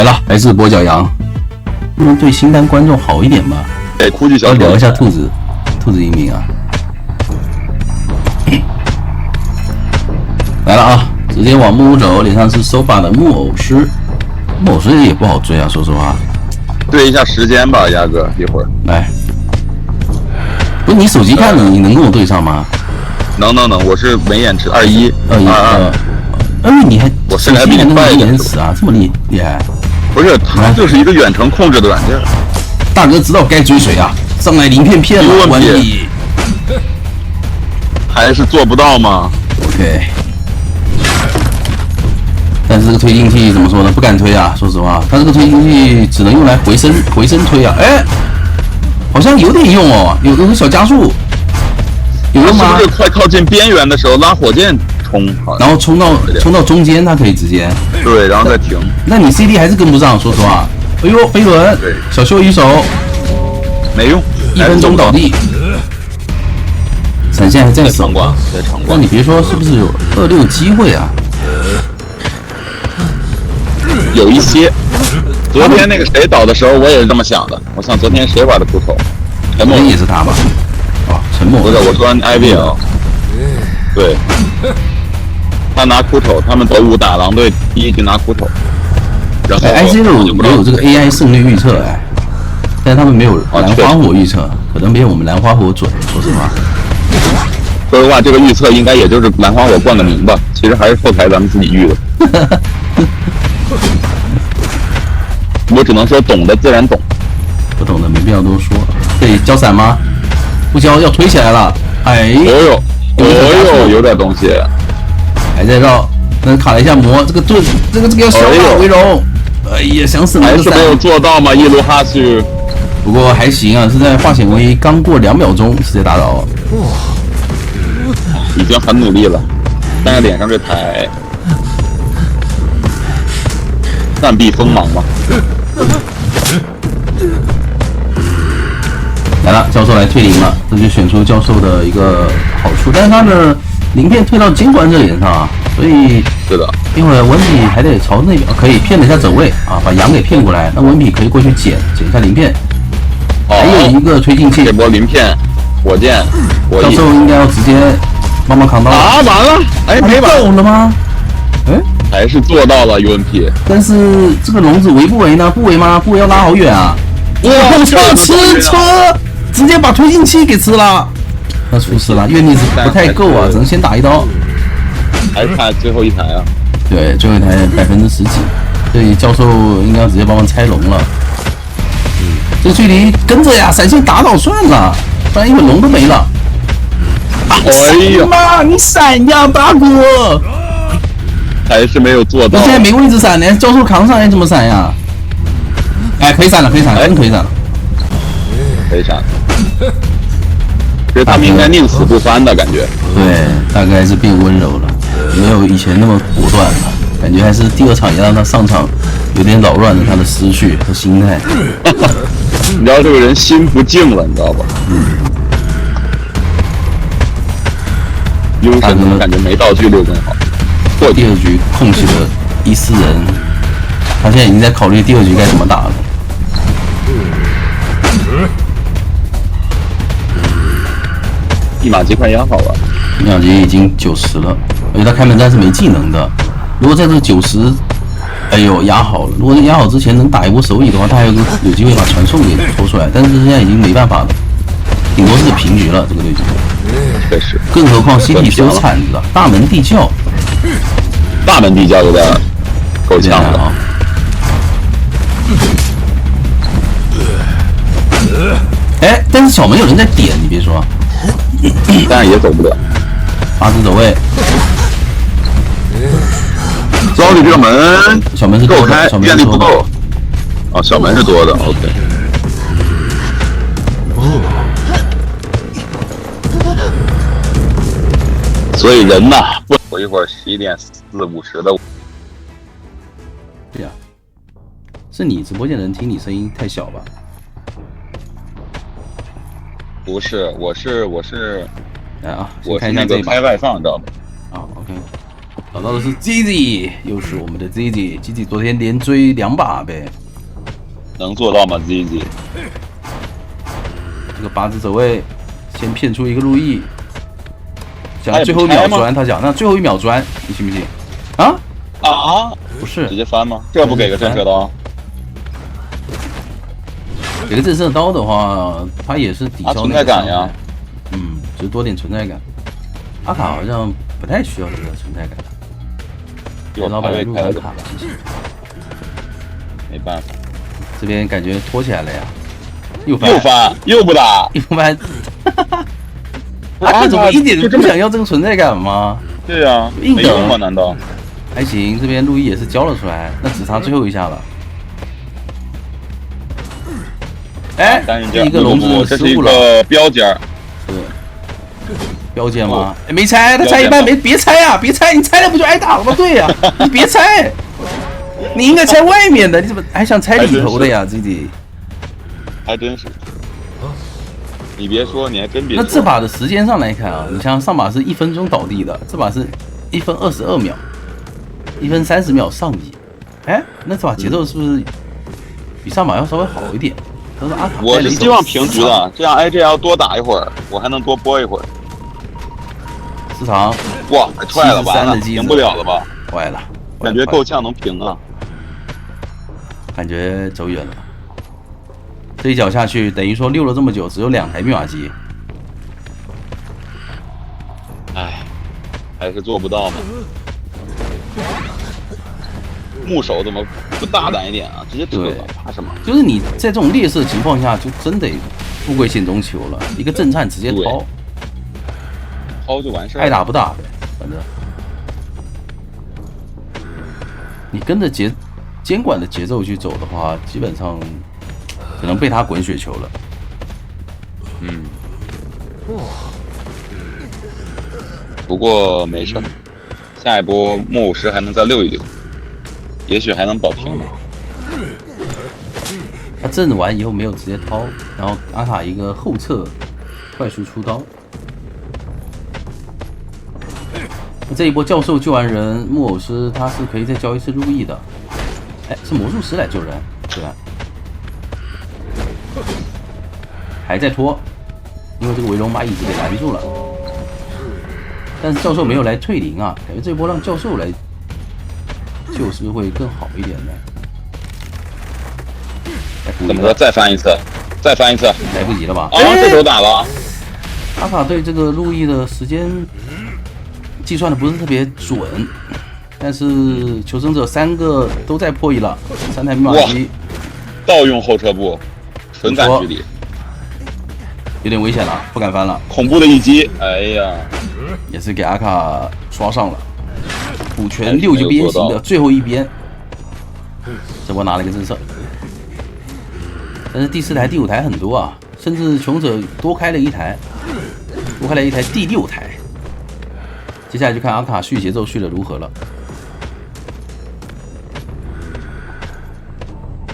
来了，来自跛脚羊，不能对新单观众好一点吗？哎，估计小聊一下兔子移民啊，来了啊，直接往木屋走，脸上是手把的木偶师，木偶师也不好追啊，说实话。对一下时间吧，鸭哥，一会儿来。不是你手机看的，你能跟我对上吗？能，我是没延迟2122。你还我现在比你快一点，延迟啊，这么厉害？不是，它就是一个远程控制的软件。大哥知道该追谁啊？上来鳞片骗了，完毕。还是做不到吗 ？OK。但是这个推进器怎么说呢？不敢推啊，说实话，它这个推进器只能用来回身推啊。哎，好像有点用哦，有个小加速，有用吗？是不是快靠近边缘的时候拉火箭冲，然后冲到中间，它可以直接对，然后再停。那你 CD 还是跟不上，说实话。哎呦，飞轮，小秀一手，没用，1分钟倒地。闪现还在手，那你别说，是不是有26机会啊？有一些。昨天那个谁倒的时候，我也是这么想的。我想昨天谁玩的秃头？陈默也是他吧？哦，陈默不是，我说 IVL。对，他拿骷头，他们德武打狼队第1局拿骷头。然后 IZero 也有这个 AI 胜率预测哎，但是他们没有蓝花火预测，可能没有我们蓝花火准。说实话，这个预测应该也就是蓝花火冠个名吧。其实还是后台咱们自己预的。我只能说懂的自然懂，不懂的没必要多说。对，交闪吗？不交要推起来了。哎，有点东西，还在绕。那卡了一下魔，这个盾，这个要小马为荣。哎呀，想死还是没有做到嘛，一路哈去。不过还行啊，是在化险为夷刚过2秒钟直接打倒。已经很努力了，但是脸上这台暂避锋芒嘛。来了，教授来退灵了，这就选出教授的一个好处，但是他的鳞片退到监管者脸上啊，所以是的，一会儿文笔还得朝那边，可以骗了一下走位啊，把羊给骗过来，那文笔可以过去捡一下鳞片。还有一个推进器，这波鳞片，火箭，教授应该要直接帮忙扛刀啊！完了，哎，没够了吗？哎，还是做到了 UNP， 但是这个笼子围不围呢？不围吗？不围要拉好远啊！哇，吃车，直接把推进器给吃了，那出事了，愿力值不太够啊，只能先打一刀。还差最后一台啊？对，最后一台10%几，所以教授应该要直接帮忙拆龙了。这距离跟着呀，闪现打倒算了，不然一会儿龙都没了。哎呀妈，你闪呀，大哥！还是没有做到。我现在没位置闪呢，教授扛上来怎么闪呀？哎，可以闪了，真可以闪了，可以闪了。其实他们应该宁死不翻的感觉。对，大概是变温柔了，没有以前那么果断了，感觉还是第2场也让他上场有点扰乱了他的思绪和心态。你知道这个人心不静了，你知道吧？幽神怎么感觉没道具溜更好？或第2局空起了一丝人，他现在已经在考虑第2局该怎么打了。一马击快压好了，一秒级已经90了，而且他开门战是没技能的。如果在这个90，哎呦压好了。如果压好之前能打一波手椅的话，他还有机会把传送给抽出来。但是现在已经没办法了，顶多是平局了这个对局。确实，更何况 CT 是有铲子的，大门地窖有点够呛了啊。哎，但是小门有人在点，你别说。但是也走不了，8字走位，招你这个门，小门是够开，愿力不够。哦，小门是多的 ，OK。所以人呐，我一会儿11点4、50的。对呀，是你直播间人听你声音太小吧？不是，我是，来啊，我是那个开外放，知道吧？啊 ，OK。找到的是 GG， 又是我们的 GG 昨天连追2把呗，能做到吗 ？GG， 这个8只走位先骗出一个路易，想最后1秒钻，他讲那最后1秒钻，你信不信？啊？不是，直接翻吗？这不给个震慑刀？给个震慑刀的话，他也是抵消存在感呀。只是多点存在感。阿卡好像不太需要这个存在感。给老板入门卡了，谢谢。没办法，这边感觉拖起来了呀。又翻，又不打，又翻。阿卡怎么一点都不想要这个存在感吗？对呀，没用吗？难道？还行，这边路易也是交了出来，那只差最后一下了。哎，一个笼子失误了，标间儿，是标间吗？没拆，他拆一半没，别拆啊，别拆，你拆了不就挨打了吗？对呀，你别拆，你应该拆外面的，你怎么还想拆里头的呀？自己还真是，你别说，你还真别说。那这把的时间上来看啊，你像上把是1分钟倒地的，这把是1分22秒，1分30秒上移，哎，那这把节奏是不是比上把要稍微好一点？我是希望平局的，这样 AJ 要多打一会儿，我还能多播一会儿。市场哇，踹了，完了，平不了了吧？坏了，感觉够呛能平啊，感觉走远了。这一脚下去，等于说溜了这么久，只有2台密码机。唉，还是做不到嘛。木手怎么不大胆一点啊？直接撤了，怕什么？就是你在这种劣势情况下，就真得富贵险中求了。一个震颤直接掏，掏就完事儿，爱打不打呗，反正你跟着监管的节奏去走的话，基本上可能被他滚雪球了。不过没事，下一波莫50还能再溜一溜。也许还能保平呢。他震完以后没有直接掏，然后阿卡一个后撤快速出刀。这一波教授救完人，木偶师他是可以再交一次路易的。哎，是魔术师来救人，对吧？还在拖，因为这个围龙把椅子给拦住了。但是教授没有来退灵啊，感觉这一波让教授来救是会更好一点的。怎么说？再翻一次，再翻一次，来不及了吧？这手打了。阿卡对这个路易的时间计算的不是特别准，但是求生者3个都在破1了，3台密码机。盗用后撤步，纯赶距离，有点危险了，不敢翻了。恐怖的一击，哎呀，也是给阿卡刷上了。补全6级边形的最后一边，这波拿了一个震慑。但是第4台、第5台很多啊，甚至穷者多开了一台，第6台。接下来就看阿卡续节奏续的如何了。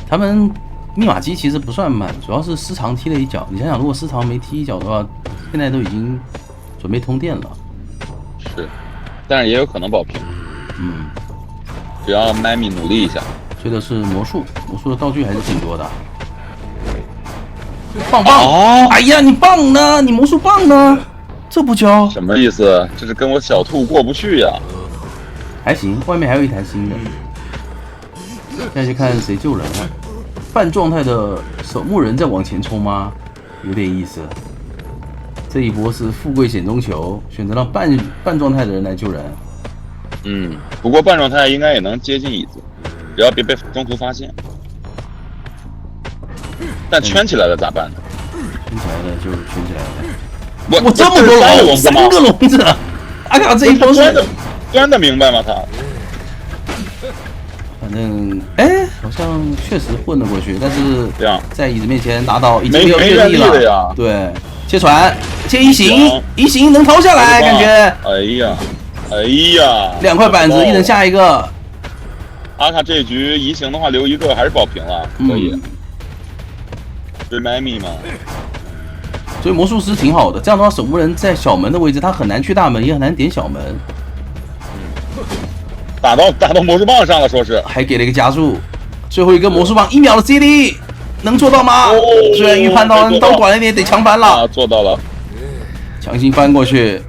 他们密码机其实不算慢，主要是失常踢了一脚。你想想，如果失常没踢一脚的话，现在都已经准备通电了。是，但是也有可能保平。只要麦米努力一下。追的是魔术，魔术的道具还是挺多的。棒棒！哎呀，你棒呢？你魔术棒呢？这不交？什么意思？这是跟我小兔过不去呀？还行，外面还有一台新的。现在就看谁救人了。半状态的守墓人在往前冲吗？有点意思。这一波是富贵险中求，选择让半状态的人来救人。不过半状态应该也能接近椅子，只要别被中途发现。但圈起来了咋办呢？圈起来了就圈起来了。我这么多笼，3个笼子，阿卡这一波是钻的明白吗？他反正好像确实混了过去，但是在椅子面前拿到已经没有阅历了呀。对，切船，切一行能掏下来，感觉。哎呀，2块板子，一人下一个。阿卡这局移形的话留1个还是保平了，可以。追麦米嘛。所以魔术师挺好的，这样的话守墓人在小门的位置，他很难去大门，也很难点小门。打到魔术棒上了，说是还给了一个加速，最后一个魔术棒1秒的接力，能做到吗？虽然预判刀短了一点，得强翻了。啊，做到了，强行翻过去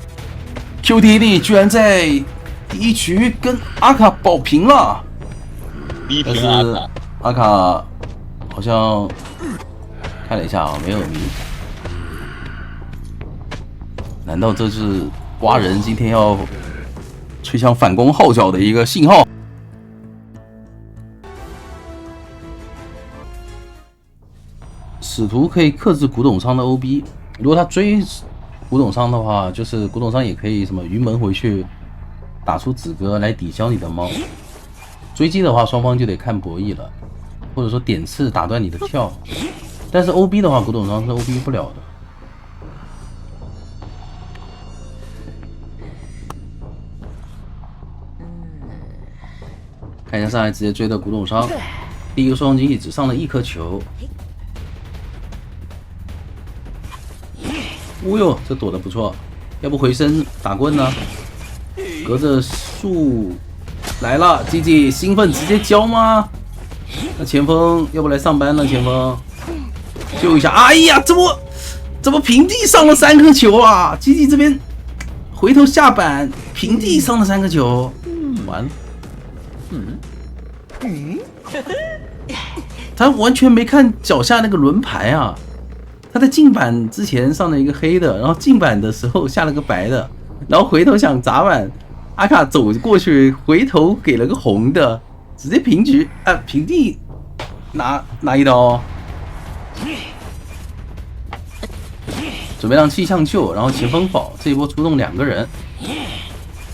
，QTD 居然在第一局跟阿卡保平了。逼但平是阿卡好像看了一下啊，没有迷。难道这是蛙人今天要吹响反攻号角的一个信号？使徒可以克制古董商的 OB， 如果他追古董商的话，就是古董商也可以什么云门回去打出子哥来抵消你的猫。追击的话，双方就得看博弈了，或者说点刺打断你的跳。但是 OB 的话，古董商是 OB 不了的。看一下上来直接追的古董商，第一个双击只上了1颗球。哦呦，这躲得不错，要不回身打棍呢？隔着树来了，GG兴奋直接交吗？那前锋要不来上班了？前锋救一下！哎呀，怎么平地上了3颗球啊？GG这边回头下板，平地上了3颗球，完了。他完全没看脚下那个轮牌啊！他在进板之前上了一个黑的，然后进板的时候下了个白的，然后回头想砸板，阿卡走过去，回头给了个红的，直接平局啊！平地拿一刀，准备让气象救，然后前锋保，这一波出动2个人。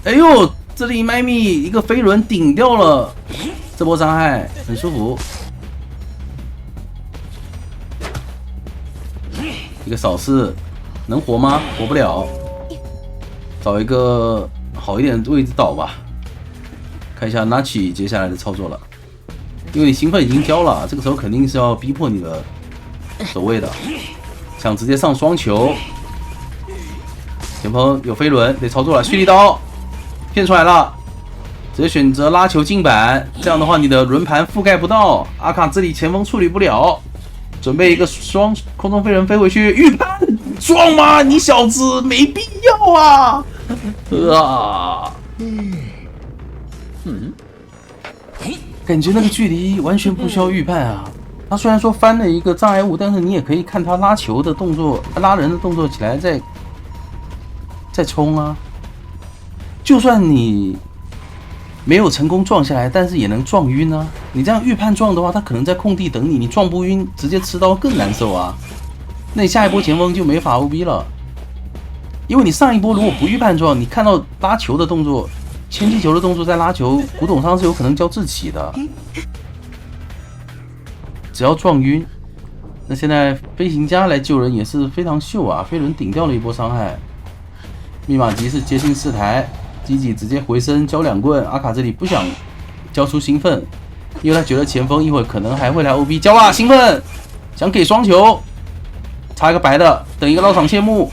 哎呦，这里麦咪一个飞轮顶掉了。这波伤害很舒服，一个扫视能活吗？活不了，找一个好一点的位置倒吧。看一下 Nachi 接下来的操作了，因为你兴奋已经交了，这个时候肯定是要逼迫你的守卫的，想直接上双球。前锋有飞轮得操作了，蓄力刀骗出来了。直接选择拉球进板，这样的话你的轮盘覆盖不到，阿卡这里前锋处理不了，准备一个双空中飞人飞回去，预判撞吗？你小子没必要啊！感觉那个距离完全不需要预判啊。他虽然说翻了一个障碍物，但是你也可以看他拉球的动作，拉人的动作起来再冲啊。就算你没有成功撞下来，但是也能撞晕啊！你这样预判撞的话，他可能在空地等你，你撞不晕，直接吃刀更难受啊！那你下一波前锋就没法 OB 了，因为你上一波如果不预判撞，你看到拉球的动作、牵气球的动作在拉球，古董商是有可能交志起的。只要撞晕，那现在飞行家来救人也是非常秀啊！飞轮顶掉了一波伤害，密码级是接近4台。基基直接回身交2棍，阿卡这里不想交出兴奋，因为他觉得前锋一会儿可能还会来 OB， 交啊兴奋，想给双球，插一个白的，等一个绕场谢幕，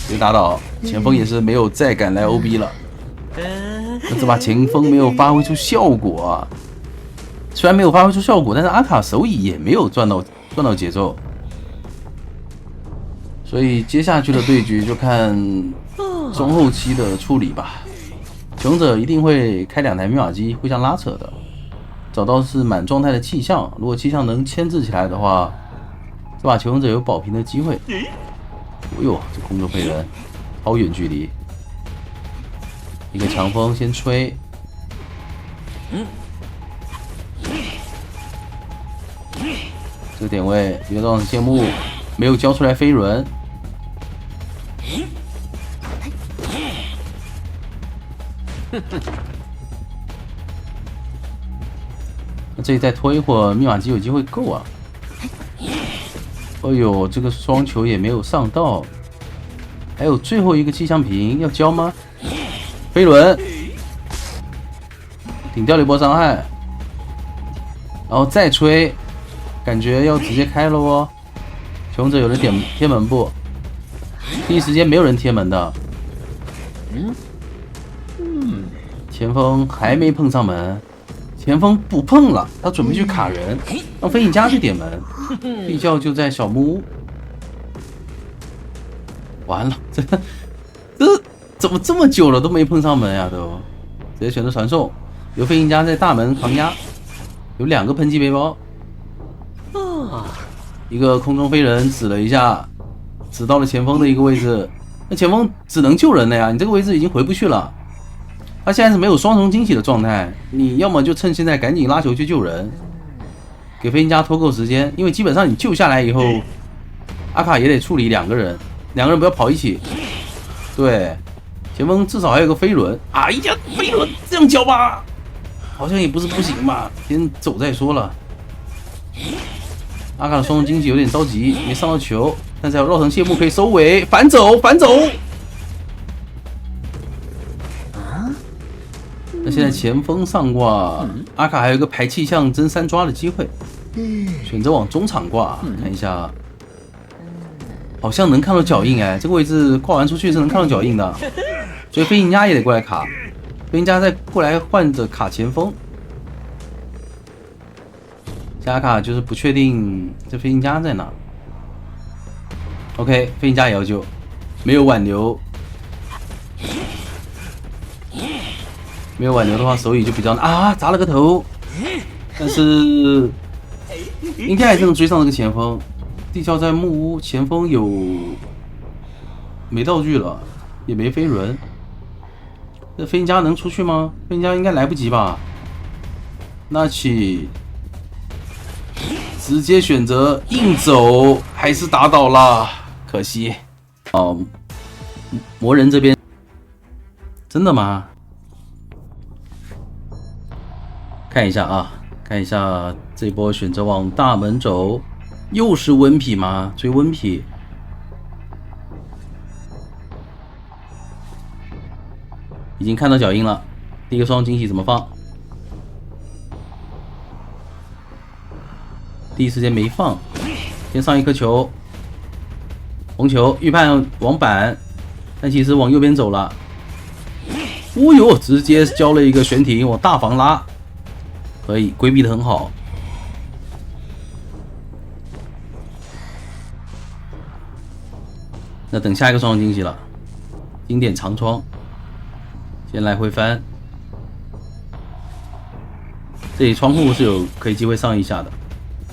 别打倒，前锋也是没有再敢来 OB 了。那这把前锋没有发挥出效果啊，虽然没有发挥出效果，但是阿卡手椅也没有赚到节奏，所以接下去的对局就看中后期的处理吧。勇者一定会开2台密码机互相拉扯的，找到是满状态的气象，如果气象能牵制起来的话，这把求勇者有保平的机会。哦呦，这空中飞人超远距离，一个强风先吹，这个点位一个绕场谢幕，没有交出来飞轮。那这里再拖一会儿，密码机有机会够啊！哎呦，这个双球也没有上到，还有最后一个气象瓶要交吗？飞轮顶掉了一波伤害，然后再吹，感觉要直接开了哦。勇者有人点贴门不？第一时间没有人贴门的。前锋还没碰上门，前锋不碰了，他准备去卡人，让飞影家去点门。地窖就在小木屋。完了，这怎么这么久了都没碰上门呀？都直接选择传送，由飞影家在大门狂压，有2个喷气背包，一个空中飞人指了一下，指到了前锋的一个位置。那前锋只能救人了呀，你这个位置已经回不去了。他现在是没有双重惊喜的状态，你要么就趁现在赶紧拉球去救人，给飞行家拖够时间，因为基本上你救下来以后，阿卡也得处理2个人，2个人不要跑一起。对，前锋至少还有个飞轮。哎呀，飞轮这样交吧，好像也不是不行吧，先走再说了。阿卡的双重惊喜有点着急，没上到球，但是还有绕城谢幕可以收尾，反走。那现在前锋上挂，阿卡还有一个排气象真3抓的机会，选择往中场挂，看一下，好像能看到脚印哎，这个位置挂完出去是能看到脚印的，所以飞行家也得过来卡，飞行家再过来换着卡前锋。阿卡就是不确定这飞行家在哪。OK， 飞行家也要救，没有挽留。没有挽留的话，手语就比较砸了个头，但是应该还是能追上这个前锋。地窖在木屋，前锋有没道具了，也没飞轮，这飞行家能出去吗？飞行家应该来不及吧？那起直接选择硬走，还是打倒了，可惜。哦，魔人这边真的吗？看一下啊，看一下这波选择往大门走，又是温匹吗？追温匹，已经看到脚印了。第一个双惊喜怎么放？第一时间没放，先上一颗球，红球预判往板，但其实往右边走了。哦呦，直接交了一个悬停，往大防拉。可以规避的很好，那等下一个双惊喜了，经典长窗，先来回翻，这里窗户是有可以机会上一下的，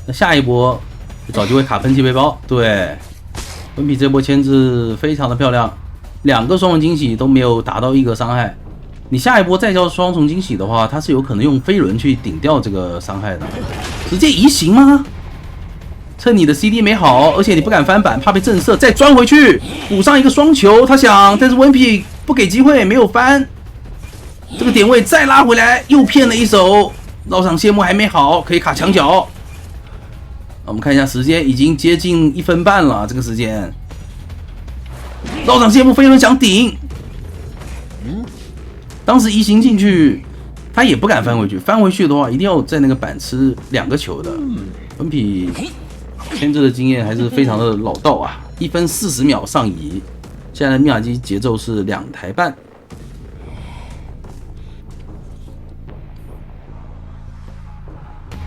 那下一波就找机会卡喷气背包，对，温比这波牵制非常的漂亮，2个双重惊喜都没有达到1个伤害。你下一波再交双重惊喜的话，他是有可能用飞轮去顶掉这个伤害的。直接移形吗？趁你的 CD 没好，而且你不敢翻板，怕被震慑，再钻回去补上一个双球。他想，但是温匹不给机会，没有翻。这个点位再拉回来，又骗了一手。绕场谢幕还没好，可以卡墙角。我们看一下时间，已经接近1分半了。这个时间，绕场谢幕飞轮想顶。当时移形进去，他也不敢翻回去。翻回去的话，一定要在那个板吃2个球的。温匹牵制的经验还是非常的老道啊！1分40秒上移，现在的密码机节奏是2台半。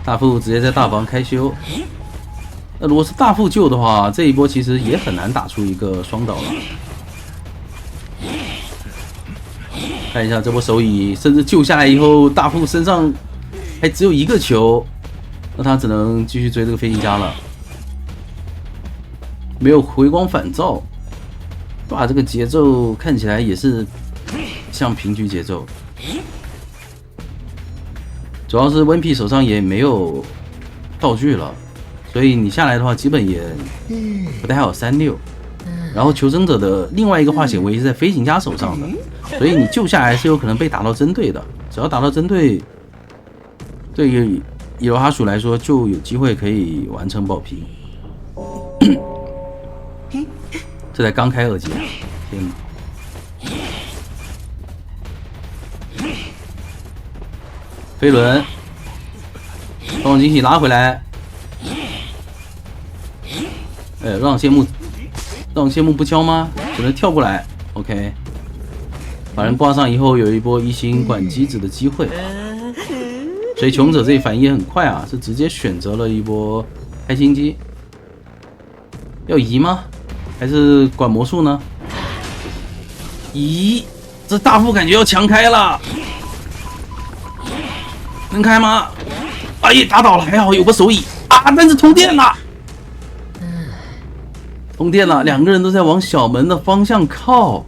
大副直接在大房开修。那如果是大副救的话，这一波其实也很难打出一个双倒了。看一下这波手椅，甚至救下来以后，大副身上还只有1个球，那他只能继续追这个飞行家了。没有回光返照，哇，这个节奏看起来也是像平局节奏。主要是温匹手上也没有道具了，所以你下来的话，基本也不太好36。然后求生者的另外一个化险为是在飞行家手上的，所以你救下来是有可能被打到针对的。只要打到针对，对于伊罗哈鼠来说就有机会可以完成保平。这才刚开2级，天哪！飞轮，双重惊喜拉回来。让谢幕不敲吗？只能跳过来。OK，把人挂上以后，有一波一星管机子的机会。所以穷者这一反应也很快啊，是直接选择了一波开心机。要移吗？还是管魔术呢？移，这大副感觉要强开了，能开吗？哎呀，打倒了，还好有个手椅啊，但是通电了，通电了，两个人都在往小门的方向靠。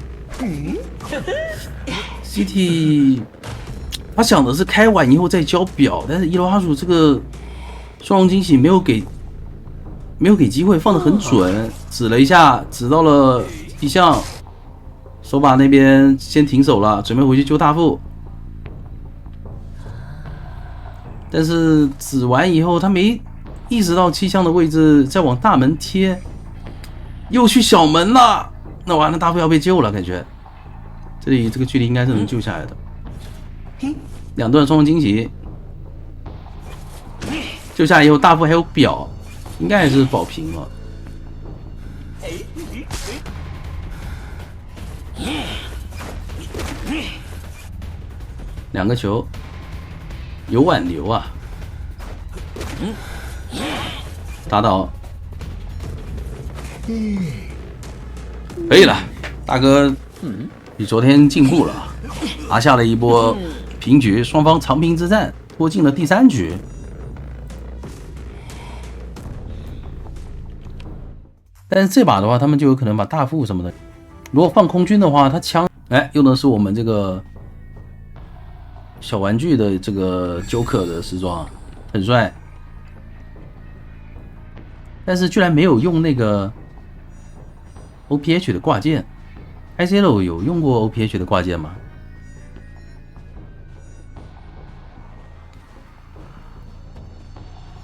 CT 他想的是开完以后再交表，但是伊罗哈鼠这个双龙惊喜没有给机会，放得很准，指了一下，指到了地象，手把那边先停手了，准备回去救大副。但是指完以后，他没意识到气象的位置，再往大门贴，又去小门了。那完了，大副要被救了，感觉这里这个距离应该是能救下来的。两段双龙惊喜，救下来以后，大副还有表，应该还是保平了。两个球有挽留啊，打倒，可以了，大哥，比昨天进步了，拿下了一波平局，双方长平之战拖进了第3局。但是这把的话，他们就有可能把大副什么的，如果放空军的话，他枪用的是我们这个小玩具的这个Joker的时装，很帅。但是居然没有用那个 OPH 的挂件 ，ICL 有用过 OPH 的挂件吗？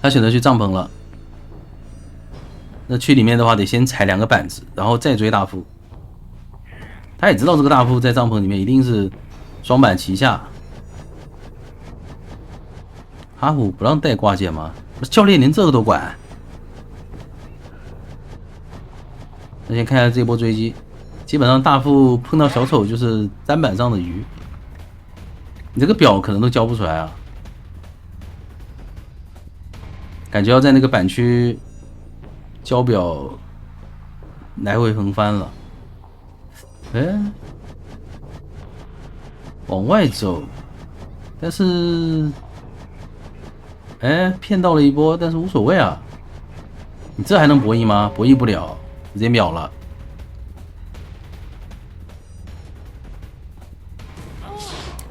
他选择去帐篷了。那去里面的话，得先踩2个板子，然后再追大副。他也知道这个大副在帐篷里面一定是双板齐下。哈虎不让带挂件吗？教练连这个都管。那先看一下这波追击，基本上大副碰到小丑就是砧板上的鱼。你这个表可能都交不出来啊，感觉要在那个板区交表来回横翻了。往外走，但是骗到了一波，但是无所谓啊。你这还能博弈吗？博弈不了，直接秒了。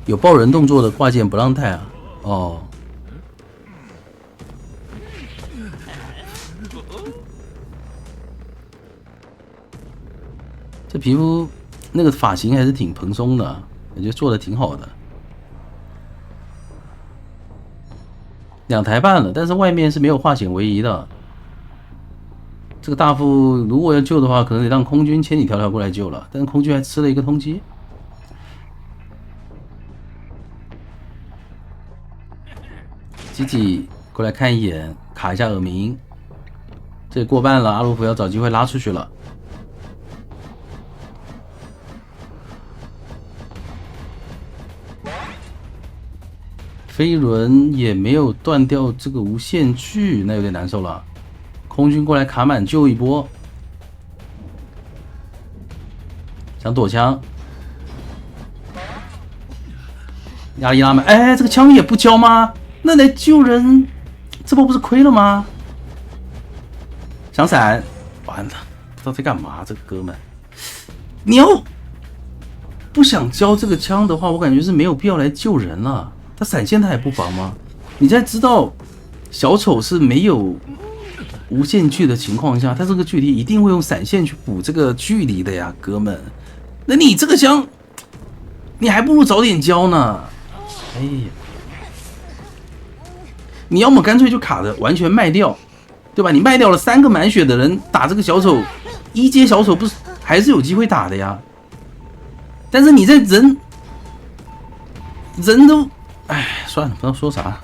有爆人动作的挂件不让带啊。哦。这皮肤那个发型还是挺蓬松的，感觉做的挺好的。2台半了，但是外面是没有化险为夷的。这个大副如果要救的话，可能得让空军千里迢迢过来救了，但是空军还吃了一个通缉。吉吉过来看一眼，卡一下耳鸣。这过半了，阿鲁夫要找机会拉出去了。飞轮也没有断掉这个无限距，那有点难受了。空军过来卡满救一波，想躲枪，压力拉满。这个枪也不交吗？那来救人，这波不是亏了吗？想闪，完了，不知道在干嘛。这个哥们，你要不想交这个枪的话，我感觉是没有必要来救人了。他闪现他也不防吗？你在知道小丑是没有无限距的情况下，他这个距离一定会用闪现去补这个距离的呀，哥们。那你这个枪，你还不如早点交呢。哎呀，你要么干脆就卡着完全卖掉，对吧？你卖掉了3个满血的人打这个小丑，1阶小丑不是还是有机会打的呀？但是你在人都。算了，不知道说啥，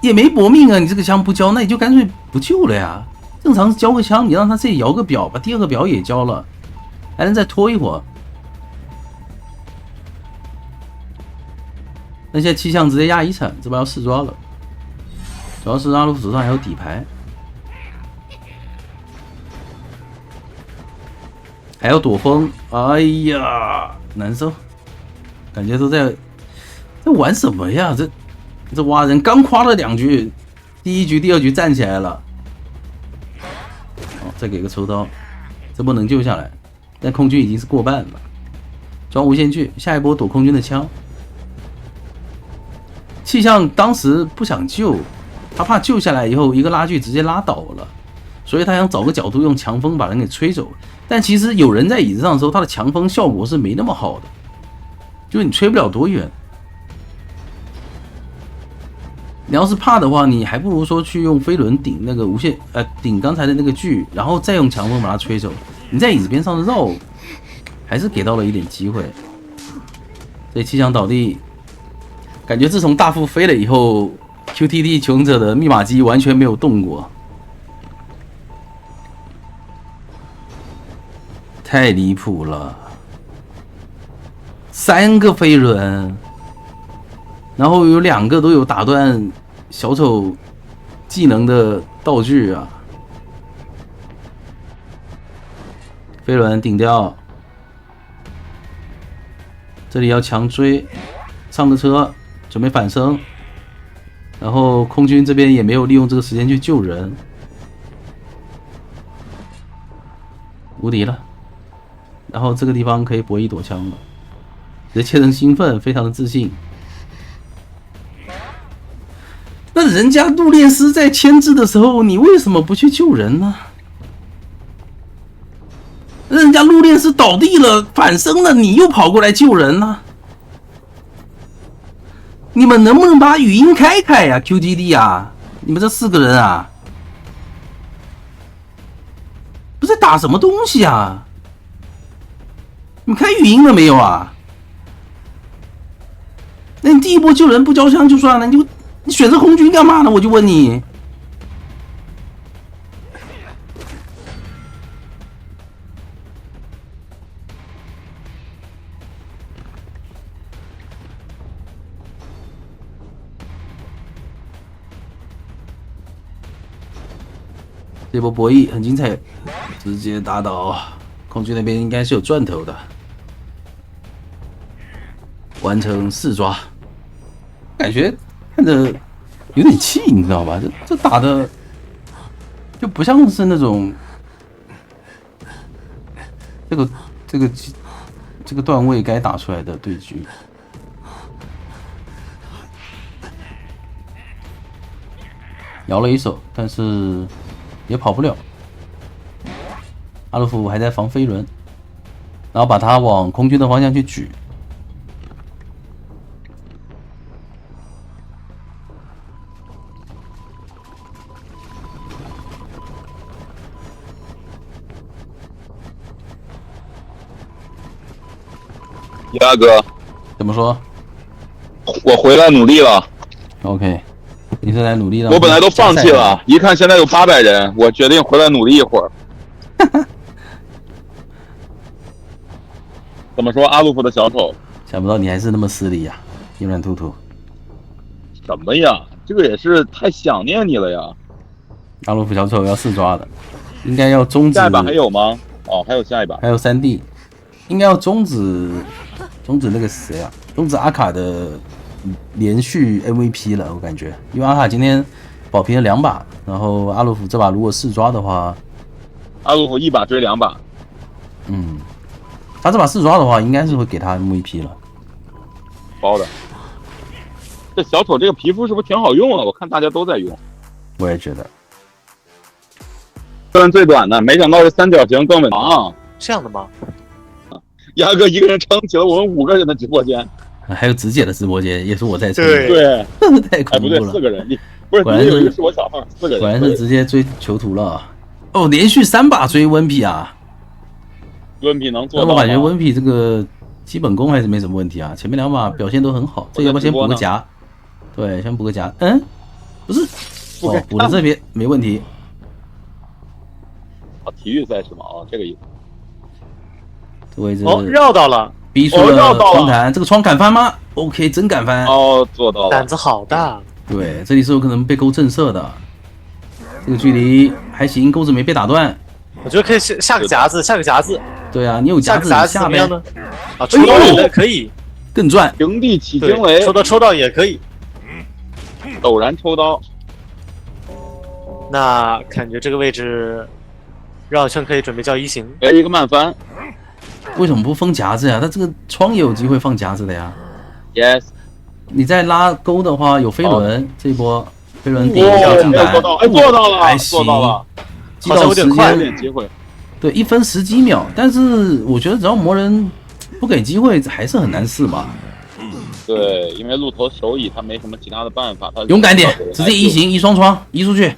也没搏命啊！你这个枪不交，那你就干脆不救了呀。正常交个枪，你让他自己摇个表，把第2个表也交了，还能再拖一会儿。那现在气象直接压一铲，这把要4抓了。主要是阿鲁夫手上还有底牌，还要躲风。哎呀，难受，感觉都在玩什么呀？这挖人刚夸了2局，第1局、第2局站起来了。好，再给个抽刀，这波能救下来，但空军已经是过半了。装无限距，下一波躲空军的枪。气象当时不想救。他怕救下来以后一个拉锯直接拉倒了，所以他想找个角度用强风把人给吹走。但其实有人在椅子上的时候，他的强风效果是没那么好的，就是你吹不了多远。你要是怕的话，你还不如说去用飞轮顶那个无限顶刚才的那个锯，然后再用强风把它吹走。你在椅子边上绕，还是给到了一点机会。所以气象倒地，感觉自从大副飞了以后。QTD 求生者的密码机完全没有动过，太离谱了！3个飞轮，然后有2个都有打断小丑技能的道具啊！飞轮顶掉，这里要强追，上个车准备反生。然后空军这边也没有利用这个时间去救人，无敌了。然后这个地方可以博弈躲枪了，直接切成兴奋，非常的自信。那人家入殓师在牵制的时候，你为什么不去救人呢？人家入殓师倒地了，反生了，你又跑过来救人呢？你们能不能把语音开开呀 ？QGD 啊，你们这4个人啊，不是打什么东西啊？你们开语音了没有啊？那你第一波救人不交枪就算了，你选择红军干嘛呢？我就问你。这波博弈很精彩，直接打倒空军那边应该是有赚头的，完成4抓，感觉看着有点气，你知道吧？这打的就不像是那种这个段位该打出来的对局。摇了一手，但是也跑不了。阿鲁夫还在防飞轮，然后把他往空军的方向去举。鸭哥，怎么说？我回来努力了。OK， 你是来努力的。我本来都放弃了，一看现在有800人，我决定回来努力一会儿。怎么说，阿鲁夫的小丑？想不到你还是那么失礼呀，硬软兔兔。什么呀？这个也是太想念你了呀。阿鲁夫小丑要4抓的，应该要终止。下一把还有吗？哦，还有下一把。还有3D， 应该要终止那个谁啊？终止阿卡的连续 MVP 了，我感觉，因为阿卡今天保平了2把，然后阿鲁夫这把如果4抓的话，阿鲁夫1把追2把。嗯，他这把4抓的话，应该是会给他 MVP 了。包的。这小丑这个皮肤是不是挺好用啊？我看大家都在用。我也觉得。算最短的，没想到是3角形更稳当。这样的吗？鸭哥一个人撑起了我们5个人的直播间，还有直姐的直播间也是我在撑。对，太恐怖了。不对，4个人，不是，果然是有一个是我小号，4个人，果然是直接追囚徒了。哦，连续3把追温皮啊！温皮能做到吗？我感觉温皮这个基本功还是没什么问题啊，前面2把表现都很好。这要不先补个夹？对，先补个夹。嗯，不是，哦，补的这边没问题。体育赛是吗？哦，这个意思。这位置哦，绕到了，逼出了窗台，这个窗敢翻吗 ？OK， 真敢翻。哦，做到了。胆子好大。对，这里是有可能被勾震慑的。这个距离还行，钩子没被打断。我觉得可以下个夹子，下个夹子。对啊，你有夹子，下下呗。呢？啊，抽到也可以，更赚。平地起惊雷，抽到也可以。陡然抽刀。那感觉这个位置，绕圈可以准备叫一行。哎，一个慢翻。为什么不封夹子呀？他这个窗也有机会放夹子的呀。Yes。你再拉钩的话，有飞轮，这一波飞轮顶一下进板。哎，做到了，还行，击到时间机会。对，1分10几秒，但是我觉得只要魔人不给机会，还是很难试吧。对，因为鹿头手椅他没什么其他的办法，他勇敢点，直接移形移双窗移出去，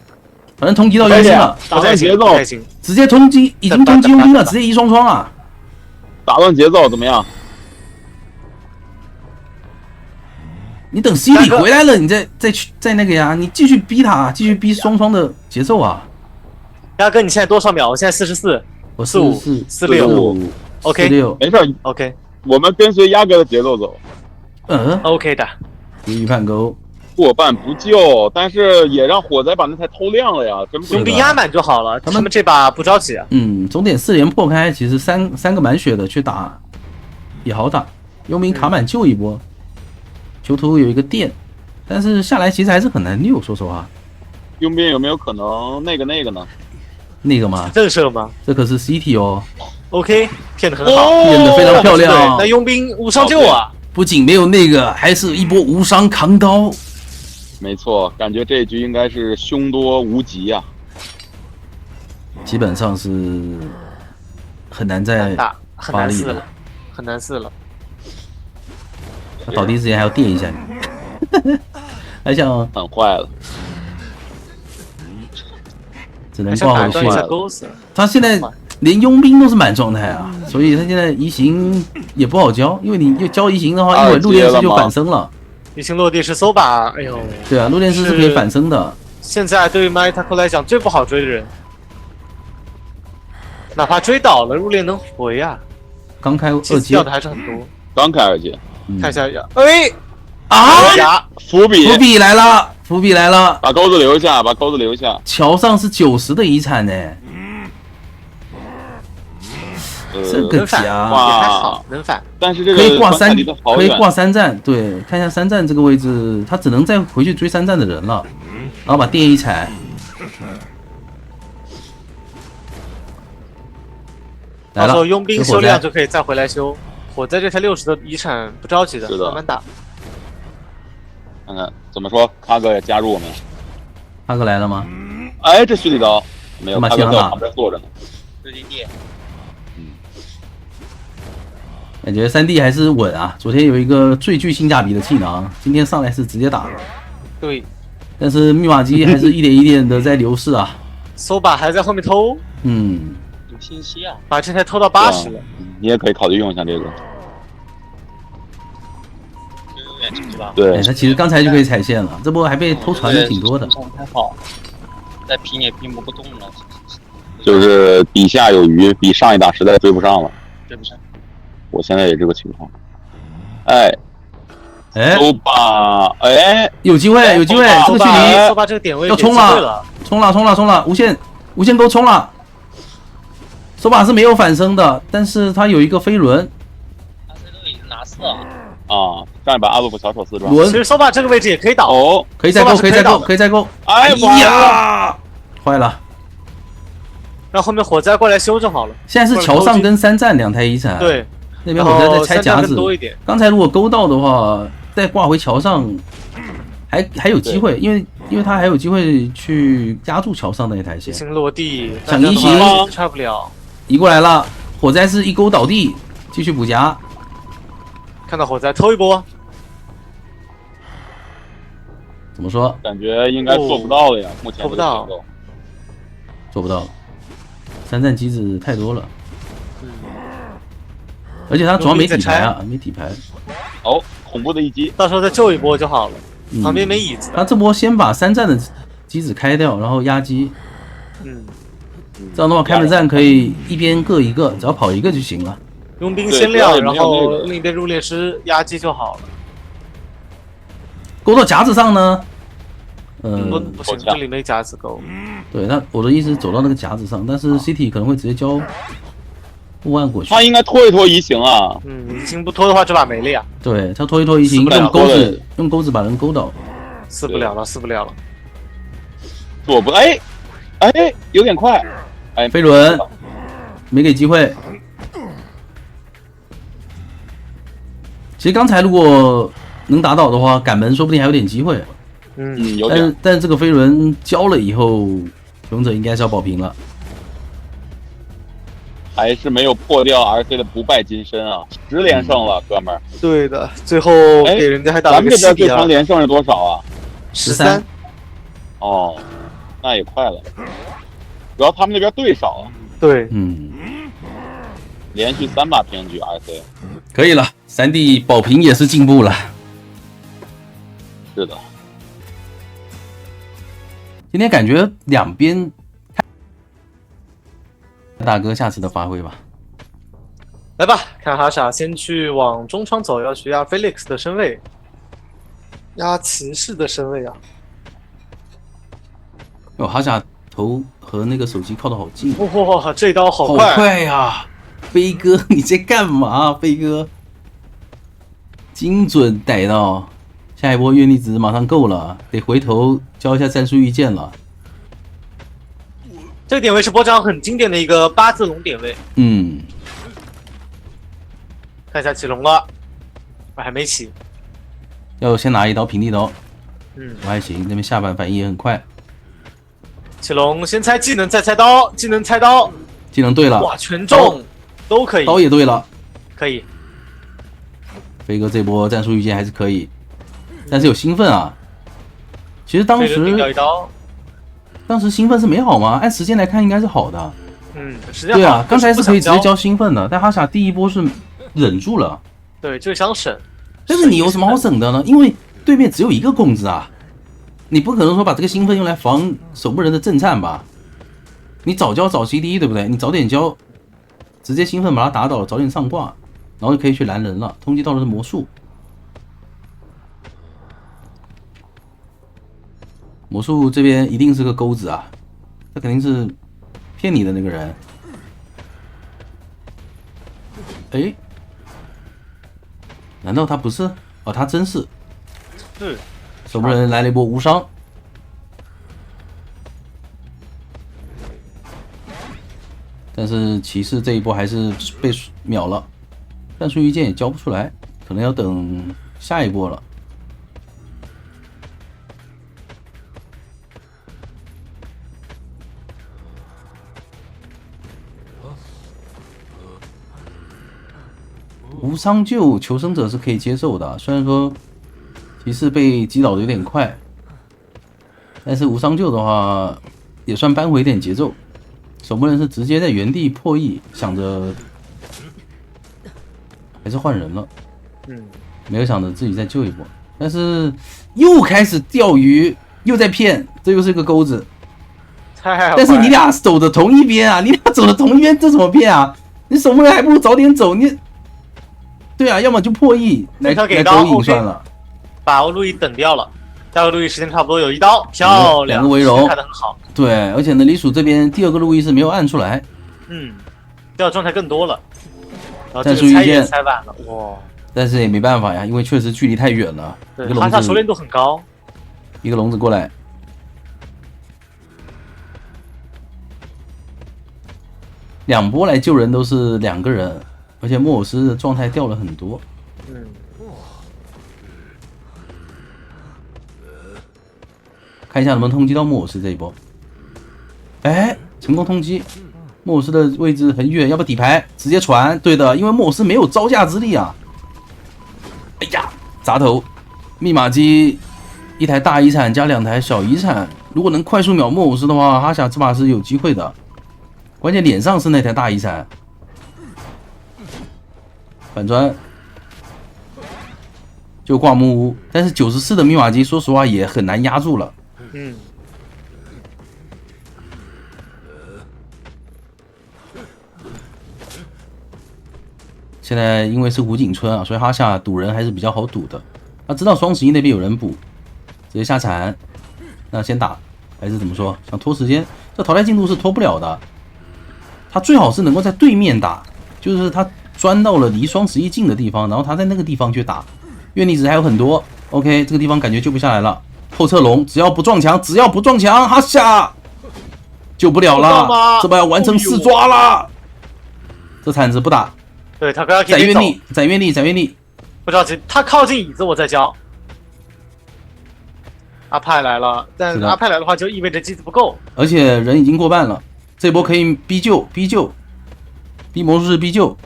反正通缉到佣兵了，打乱节奏，直接通缉，已经通缉佣兵了，直接移双窗啊！打乱节奏怎么样？你等 C 里回来了，你再那个呀，你继续逼他，继续逼双双的节奏啊！鸭哥，你现在多少秒？我现在44，我45、46 ，OK， 没事 ，OK， 我们跟随鸭哥的节奏走。OK 的。预判钩，过半不救，但是也让火灾把那台偷亮了呀！真不佣兵压满就好了，他们这把不着急啊。总点4连破开，其实三个满血的去打也好打，佣兵卡满救一波。囚徒有一个电，但是下来其实还是很难溜，说实话。佣兵有没有可能那个呢？那个吗？震慑吗？这可是 CT 哦。OK， 骗得很好，骗得非常漂亮。那佣兵无伤救啊！不仅没有那个，还是一波无伤扛刀。没错，感觉这一局应该是凶多无极呀。基本上是很难再发力了，很难试了。他倒地之前还要垫一下你，还想很坏了，只能挂回去。他现在连佣兵都是满状态啊，所以他现在移形也不好交，因为你又交移形的话，一会儿陆电师就反生了。移形落地是搜把，哎呦，对啊，陆电师是可以反生的。现在对于 Mitaco 来讲最不好追的人，哪怕追倒了，入殓能回啊。刚开2阶掉的还是很多，刚开2阶。看一下，哎啊！伏笔来了，伏笔来了，把钩子留下，把钩子留下。桥上是90的遗产呢，这个夹也还好，能反。但是这个可以挂可以挂3站，对，看一下3站这个位置，他只能再回去追3站的人了，然后把电一踩。到时候佣兵修量就可以再回来修。火灾这台60的遗产不着急的，慢慢打。看看怎么说，卡哥也加入我们了。卡哥来了吗？哎，这蓄力刀没有，卡哥在旁边坐着呢。对对对。感觉3D 还是稳啊！昨天有一个最具性价比的技能，今天上来是直接打了。对。但是密码机还是一点一点的在流逝啊。搜把还在后面偷。有信息啊！把这台偷到80了。你也可以考虑用一下这个。对，他其实刚才就可以踩线了，这波还被偷传的挺多的。太好，再拼也拼不动了。就是底下有鱼，比上一打实在追不上了。追不上。我现在也这个情况。哎，搜把，哎，有机会，有机会，这个距离，搜把这个点位要冲了，冲了，无限钩冲了。搜把是没有反生的，但是他有一个飞轮。他这都已经拿4了。啊，上一把阿鲁夫小手4抓。其实搜把这个位置也可以倒哦，可以再够。哎呀，坏了。让后面火灾过来修就好了。现在是桥上跟3站2台遗产。对。那边火灾在拆夹子。刚才如果勾到的话，再挂回桥上，还有机会，因为他还有机会去压住桥上那一台线。先落地，想移形拆不了。移过来了，火灾是一勾倒地，继续补夹。看到火灾偷一波。怎么说？感觉应该做不到了呀，目前做不到，做不到。3站机子太多了。而且他主要没底牌啊，没底牌。哦，恐怖的一击，到时候再救一波就好了。旁边没椅子。他这波先把3站的机子开掉，然后压机。这样的话开门战可以一边各一个，只要跑一个就行了。佣兵先亮，然后另一边入殓师压击就好了。勾到夹子上呢？不行，这里没夹子勾。对，那我的意思是走到那个夹子上，但是 CT 可能会直接交雾案过去。他应该拖一拖移形啊。移形不拖的话，这把没了呀。对，他拖一拖移形，用钩子把人勾倒。死不了了，死不了了。左不，哎，有点快。哎，飞轮没给机会。其实刚才如果能打倒的话，赶门说不定还有点机会。有点。但是这个飞轮交了以后，勇者应该是要保平了。还是没有破掉 RC 的不败金身啊！10连胜了，哥们儿。对的，最后给人家还打了个7-2。咱们这边最长连胜是多少啊？13。哦，那也快了。主要他们那边队少啊。对，连续3把平局 RC。可以了，3D 保平也是进步了。是的。今天感觉两边。大哥，下次的发挥吧。来吧，看哈傻先去往中窗走，要去压 Felix 的身位，压骑士的身位啊。哈傻头和那个手机靠得好近。哇，这刀好快！好快呀！飞哥，你在干嘛？飞哥，精准逮到，下一波阅历值马上够了，得回头交一下战术意见了。这个点位是波长很经典的一个8字龙点位。看一下起龙了，还没起，要先拿一刀平地刀。我还行，那边下板反应也很快。起龙先猜技能，再猜刀，技能猜刀，技能对了，哇，全中都可以，刀也对了，可以。飞哥这波战术预见还是可以，但是有兴奋啊。其实当时兴奋是没好吗？按时间来看应该是好的。时间好。对啊，刚才是可以直接交兴奋的，但哈傻第一波是忍住了。对，就是想省。但是你有什么好省的呢？因为对面只有一个弓子啊，你不可能说把这个兴奋用来防守门人的震颤吧？你早交早 CD 对不对？你早点交，直接兴奋把他打倒，早点上挂，然后就可以去拦人了。通缉到的是魔术。魔术这边一定是个钩子啊，这肯定是骗你的那个人。哎，难道他不是？哦，他真是。守门人来了一波无伤。但是骑士这一波还是被秒了，战术预见也交不出来，可能要等下一波了。无伤救求生者是可以接受的，虽然说骑士被击倒的有点快，但是无伤救的话也算扳回一点节奏。守门人是直接在原地破译，想着还是换人了，没有想着自己再救一波，但是又开始钓鱼，又在骗，这又是个钩子。但是你俩走的同一边啊，这怎么骗啊？你守门人还不如早点走，你。对啊，要么就破译来勾引算了，把欧路易等掉了，待会路易时间差不多有一刀，漂亮，两个围柔，开得很好。对，而且呢，李鼠这边第二个路易是没有按出来，掉状态更多了，然后战术预见猜晚了，哇！但是也没办法呀，因为确实距离太远了。对，哈萨熟练度很高，一个笼子过来，两波来救人都是2个人。而且莫尔斯的状态掉了很多。看一下能不能通缉到莫尔斯这一波。哎，成功通缉。莫尔斯的位置很远，要不要底牌直接传？对的，因为莫尔斯没有招架之力啊。哎呀，砸头！密码机1台大遗产加2台小遗产，如果能快速秒莫尔斯的话，哈夏这把是有机会的。关键脸上是那台大遗产。反转就挂木屋，但是94的密码机说实话也很难压住了。现在因为是湖景村啊，所以哈夏堵人还是比较好堵的。他知道双11那边有人补，直接下铲。那先打还是怎么说？想拖时间，这淘汰进度是拖不了的。他最好是能够在对面打，就是他钻到了离双11近的地方，然后他在那个地方去打。愿力值还有很多 ，OK， 这个地方感觉救不下来了。后侧龙只要不撞墙，哈夏救不了了，这把要完成4抓了。这铲子不打。对他刚刚攒愿力，不着急，他靠近椅子，我再交。阿派来了，但阿派来的话就意味着机子不够，而且人已经过半了，这波可以逼魔术师逼救。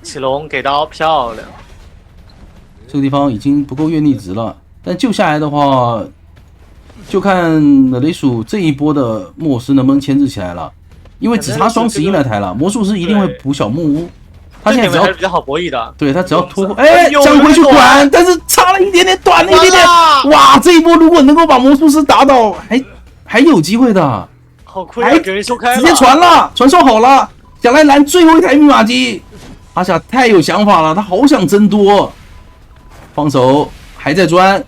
启龙给刀漂亮，这个地方已经不够愿力值了，但救下来的话，就看雷鼠这一波的莫斯能不能牵制起来了。因为只差双11那台了，魔术师一定会补小木屋。他现在只要还是比较好博弈的，对他只要拖过，将回去管，但是差了一点点，短了一点点。哇，这一波如果能够把魔术师打倒，还有机会的。好亏啊，给人修开了，直接传送好了，想来拦最后一台密码机。阿夏太有想法了，他好想争多。放手，还在钻，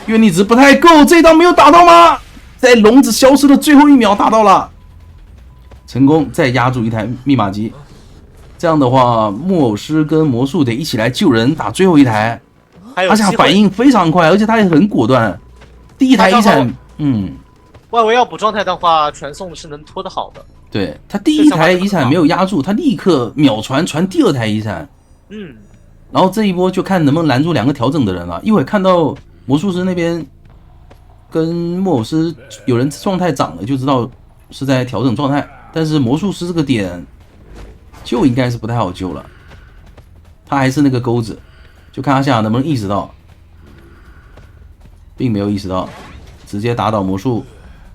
愿力值不太够，这一刀没有打到吗？在笼子消失的最后1秒打到了。成功再压住一台密码机，这样的话，木偶师跟魔术得一起来救人，打最后一台。阿夏反应非常快，而且他也很果断。第一台一闪，外围要补状态的话，传送是能拖得好的。对他第一台一闪没有压住，他立刻秒传第2台一闪。然后这一波就看能不能拦住2个调整的人了。一会看到魔术师那边跟木偶师有人状态涨了，就知道是在调整状态。但是魔术师这个点就应该是不太好救了，他还是那个钩子，就看阿夏能不能意识到，并没有意识到，直接打倒魔术，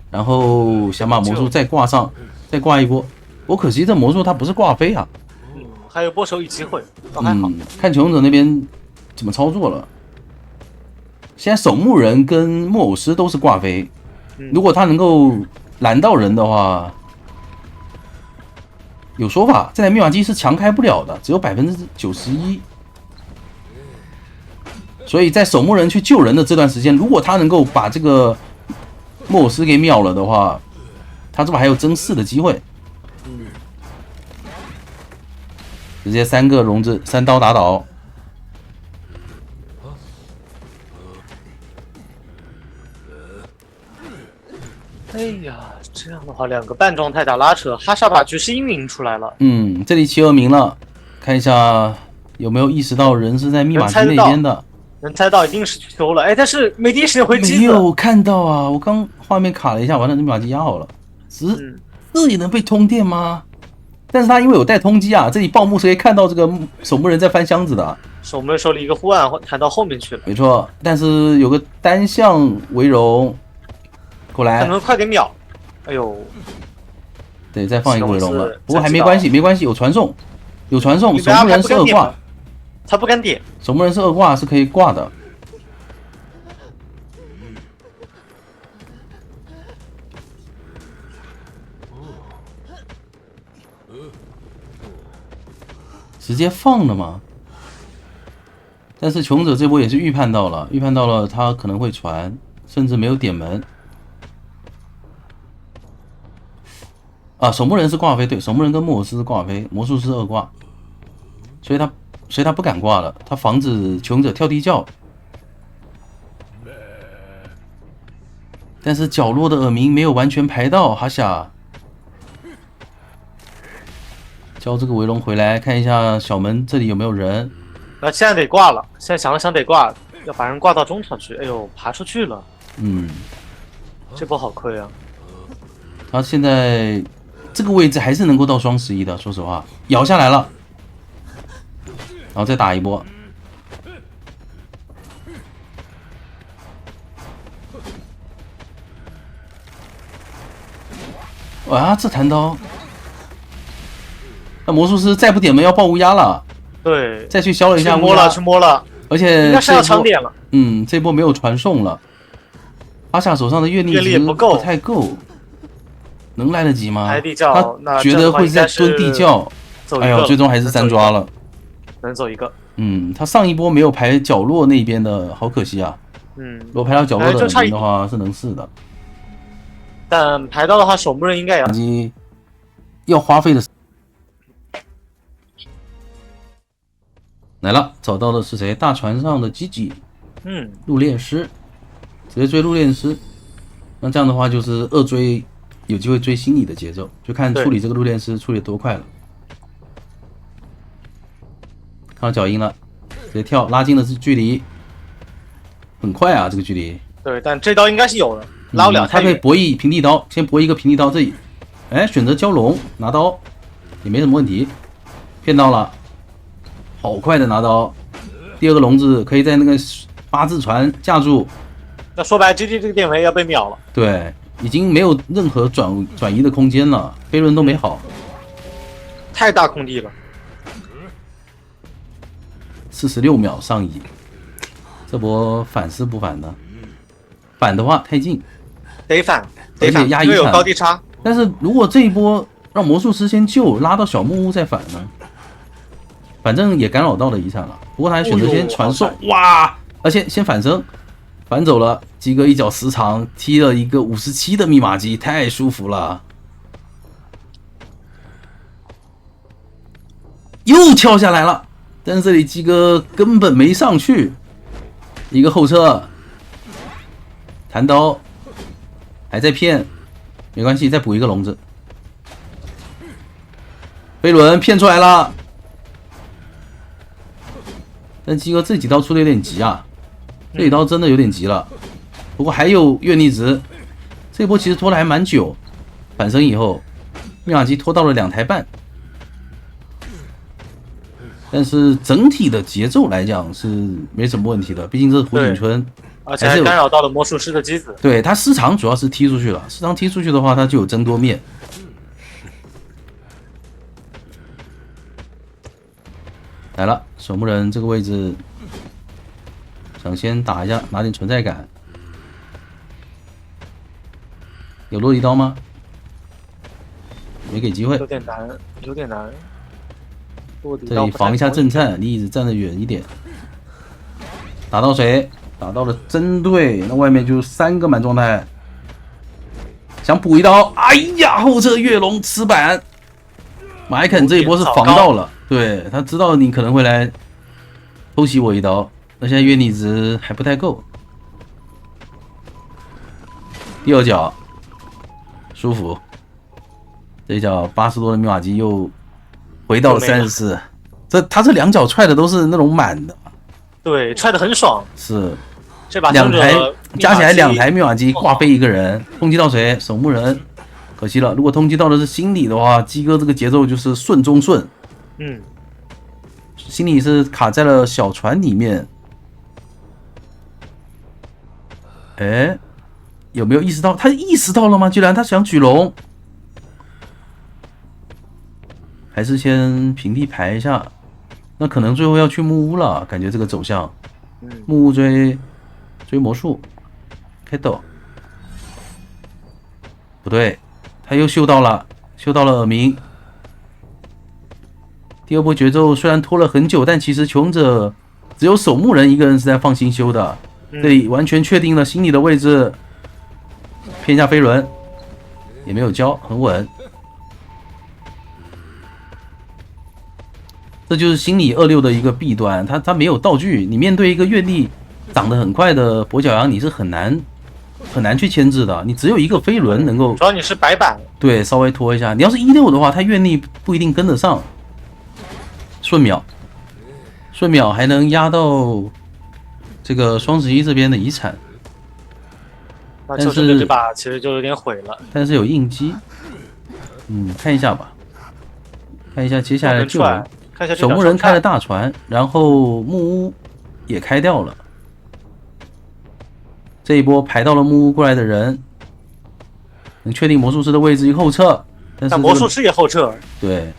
然后想把魔术再挂上，再挂一波。我可惜这魔术它不是挂飞啊，还有波手与机会，倒还好。看求生者那边怎么操作了。现在守墓人跟木偶师都是挂飞，如果他能够拦到人的话。有说法，这台密码机是强开不了的，只有91%。所以在守墓人去救人的这段时间，如果他能够把这个木偶师给秒了的话，他这把还有争4的机会。直接3个笼子3刀打倒。哎呀，这样的话2个半状态打拉扯，哈夏把局势阴影出来了。这里齐尔明了，看一下有没有意识到人是在密码机那边的。能猜到一定是去修了，但是没第一时间回机子。没有看到啊，我刚画面卡了一下，完了密码机压好了。这也能被通电吗？但是他因为有带通缉啊，这里报幕是可以看到这个守墓人在翻箱子的。守墓人手里一个护腕弹到后面去了。没错，但是有个单向围容。过来，能快点秒！哎呦，对，再放一个围龙了。不过还没关系，有传送，守墓人是2挂，他不敢点。守墓人是2挂，是可以挂的。直接放了吗？但是穷者这波也是预判到了他可能会传，甚至没有点门。守墓人是挂飞，对，守墓人跟木偶师是挂飞，魔术师2挂，所以他不敢挂了，他防止穷者跳地窖。但是角落的耳鸣没有完全排到，哈夏交这个围龙回来，看一下小门这里有没有人。现在得挂了，现在想了想得挂，要把人挂到中场去。哎呦，爬出去了。这波好亏啊！他现在这个位置还是能够到双11的，说实话，摇下来了，然后再打一波。哇，这弹刀，那魔术师再不点门要爆乌鸦了。对，再去消了一下乌鸦，去摸了，而且应该是要抢点了。这波没有传送了，阿夏手上的阅历值不太够。能来得及吗？他觉得会在蹲地窖，走一个了，哎呦，最终还是3抓了。能走一个。他上一波没有排角落那边的，好可惜啊。如果排到角落的人的话是能试的，但排到的话，守墓人应该也要花费的。来了，找到的是谁？大船上的吉吉，入殓师，直接追入殓师。那这样的话就是2追，有机会追心理的节奏，就看处理这个入殓师处理多快了。看到脚印了，直接跳，拉近的是距离，很快啊，这个距离。对，但这刀应该是有的，拉不了太远。他可以博弈平地刀，先博一个平地刀，这里，哎，选择蛟龙拿刀也没什么问题，骗到了，好快的拿刀。第2个笼子可以在那个8字船架住。那说白 ，GG 这个电围要被秒了。对，已经没有任何转移的空间了，飞轮都没好，太大空地了。46秒上移，这波反是不反的？反的话太近，得反，而且压一因为有高低差。但是如果这一波让魔术师先救，拉到小木屋再反呢？反正也干扰到了遗产了。不过他还选择先传送，哇！而且先反生，反走了。鸡哥一脚10长踢了一个57的密码机，太舒服了。又跳下来了，但是这里鸡哥根本没上去，一个后撤，弹刀还在骗，没关系，再补一个笼子。飞轮骗出来了，但鸡哥这几刀出的有点急啊，这几刀真的有点急了。不过还有愿力值，这波其实拖了还蛮久，反生以后，密码机拖到了2台半。但是整体的节奏来讲是没什么问题的，毕竟这是湖景村，而且还干扰到了魔术师的机子。对，他失常主要是踢出去了，失常踢出去的话，他就有争夺面。来了，守墓人这个位置，想先打一下，拿点存在感。有落地刀吗？没给机会，有点难，有点难。这里防一下震颤，离椅子站得远一点。打到谁？打到了针对，那外面就3个满状态。想补一刀，哎呀，后撤跃龙吃板。马艾肯这一波是防到了，对，他知道你可能会来偷袭我一刀，那现在愿力值还不太够。第2脚舒服，这一脚80多的密码机又回到了34，他这2脚踹的都是那种满的，对，踹的很爽。是，这把2台加起来2台密码机挂飞一个人，通缉到谁？守墓人，可惜了。如果通缉到的是心理的话，鸡哥这个节奏就是顺中顺。心理是卡在了小船里面。哎，有没有意识到？他意识到了吗？居然他想举龙。还是先平地排一下，那可能最后要去木屋了，感觉这个走向，木屋追魔术，开斗，不对，他又嗅到了耳鸣。第2波节奏虽然拖了很久，但其实求生者只有守墓人一个人是在放心修的，这里完全确定了心理的位置，骗一下飞轮，也没有交，很稳。这就是心理26的一个弊端，他没有道具，你面对一个愿力长得很快的跛脚羊，你是很难去牵制的，你只有一个飞轮能够，主要你是白板，对，稍微拖一下。你要是16的话，他愿力不一定跟得上，顺秒还能压到这个双11这边的遗产，那求生者这把其实就有点毁了。但是有应激，看一下吧，看一下接下来的救援。守墓人开了大船，然后木屋也开掉了。这一波排到了木屋过来的人，能确定魔术师的位置，一个后撤，但魔术师也后撤。对，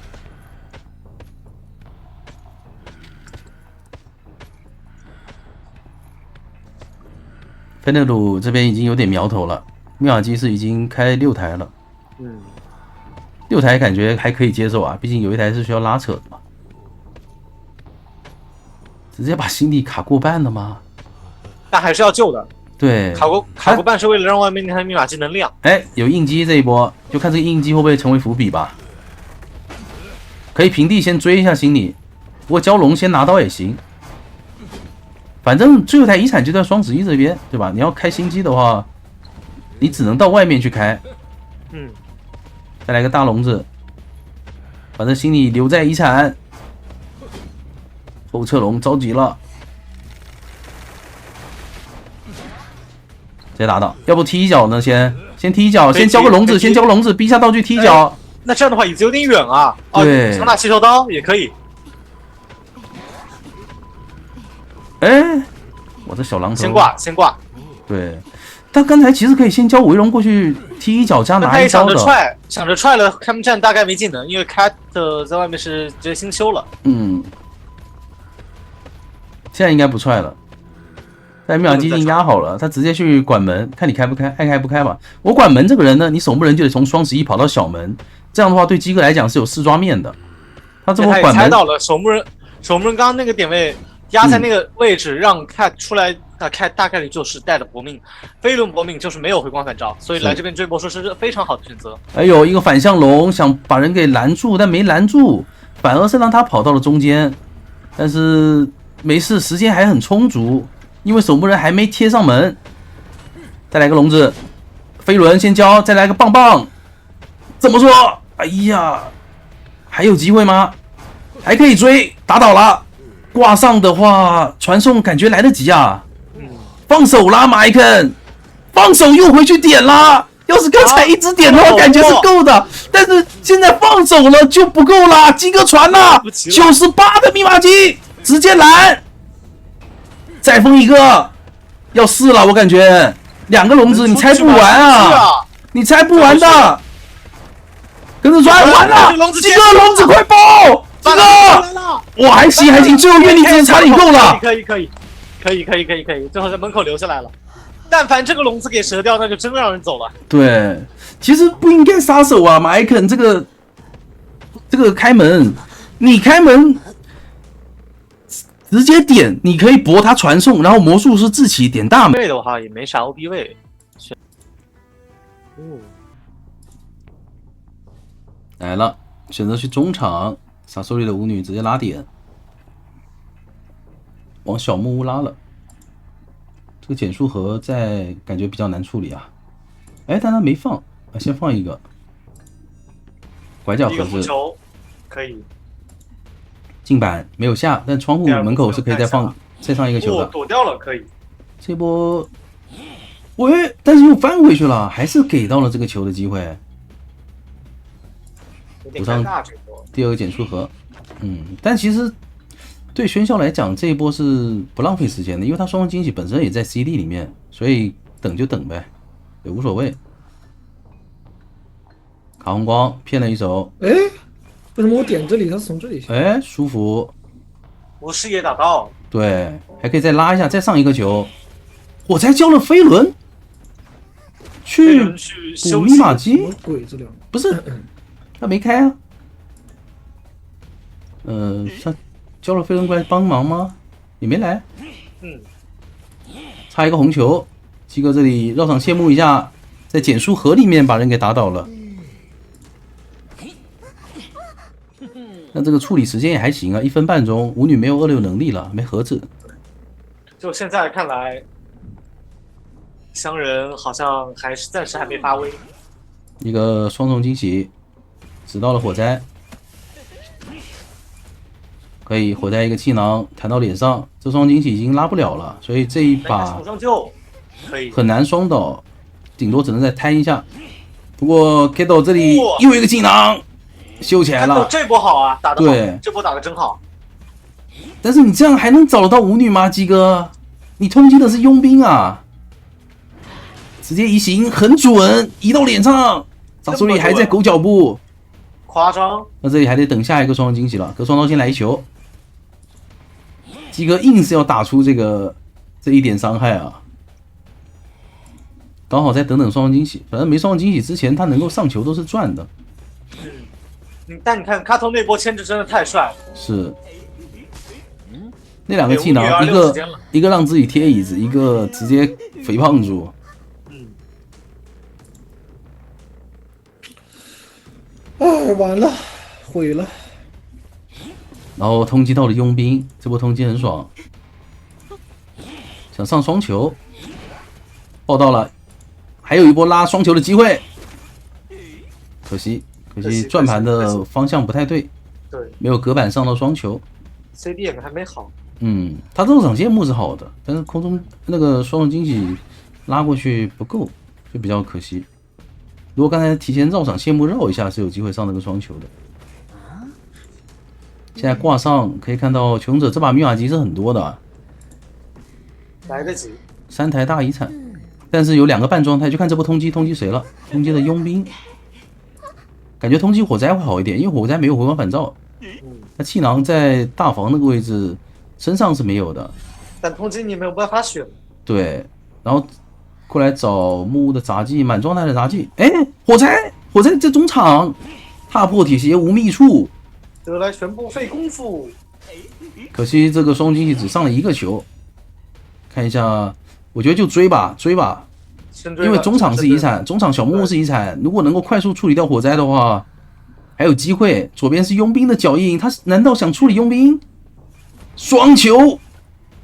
芬德鲁这边已经有点苗头了，密码机是已经开6台了。6台感觉还可以接受啊，毕竟有一台是需要拉扯的嘛。直接把星帝卡过半了吗？但还是要救的。对，卡过半是为了让外面那台密码机能亮。哎，有应激这一波，就看这个应激会不会成为伏笔吧。可以平地先追一下星帝，不过蛟龙先拿刀也行。反正最后台遗产就在双11这边，对吧？你要开新机的话，你只能到外面去开。嗯，再来个大笼子，反正星帝留在遗产。后撤龙着急了。直接打倒，要不踢一脚呢？先踢一脚，先交个笼子，先交个笼子，逼一下道具踢一脚。那这样的话椅子有点远啊。对，强打气球刀也可以。哎，我这小榔头先挂。对，他刚才其实可以先交围龙过去踢一脚加拿一刀的。想着踹了，开门战大概没技能，因为 Cat 在外面是直接新修了。嗯，现在应该不踹了。但密码机已经压好了，他直接去管门，看你开不开，爱开不开吧。我管门这个人呢，你守门人就得从双11跑到小门，这样的话对鸡哥来讲是有4抓面的。他这么管门，猜到了，守门人刚刚那个点位压在那个位置，让 Cat 出来，Cat 大概率就是带了搏命，飞轮搏命就是没有回光返照，所以来这边追波说是非常好的选择。哎呦，一个反向龙想把人给拦住，但没拦住，反而是让他跑到了中间，但是没事，时间还很充足。因为守门人还没贴上门，再来个笼子，飞轮先交，再来个棒棒，怎么说？哎呀，还有机会吗？还可以追，打倒了，挂上的话传送感觉来得及啊！放手啦，马伊肯，放手又回去点啦。要是刚才一直点的话，感觉是够的，但是现在放手了就不够啦。鸡哥传了98的密码机，直接拦。再封一个，要4了，我感觉2个笼子你拆不完啊！你拆不完的。跟着传完了，鸡哥笼子快爆！鸡哥，哇还行，最后愿力值差点够了。可以，最后在门口留下来了。但凡这个笼子给折掉，那就真的让人走了。对，其实不应该杀手啊，马艾肯这个开门，你开门。直接点，你可以博他传送，然后魔术师自起点大门。位的话也没啥 OB 位。来了，选择去中场，傻手里的舞女直接拉点，往小木屋拉了。这个减速盒在感觉比较难处理啊。哎，但他没放，先放一个拐角盒子，可以。进板没有下，但窗户门口是可以再上一个球的。躲掉了，可以。这波，喂，但是又翻回去了，还是给到了这个球的机会。补上第2个减速盒，但其实对喧嚣来讲，这一波是不浪费时间的，因为他双方惊喜本身也在 CD 里面，所以等就等呗，也无所谓。卡红光骗了一手，哎。为什么我点这里，它是从这里下？哎，舒服。我视野打到。对，还可以再拉一下，再上一个球。我才交了飞轮，去补密码机。鬼这两不是，他没开啊。他交了飞轮过来帮忙吗？也没来。差一个红球，鸡哥这里绕场谢幕一下，在减速盒里面把人给打倒了。那这个处理时间也还行啊，1分半钟，舞女没有26能力了，没盒子。就现在看来，香人好像暂时还没发威。一个双重惊喜，指到了火灾，可以火灾一个气囊弹到脸上，这双惊喜已经拉不了了，所以这一把很难双倒，顶多只能再摊一下。不过 Kato 这里又一个气囊。修起来了，这波好啊，打得好，对，这波打得真好。但是你这样还能找得到舞女吗，鸡哥？你通缉的是佣兵啊！直接移形很准，移到脸上，长手里还在狗脚步，夸张。那这里还得等下一个双惊喜了，隔双刀先来一球。鸡哥硬是要打出这一点伤害啊！刚好再等等双惊喜，反正没双惊喜之前他能够上球都是赚的。但你看卡头那波牵制真的太帅了，是。那两个技能，对5秒6时间了一个让自己贴椅子，一个直接肥胖住。完了，毁了。然后通缉到了佣兵，这波通缉很爽，想上双球，爆到了，还有一波拉双球的机会，可惜转盘的方向不太对，对没有隔板上到双球。 ，CDM 还没好。他肉场线目是好的，但是空中那个双重惊喜拉过去不够，就比较可惜。如果刚才提前绕场线目绕一下，是有机会上那个双球的。现在挂上可以看到求生者这把密码机是很多的，来得及。 3台大遗产，但是有2个半状态，就看这波通缉谁了？通缉的佣兵，感觉通缉火灾会好一点，因为火灾没有回光返照。那气囊在大房那个位置，身上是没有的。但通缉你没有办法选。对，然后过来找木屋的杂技，满状态的杂技。哎，火灾在中场，踏破铁鞋无觅处，得来全不费功夫。可惜这个双惊喜只上了1个球。看一下，我觉得就追吧，因为中场是遗产，中场小木屋是遗产，如果能够快速处理掉火灾的话。 还有机会，左边是佣兵的脚印，他难道想处理佣兵？双球，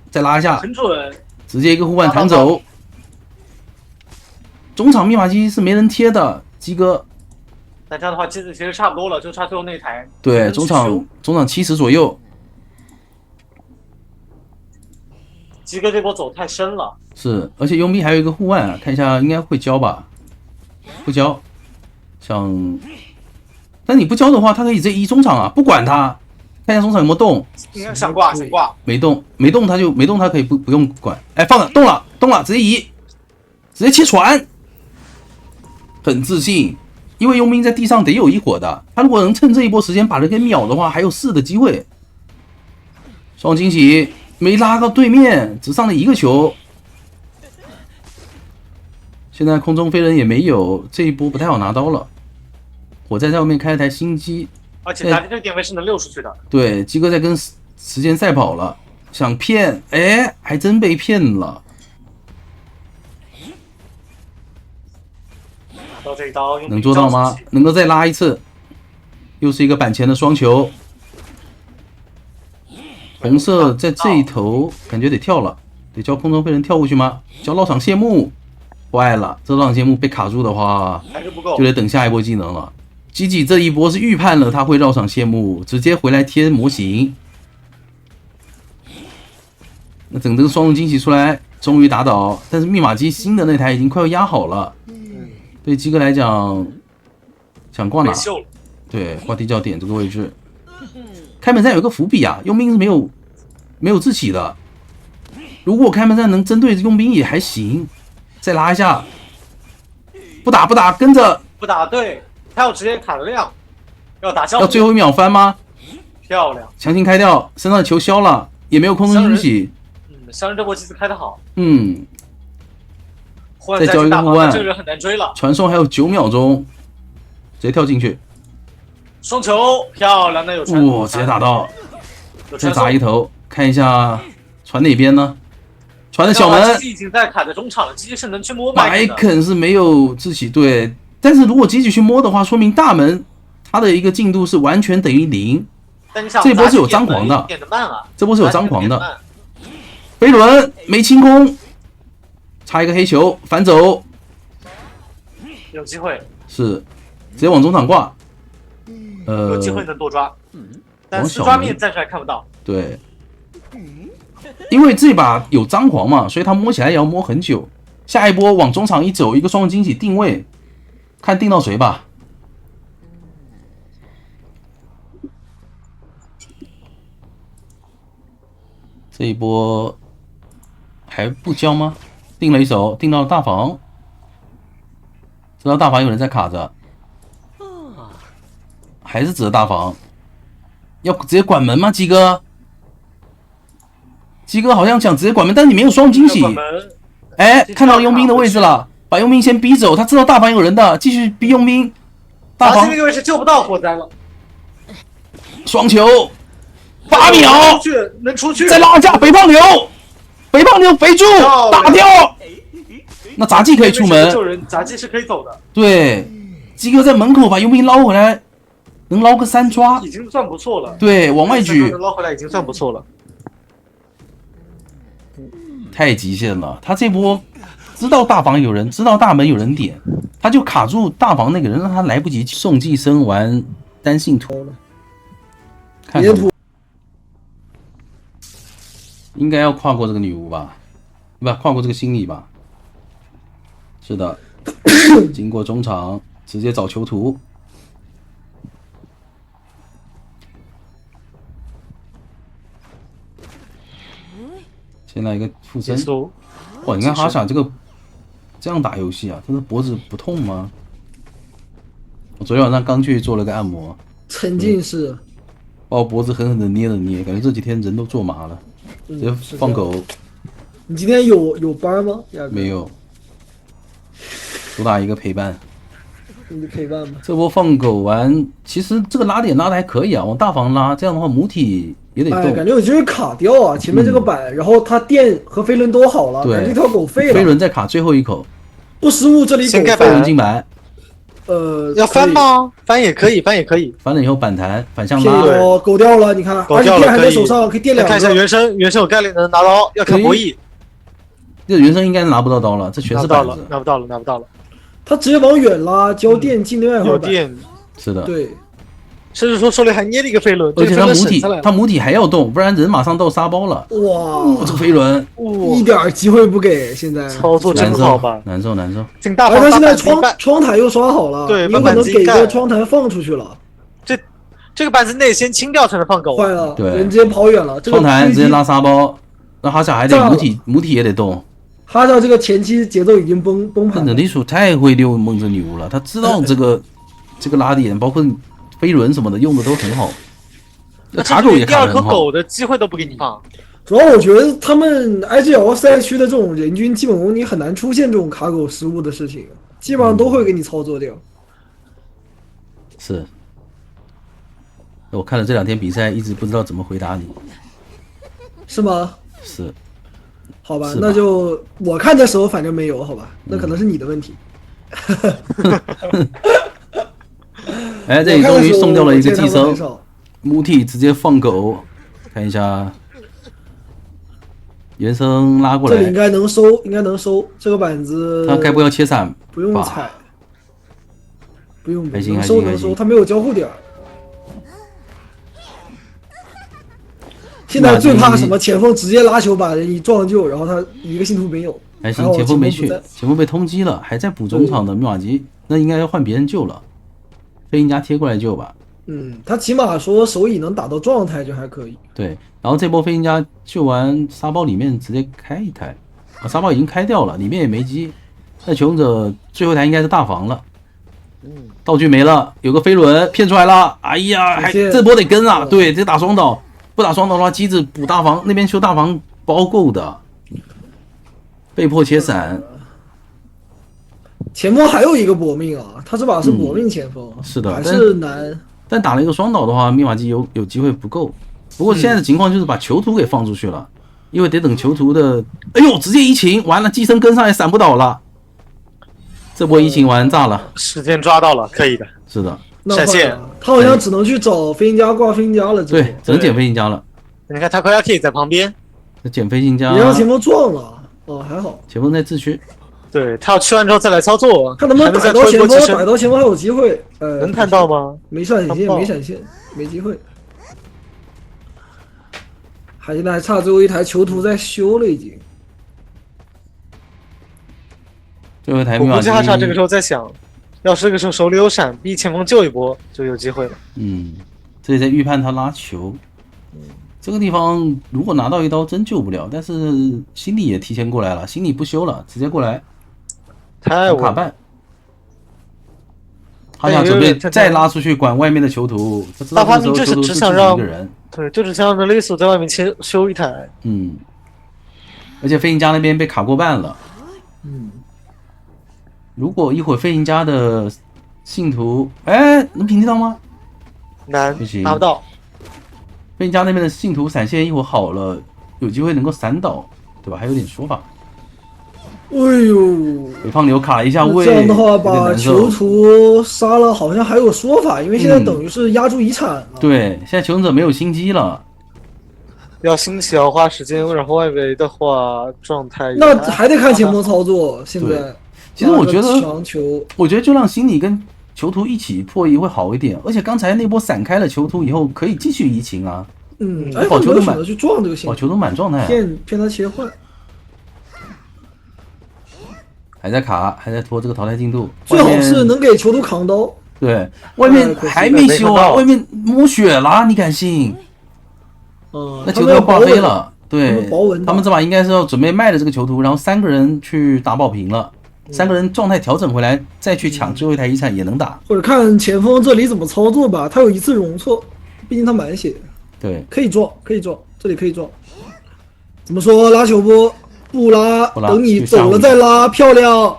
再拉一下，很准，直接一个护腕弹走。中场密码机是没人贴的，鸡哥。但这样的话，机子其实差不多了，就差最后那台。对，中场70左右。鸡哥这波走太深了。是，而且佣兵还有一个护腕啊，看一下应该会交吧？不交，想。 但你不交的话，他可以直接移中场啊，不管他，看一下中场有没有动。应该想挂，没动他可以不用管。哎，放了，动了，直接移，直接切船，很自信，因为佣兵在地上得有一伙的，他如果能趁这一波时间把人给秒的话，还有4的机会。双惊喜没拉到对面，只上了1个球。现在空中飞人也没有，这一波不太好拿刀了。 我在外面开了台新机，而且咱这个点位是能溜出去的。对，鸡哥在跟时间赛跑了，想骗，哎，还真被骗了。拿到这一刀，能做到吗？能够再拉一次，又是一个板前的双球。红色在这一头感觉得跳了，得叫空中飞人跳过去吗？叫绕场谢幕，坏了，这绕场谢幕被卡住的话，还是不够，就得等下一波技能了。 吉吉这一波是预判了他会绕场谢幕，直接回来贴模型。那整这个双重惊喜出来，终于打倒，但是密码机新的那台已经快要压好了。对鸡哥来讲，想挂哪？对，挂地窖点这个位置。开门战有一个伏笔啊，佣兵是没有自起的。如果开门战能针对佣兵也还行，再拉一下。不打，跟着。不打，对。 他要直接砍量，要打消，要最后1秒翻吗？漂亮，强行开掉，身上的球消了，也没有空中惊喜。商人这波机子开得好。再交一个护腕，这个人很难追了。传送还有9秒钟，直接跳进去。双球漂亮，那有传。哇，直接打到，再砸一头，看一下传哪边呢？传的小门。机已经在卡在中场了，机是能去摸麦肯是没有自己对。 但是如果积极去摸的话，说明大门它的一个进度是完全等于0。这波是有张狂的，这波是有张狂的。飞轮没清空，插一个黑球反走，有机会是直接往中场挂。有机会能多抓，但是抓面暂时还看不到。对，因为这把有张狂嘛，所以他摸起来也要摸很久。下一波往中场一走，一个双重惊喜定位。 看定到谁吧。这一波还不交吗？定了一手，定到了大房。知道大房有人在卡着，还是指着大房？要直接管门吗？鸡哥？鸡哥好像想直接管门，但是你没有双惊喜。哎，看到佣兵的位置了。 把佣兵先逼走，他知道大房有人的，继续逼佣兵。大房这个位置救不到火灾了。双球，8秒，能出去，再拉一下肥胖牛，肥胖牛肥猪打掉，那杂技可以出门，救人，杂技是可以走的，对，鸡哥在门口把佣兵捞回来，能捞个3抓，已经算不错了。对，往外举，捞回来已经算不错了。太极限了，他这波知道大房有人，知道大门有人点，他就卡住大房那个人，让他来不及送寄生完单信徒。看看应该要跨过这个女巫吧，不跨过这个心理吧？是的，经过中场直接找囚徒。先来一个附身。哇，你看哈萨这个这样打游戏啊，真的脖子不痛吗？我昨天晚上刚去做了个按摩，沉浸式，把我脖子狠狠的捏了捏，感觉这几天人都坐麻了，直接放狗。你今天有班吗？没有，主打一个陪伴。你陪伴吧。这波放狗完，其实这个拉点拉的还可以啊，往大房拉，这样的话母体也得动。哎，感觉有机会卡掉啊！前面这个板，然后他电和飞轮都好了，感觉这条狗废了。飞轮再卡最后一口，不失误这里狗飞轮进白。要翻吗？翻也可以，翻也可以。翻了以后反弹，反向拉。狗掉了，你看，而且电还在手上，可以电2个。看一下原生有概率能拿刀，要看博弈。这原生应该拿不到刀了，这全是板子。拿不到了。他直接往远拉，交电进另外一块板。有电。是的。对。甚至说手里还捏了一个飞轮，而且他母体还要动，不然人马上到沙包了。哇，这个飞轮一点机会不给，现在操作真好吧？难受。而他现在窗台又刷好了，对，有可能给个窗台放出去了。这个板子内先清掉才能放狗。坏了，对，人直接跑远了。窗台直接拉沙包，那哈萨还得母体也得动。哈萨这个前期节奏已经崩盘了。能力鼠太会溜梦之女巫了，他知道这个拉点，包括飞轮什么的用的都很好。卡狗也卡得很好。第2颗狗的机会都不给你放。主要我觉得他们 IGL 赛区的这种人均基本功，你很难出现这种卡狗失误的事情，基本上都会给你操作掉。是。我看了这2天比赛，一直不知道怎么回答你。是吗？是。好吧，那就我看的时候反正没有，好吧，那可能是你的问题。哎，这里终于送掉了一个寄生，母体直接放狗，看一下，原生拉过来，这里应该能收，这个板子。他该不要切散？不用踩，不用，还行，能收，他没有交互点。现在最怕什么？前锋直接拉球把人一撞就，然后他一个信徒没有。还行，前锋没去，前锋被通缉了，还在补中场的密码机，那应该要换别人救了。飞行家贴过来救吧。他起码说手椅能打到状态就还可以。对，然后这波飞行家救完沙包里面直接开一台，沙包已经开掉了，里面也没机。那求生者最后一台应该是大房了。道具没了，有个飞轮骗出来了。哎呀，这波得跟啊！对，这打双倒。不打双刀的话，机子补大房那边修大房包够的，被迫切散。前锋还有一个搏命啊，他这把是搏命前锋，是的，还是难。但打了一个双倒的话，密码机有机会不够。不过现在的情况就是把囚徒给放出去了，因为得等囚徒的。哎呦，直接移情完了，寄生跟上也闪不倒了。这波移情完炸了，时间抓到了，可以的。是的。闪现，他好像只能去找飞行家挂飞行家了。对，只能捡飞行家了。你看他快要可以在旁边，捡飞行家。别让前锋撞了，还好。前锋在自区。对他要吃完之后再来操作，看能不能逮到前锋，逮到前锋还有机会。能看到吗？没闪现，没机会。现在还差最后一台囚徒在修了已经。最后一台密码机。我估计哈萨这个时候在想。要是这个时候手里有闪，逼前锋救一波就有机会了。这里在预判他拉球。这个地方如果拿到一刀真救不了，但是心理也提前过来了，心理不修了，直接过来。太卡半。他想准备再拉出去管外面的囚徒，他知道这时候囚徒是自己一个人。对，就只想让雷索在外面修一台。而且飞行家那边被卡过半了。如果一会儿飞行家的信徒，能平地到吗？难，拿不到。贝加那边的信徒闪现一会儿好了，有机会能够闪倒，对吧？还有点说法。哎呦，北方牛卡了一下位，这样的话有点把难受囚徒杀了，好像还有说法，因为现在等于是压住遗产了。对，现在求生者没有心机了。要兴起要花时间，然后外围的话状态也那还得看前锋操作。现在，其实我觉得强求，我觉得就让心理跟囚徒一起破译会好一点，而且刚才那波闪开了囚徒以后，可以继续移情啊。哎，保球都满有选择去撞这个线，球都满状态啊，骗他切换。还在卡，还在拖这个淘汰进度，最好是能给囚徒扛刀。对，外面还没修啊，外面摸血了，你敢信？那囚徒要挂飞了，对，他们这把应该是要准备卖了这个囚徒，然后3个人去打保平了，3个人状态调整回来，再去抢最后一台遗产也能打。或者看前锋这里怎么操作吧，他有一次容错，毕竟他满血。对，可以撞，这里可以撞。怎么说？拉球不拉，等你走了再拉，漂亮。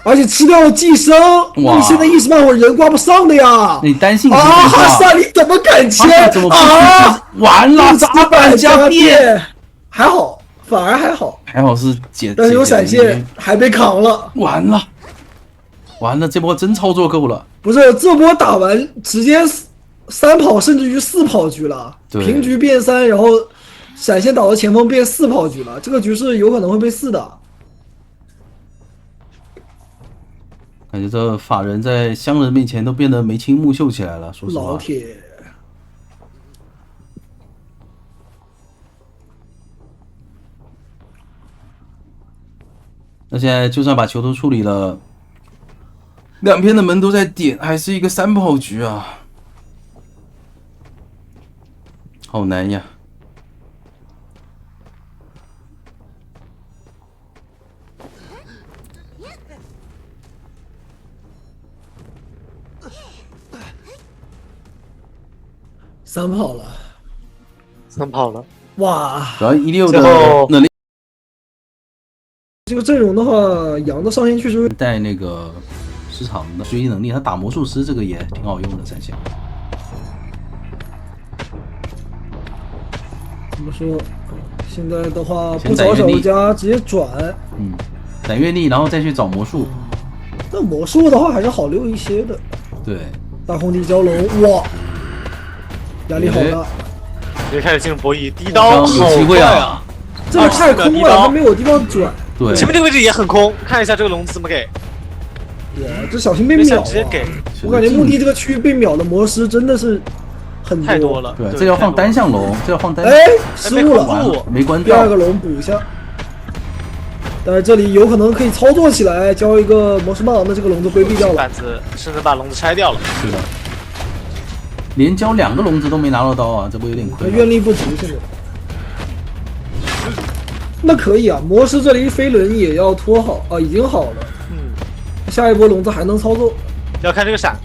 而且吃掉了寄生，你现在一时半会儿人挂不上的呀！你担心啊，哈萨你怎么敢切啊？完了，砸板加变，还好，反而还好，还好是解，但是有闪现还被扛了，完了，这波真操作够了。不是这波打完直接3跑甚至于4跑局了，平局变3，然后闪现倒到前锋变4跑局了，这个局是有可能会被4打。感觉这法人在乡人面前都变得眉清目秀起来了，说实话。老铁，那现在就算把囚徒处理了，2边的门都在点，还是一个3跑局啊，好难呀。3跑了，3跑了，哇！主要16的能力，这个阵容的话，杨的上线确实带那个时长的学习能力，他打魔术师这个也挺好用的闪现。怎么说？现在的话，不找小家直接转，攒阅历，然后再去找魔术。那魔术的话还是好溜一些的。对，大空地蛟龙，哇！压力好大，直接开始进入博弈，第一刀有机会啊！这个太空了，他没有地方转。对，前面这个位置也很空，看一下这个龙子怎么给。哇，这小心被秒直接给。我感觉墓地这个区域被秒的魔师真的是很太多了。对，这要放单向龙，这要放单。哎，失误了，没关第2个龙补一下。但是这里有可能可以操作起来，交一个魔师棒，那这个龙子规避掉了。板子甚至把龙子拆掉了。是的。连交2个龙子都没拿到刀啊，这波有点亏。愿力不足现在。那可以啊，魔师这里飞轮也要拖好啊，已经好了。下一波龙子还能操作，要看这个闪。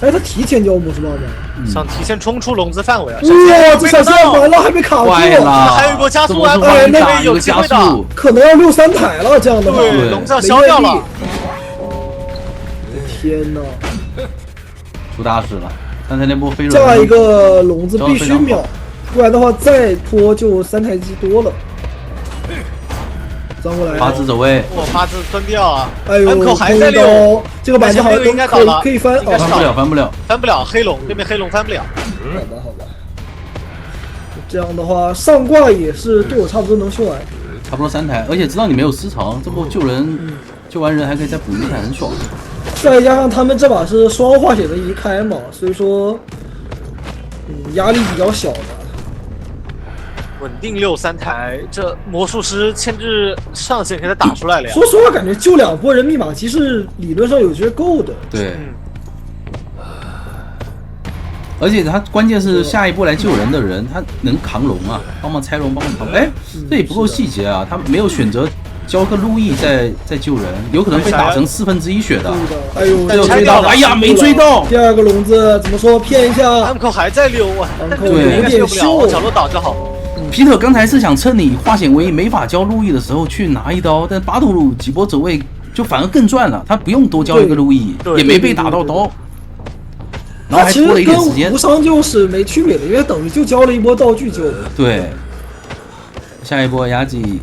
哎，他提前交魔师棒吗？想提前冲出龙子范围啊！哇，这闪现完了还被卡住，还有一波加速安排，那边有机会的，可能要6、3台了，这样的话，对，龙子要消掉了。天哪，出大事了！刚才那波飞轮，下一个龙子必须秒，不然的话再拖就3台机多了。转过来，八字走位，哇，八字分掉啊！哎呦，门口还在溜，这个板子好像应该倒了，可以翻，翻不了，黑龙对面黑龙翻不了。好吧，这样的话上挂也是对我差不多能修完，差不多3台，而且知道你没有失常，这波救人救完人还可以再补1台，很爽。再加上他们这把是双化血的移开嘛，所以说压力比较小的。稳定6、3台，这魔术师牵制上限给他打出来了呀。说实话，感觉救2波人密码机是理论上有机会够的。对，而且他关键是下一波来救人的人，他能扛龙啊，帮忙拆龙，帮忙扛。哎，这也不够细节啊，他没有选择交个路易再救人，有可能被打成1/4血的。哎呦，这追到，哎呀，没追到。第2个龙子怎么说？骗一下。安口还在溜啊，对，应该救不了，往角落倒就好。皮特刚才是想趁你化险为夷没法交路易的时候去拿一刀，但巴图鲁几波走位就反而更赚了，他不用多交一个路易，也没被打到刀。然后还拖了一点时间无。伤救是没区别的，因为等于就交了一波道具救。对，下一波雅纪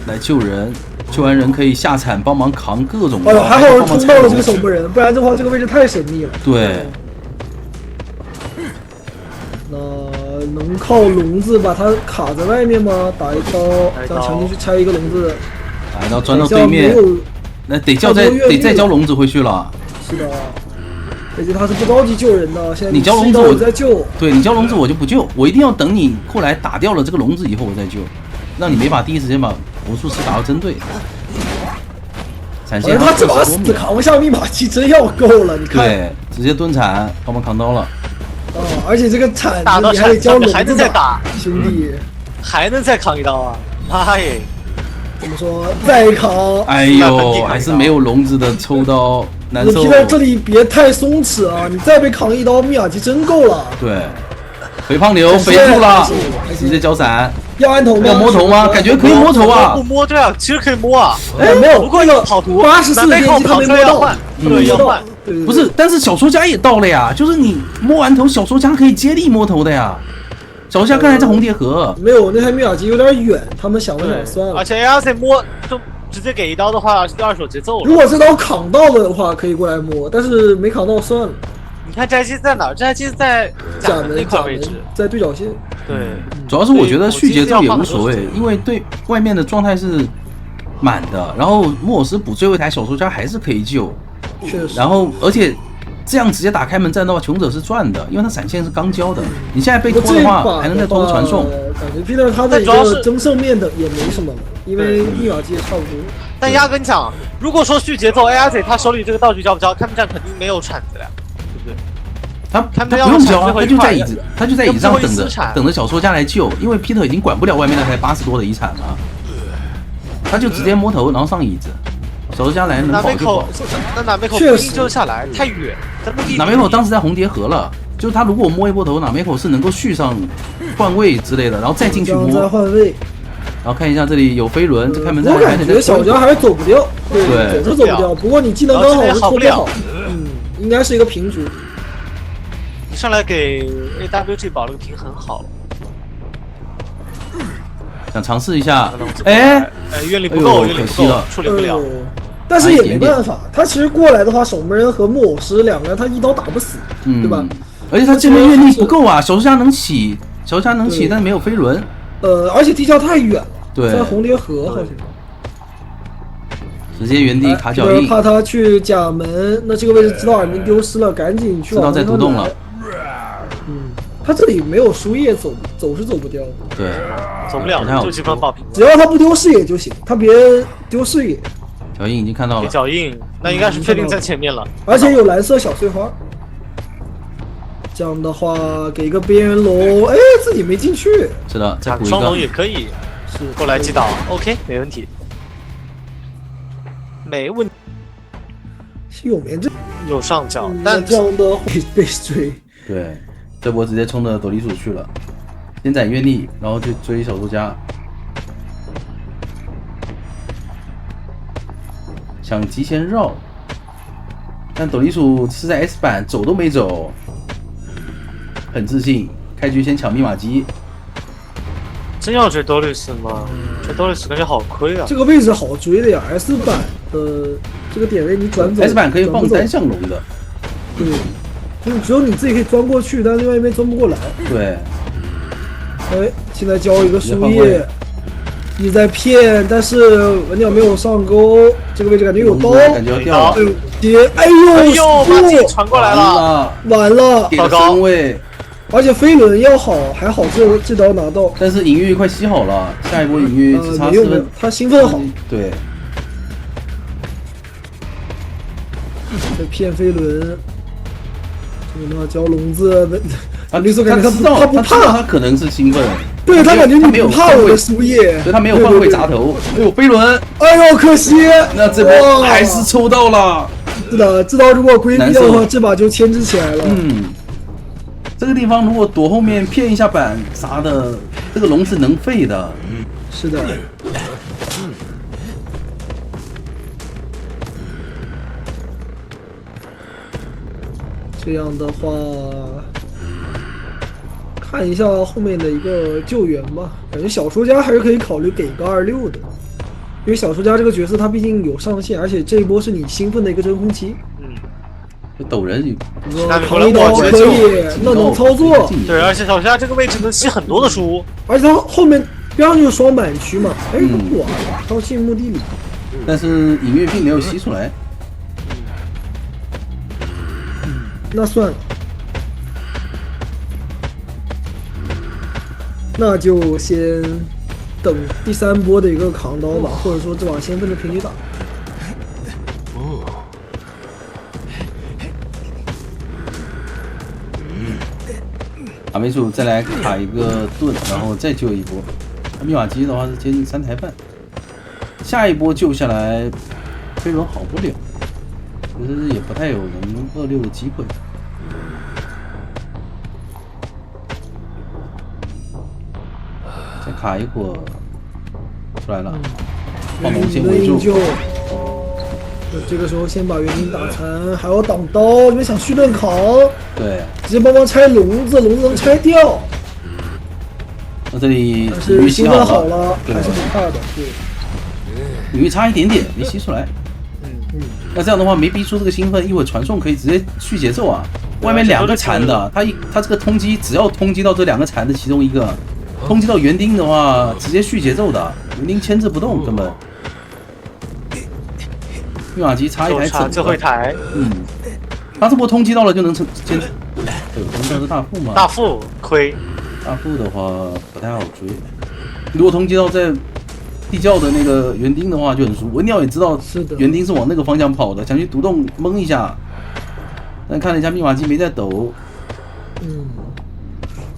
来救人，救完人可以下铲帮忙扛各种。哎呦，还好帮忙冲到了这个守门人，不然的话这个位置太神秘了。对。那能靠笼子把它卡在外面吗？打一刀，这样强行去拆一个笼子。打一刀钻到对面，那得再交笼子回去了。是的，而且他是不着急救人的，现在你交笼子我在救。对你交笼子我就不救，我一定要等你后来打掉了这个笼子以后我再救，让你没法第一时间把魔术师打到针对。闪现，他这把死扛下密码机真要够了，你看。对，直接蹲铲帮忙扛刀了。而且这个铲打到你还得交笼子，还能再打，兄弟，还能再扛一刀啊！妈耶！怎么说？再扛？哎呦，还是没有笼子的抽刀，难受。皮特这里别太松弛啊！你再被扛一刀，密码机真够了。对，肥胖牛肥住了，直接交闪。要按头吗？要摸头吗？感觉可以摸头啊！不摸对啊，其实可以摸啊。哎，没有，不过要跑图84连击他没摸到，对，要换。不是，但是小说家也到了呀，就是你摸完头，小说家可以接力摸头的呀。小说家刚才在红蝶河，没有，那台密码机有点远，他们想了想算了。而且要是摸就直接给一刀的话，是二手节奏了。如果这刀扛到了的话，可以过来摸，但是没扛到算了。你看摘机在哪儿？摘机在假门那块位置，在对角线。对，主要是我觉得续节奏也无所谓，因为对外面的状态是满的，然后莫尔斯补最后一台小说家还是可以救。确实。然后而且这样直接打开门战的话，穷者是赚的，因为他闪现是刚交的，你现在被拖的话还能再拖个传送。感觉 Peter 他的一个争胜面的也没什么了，因为密码机也差不多。但压根讲，如果说续节奏 ARZ 他手里这个道具交不交，开门战肯定没有铲子呀，对不对？他不用交啊，他就在椅子上等着小说家来救，因为 Peter 已经管不了外面那台80多的遗产了，他就直接摸头然后上椅子。小说家来能保就保。那哪梅口不一就下来太远，哪梅口当时在红蝶河了，就是他如果摸一波头，哪梅口是能够续上换位之类的，然后再进去摸。再换位。然后看一下这里有飞轮，这开门战我感觉小说家还是走不掉，对，总是走不掉。不过你技能刚好是拖不好，应该是一个平局。你上来给 AWG 保了个平衡好了。想尝试一下，哎，愿力不够，可惜了，处理不了。但是也没办法，他其实过来的话，守门人和木偶师两个人他一刀打不死，对吧？而且他这边愿力不够啊，小说家能起，小说家能起，但是没有飞轮。而且地窖太远了，对，在红蝶河好像。直接原地卡脚印，怕他去假门，那这个位置知道耳鸣丢失了，赶紧去。知道在独栋了。他这里没有输液，走是走不掉的。对，走不了，就基本爆平。只要他不丢视野就行，他别丢视野。脚印已经看到了。脚印，那应该是确定在前面了。而且有蓝色小碎花。这样的话，给一个边缘龙，哎，自己没进去。是的，再补一个。双龙也可以，是过来击倒 ，OK， 没问题。没问题。右面这有上角，但这样的会被追。对。这波直接冲着斗笠鼠去了，先攒阅历，然后去追小说家，想提前绕，但斗笠鼠是在 S 版，走都没走，很自信，开局先抢密码机。真要追多利斯吗？追多利斯感觉好亏啊！这个位置好追的呀 ，S 版的这个点位你转走 ，S 版可以放单向龙的，对。就是只有你自己可以钻过去，但另外一边钻不过来。对。哎，现在交一个输液，你在骗，但是文鸟没有上钩，这个位置感觉有刀，感觉要掉了。哎呦，把自己传过来了，完了，给个身位。而且飞轮要好，还好这刀拿到。但是隐喻快吸好了，下一波隐喻只差4分。他兴奋好。对。在骗飞轮。那交笼子，绿色感觉他不怕，他可能是兴奋，对他感觉你不怕我的输液，所以他没有换位砸头。哎呦，飞轮，哎呦，可惜，那这波还是抽到了。是的，这刀如果规避的话，这把就牵制起来了。这个地方如果躲后面骗一下板啥的，这个龙是能废的。是的。这样的话，看一下后面的一个救援吧。感觉小说家还是可以考虑给个26的，因为小说家这个角色他毕竟有上限，而且这一波是你兴奋的一个真空期。这陡人扛一刀可以，那能操作。对，而且小说家这个位置能吸很多的书，而且他后面边上就是双板区嘛，哎，不玩了，他要进墓地里。但是隐月并没有吸出来。那算了，那就先等第3波的一个扛刀吧，或者说这把先奔着平局打。卡梅鼠再来卡一个盾，然后再救一波。密码机的话是接近3台半，下一波救下来，飞轮好不了。其实也不太有能26的机会。再卡一会儿，出来了，放龙先围住。那这个时候先把园丁打残，还要挡刀，你们想续盾扛？对，直接帮忙拆笼子，笼子能拆掉。那这里但是兴奋好了，还是不怕的。对，领域差一点点，没吸出来。那这样的话没逼出这个兴奋，一会儿传送可以直接续节奏啊！外面2个残的，他这个通缉只要通缉到这2个残的其中一个，通缉到园丁的话，直接续节奏的，园丁牵制不动根本。密码机插一台整，最后一台。他这波通缉到了就能坚持。对，通缉到是大副吗？大副亏。大副的话不太好追，如果通缉到在地窖的那个园丁的话就很熟，文鸟也知道园丁是往那个方向跑的，想去独栋蒙一下，但看了一下密码机没在抖。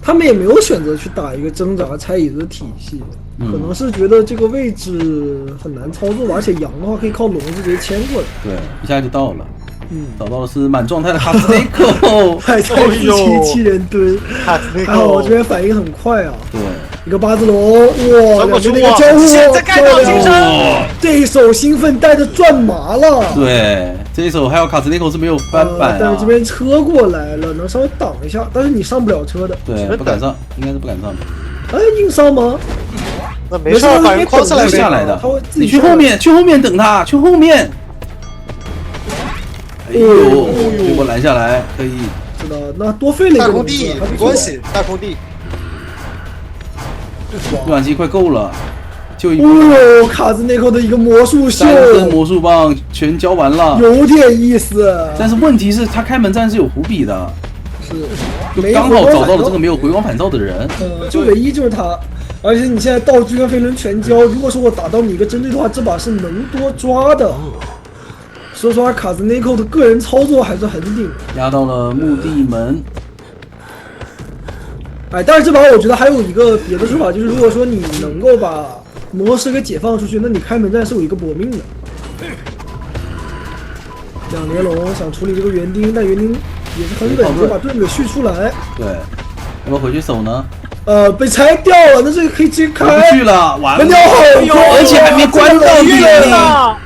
他们也没有选择去打一个挣扎拆椅子的体系，可能是觉得这个位置很难操作吧，而且羊的话可以靠笼子直接牵过来。对，一下就到了。找到的是满状态的卡斯内克，还在477人蹲，还好我这边反应很快啊。对，一个八字龙，哇，两边那个交互，漂亮！这一手兴奋带着转麻了。对，这一手还有卡斯内克是没有翻板但是这边车过来了，能稍微挡一下，但是你上不了车的。对，不敢上，应该是不敢上的。哎，硬上吗？那没事，反正框下来的。你去后面，去后面等他，去后面。哎呦，结果拦下来，可以。知道，那多费了一个大空地，没关系，大空地。暖机快够了，就一。哦，卡兹内克的一个魔术秀，3根魔术棒全交完了，有点意思。但是问题是，他开门战是有伏笔的，是，就刚好找到了这个没有回光返照的人。就唯一就是他。而且你现在道具跟飞轮全交，如果说我打到你一个针对的话，这把是能多抓的。所以说卡兹内克的个人操作还是很顶，压到了墓地门。哎，但是这把我觉得还有一个别的说法，就是如果说你能够把魔师给解放出去，那你开门战是有一个搏命的。2连龙想处理这个园丁，但园丁也是很稳，就把盾给续出来。对，要不要回去守呢？被拆掉了，那这个可以直接开。回去了，完了，而且还没关到呢。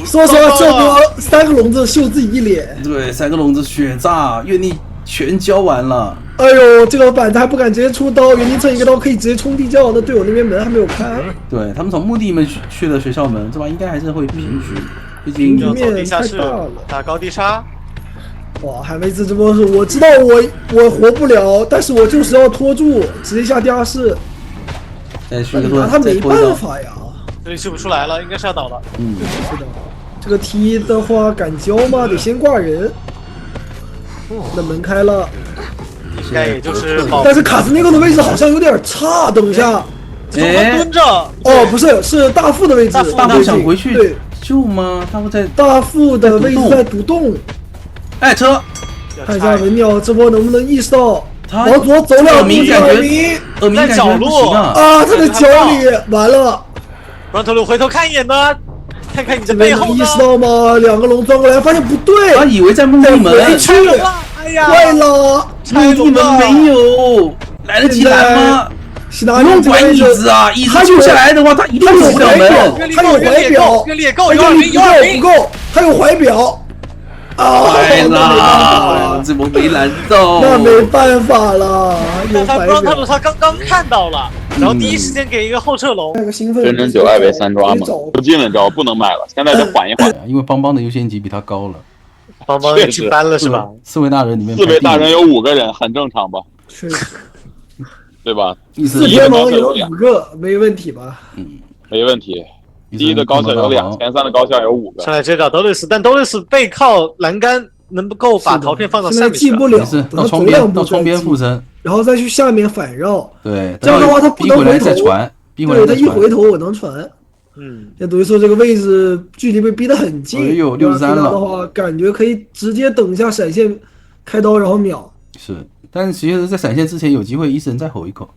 说实话，这波3个笼子秀自己一脸。对，3个笼子血炸，愿力全交完了。哎呦，这个板子还不敢直接出刀，园丁蹭一个刀可以直接冲地窖，那队友那边门还没有开。对他们从墓地门去了学校门，这把应该还是会平局，毕竟局面太大了。打高地杀。哇，海梅子这波是我知道我活不了，但是我就是要拖住，直接下地下室。再续个盾，他没办法呀。这里续不出来了，应该是要倒了。是的。这个踢的话敢交吗？得先挂人。那门开了，应该也就是但是卡斯内克的位置好像有点差。等一下，蹲着。哦，不是，是大副的位置。大副想回去对救吗？大副在大副的位置在独栋。哎，车，看一下文鸟这波能不能意识到往左走2步，耳鸣在角落啊，他的脚里完了。让头颅回头看一眼呢。看看你这背后能意识到吗？2个龙钻过来，发现不对，他以为在墓地门，去，哎呀，坏了，墓地门没有，来得及拦吗？不用管椅子啊，椅子救下来的话，他一定出不了门。他有怀表，不够，他有怀表。坏啦，这波没拦到，那没办法了，有他白表。不让他他刚刚看到了，然后第一时间给一个后撤龙。那个兴奋，真真9爱为3抓嘛，不进了招不能买了，现在得缓一缓。因为邦邦的优先级比他高了，帮忙也去搬了是吧？四位大人里面， 4位大人有5个人，很正常吧？确实，对吧？ 4天王有5个，没问题吧？没问题。第一的高校有2，前3的高校有5个。上来直接找德雷斯，但德雷斯背靠栏杆，能够把陶片放到下面去进不了，到窗边，到窗边附身，然后再去下面反绕。对，这样的话他不能回来头再传，对他一回头我能传。那等于说这个位置距离被逼得很近。哎呦，63了的话，感觉可以直接等一下闪现开刀，然后秒。是，但是其实，在闪现之前有机会伊斯人再吼一口。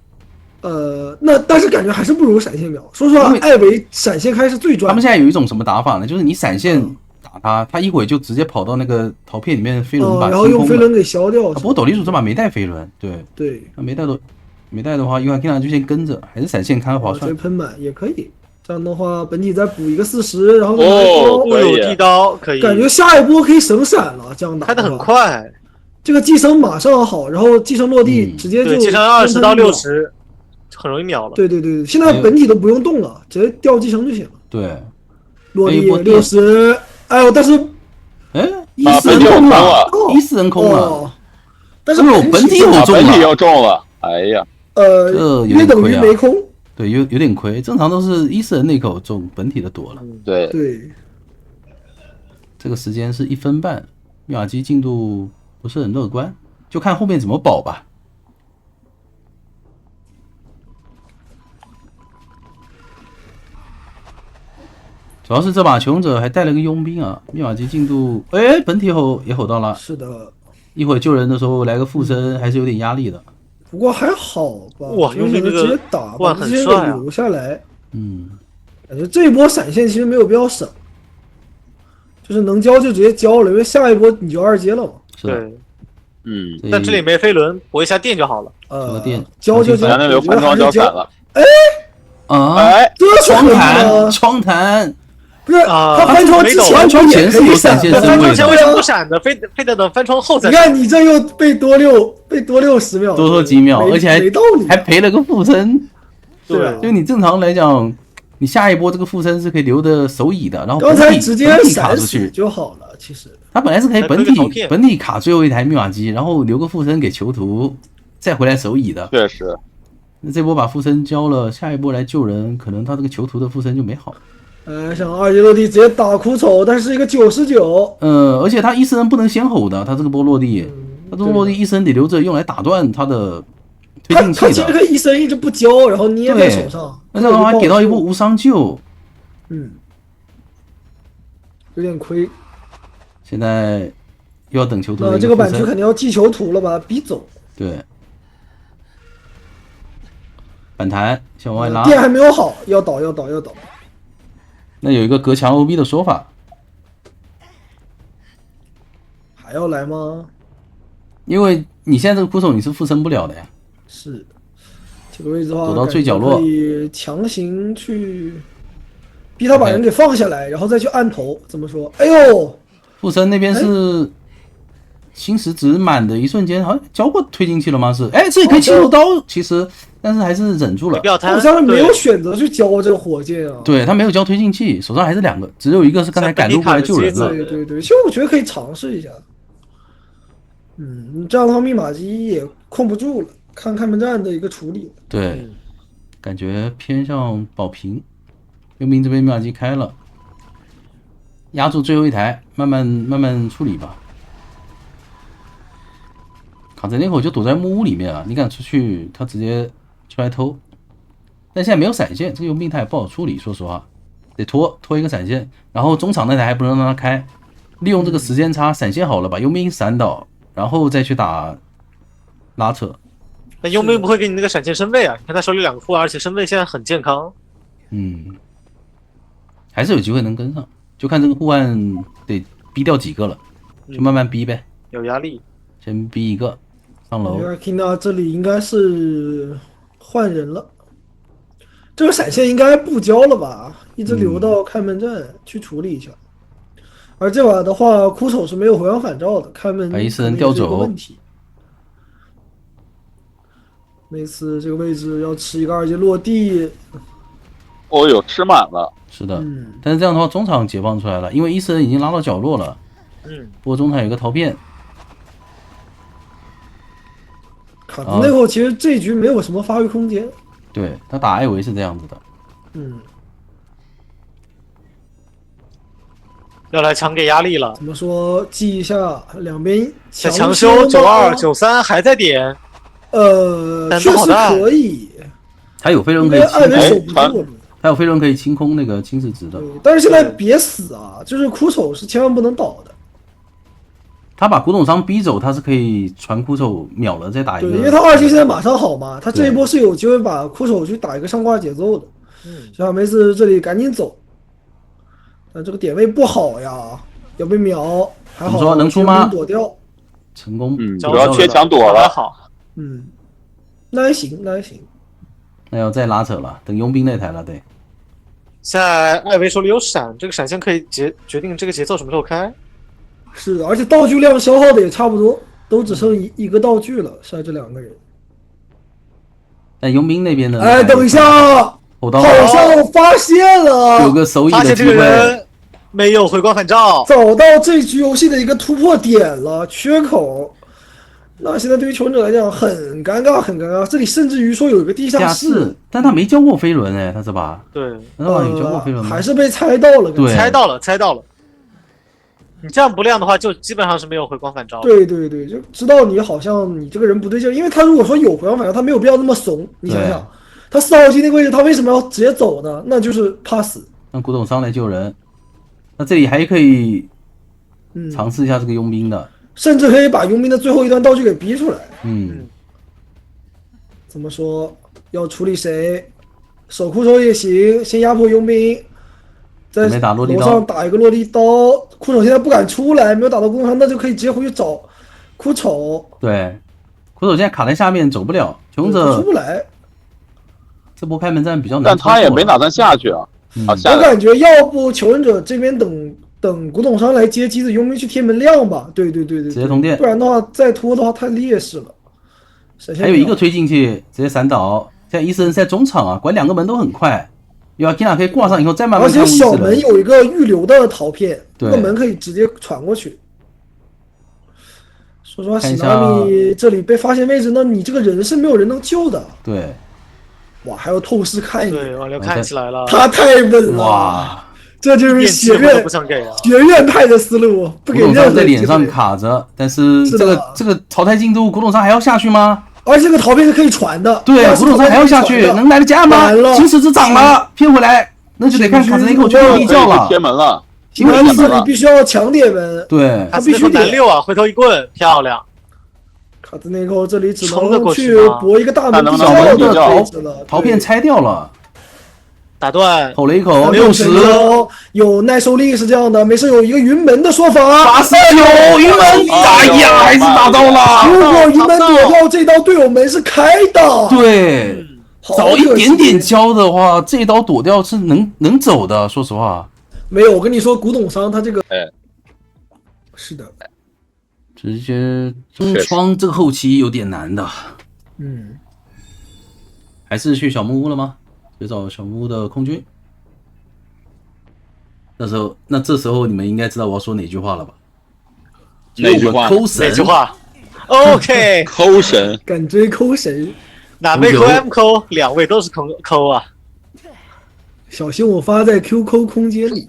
但是感觉还是不如闪现秒。说实话，艾维闪现开是最赚。他们现在有一种什么打法呢？就是你闪现打他，他一会就直接跑到那个陶片里面飞轮把然后用飞轮给消掉。不过斗地主这把没带飞轮，对，他没带的话，约翰基纳就先跟着，还是闪现看划算。喷满也可以。这样的话，本体再补一个40，然后固有地刀可以。感觉下一波可以省闪了，这样打开得很快。这个寄生马上好，然后寄生落地直接就寄生20到60。很容易秒了。对，现在本体都不用动了，直接掉寄生就行了。对，落地60，哎呦，但是伊斯人空了，伊斯人空了，但是本体又中了，哎呀，约等于没空，对，有点亏，正常都是伊斯人那口中，本体的躲了。对，这个时间是1分半，密码机进度不是很乐观，就看后面怎么保吧。主要是这把求生者还带了个佣兵啊，密码机进度，本体吼也吼到了，是的，一会儿救人的时候来个附身，还是有点压力的。不过还好吧，哇，佣兵这个直接打，把这些人留下来，感觉这一波闪现其实没有必要省，就是能交就直接交了，因为下一波你就2阶了嘛。对，但这里没飞轮，博一下电就好了。交就交，那留翻装交闪了。这窗弹。不是他翻窗之前是有闪现身位的，翻窗前为什么不闪的？非得等翻窗后再。你看你这又被多60秒，多说几秒，而且还赔了个附身。对，就你正常来讲，你下一波这个附身是可以留的手椅的，然后刚才直接卡出去就好了。其实他本来是可以本体卡最后一台密码机，然后留个附身给囚徒，再回来手椅的。确实，那这波把附身交了，下一波来救人，可能他这个囚徒的附身就没好。想2阶落地直接打苦丑，但是一个99。而且他伊斯人不能先吼的，他这个波落地，他这个落地伊斯人得留着用来打断他的推进器的。他其实可以伊斯人一直不交，然后捏在手上。那这样的话给到一波无伤救，有点亏。现在又要等囚徒。这个板区肯定要记囚徒了，把他逼走。对。反弹，先往外拉。电还没有好，要倒。那有一个隔墙 OB 的说法，还要来吗？因为你现在这个枯手你是附身不了的呀。是，这个位置的话，躲到最角落，可以强行去逼他把人给放下来，然后再去按头。怎么说？哎呦，附身那边是星石值满的一瞬间，好像交过推进器了吗？是，这里可以切入刀，其实。但是还是忍住了，好像没有选择去交这个火箭啊。对他没有交推进器，手上还是2个，只有一个是刚才赶路过来救人的。对，其实我觉得可以尝试一下。这样的话密码机也控不住了，看开门战的一个处理。对，感觉偏向保平。佣兵这边密码机开了，压住最后一台，慢慢处理吧。卡泽那口就躲在木屋里面啊，你敢出去，他直接出来偷。但现在没有闪现，这个佣兵他也不好处理，说实话，得拖一个闪现，然后中场那台还不能让他开，利用这个时间差闪现好了，把佣兵闪倒，然后再去打拉扯。那佣兵不会给你那个闪现身位啊？你看他手里2个护，而且身位现在很健康。还是有机会能跟上，就看这个护腕得逼掉几个了，就慢慢逼呗。有压力，先逼一个上楼。Arkina 这里应该是换人了，这个闪现应该不交了吧？一直留到开门战去处理一下。而这把的话，枯手是没有回光返照的，开门把伊斯人调走问题。梅斯这个位置要吃一个2级落地，哦呦，吃满了。是的，但是这样的话中场解放出来了，因为伊斯人已经拉到角落了。不过中场有个逃变。卡兹内后其实这一局没有什么发挥空间。对他打艾维是这样子的。要来强给压力了。怎么说？记一下两边强修92、93还在点。确实可以。还有飞轮可以艾维守不住。还有飞轮可以清空那个侵蚀值的。但是现在别死啊！就是枯手是千万不能倒的。他把古董商逼走，他是可以传枯手秒了再打一个。对，因为他2级现在马上好嘛，他这一波是有机会把枯手去打一个上挂节奏的。小梅斯这里赶紧走，但这个点位不好呀，要被秒。还好说能出吗？躲掉，成功。主要贴墙躲了。好。那还行，那还行。那要再拉扯了，等佣兵那台了，对。现在艾维手里有闪，这个闪现可以决定这个节奏什么时候开。是的，而且道具量消耗的也差不多，都只剩一个道具了，现在这2个人。但佣兵那边呢？哎，等一下，好像我发现了，有个手艺的机会。发现这个人没有回光返照，找到这局游戏的一个突破点了，缺口。那现在对于求生者来讲很尴尬，很尴尬。这里甚至于说有一个地下室，但他没交过飞轮哎，他这把。对，那把有交过飞轮吗？还是被猜到了。对，猜到了。你这样不亮的话，就基本上是没有回光返照。对，就知道你好像你这个人不对劲，因为他如果说有回光返照，他没有必要那么怂。你想想，他4号机那个位置，他为什么要直接走呢？那就是怕死。让古董商来救人。那这里还可以尝试一下这个佣兵的。甚至可以把佣兵的最后一段道具给逼出来。怎么说？要处理谁？守枯手也行，先压迫佣兵，在楼上打一个落地刀。枯手现在不敢出来，没有打到工伤，那就可以直接回去找枯手。对，枯手现在卡在下面，走不了，求生者出不来。这波开门战比较难，但他也没打算下去啊。我感觉要不求生者这边等古董商来接机子，佣兵去贴门亮吧。对，直接通电，不然的话再拖的话太劣势了。还有一个推进去，直接闪倒。现在伊斯人在中场啊，管2个门都很快。有阿基娜可以挂上以后再慢慢看。而且小门有一个预留的陶片，这个门可以直接传过去。说实话，喜纳米这里被发现位置，那你这个人是没有人能救的。对。哇，还要透视看一眼。对，网流看起来了。他太稳了。哇。这就是学院派的思路，不给任何机会。在脸上卡着，但是这个淘汰进度，古董商还要下去吗？而且这个陶片是可以传的。对，古董商还要下去，能来得及吗？金石之涨了，骗回来，那就得看卡兹内口去地窖了。贴门了，因为这里必须要强点门。对，他必须点6啊，回头一棍，漂亮。卡兹内口这里只能去搏一个大门地窖的陶片拆掉了。打断，吼了一口60，有耐受力是这样的，没事有一个云门的说法。89云门，哎呀，还是打到了。如果云门躲掉这刀，队友门是开的。对，早一点点交的话，这刀躲掉是能走的。说实话，没有，我跟你说，古董商他这个，是的，直接中窗这个后期有点难的。还是去小木屋了吗？去找小木屋的空军。这时候你们应该知道我要说哪句话了吧？哪句话？哪句话 ？OK， 抠神，敢追抠神，哪位抠 M 抠，2位都是抠啊！小心我发在 Q 抠空间里。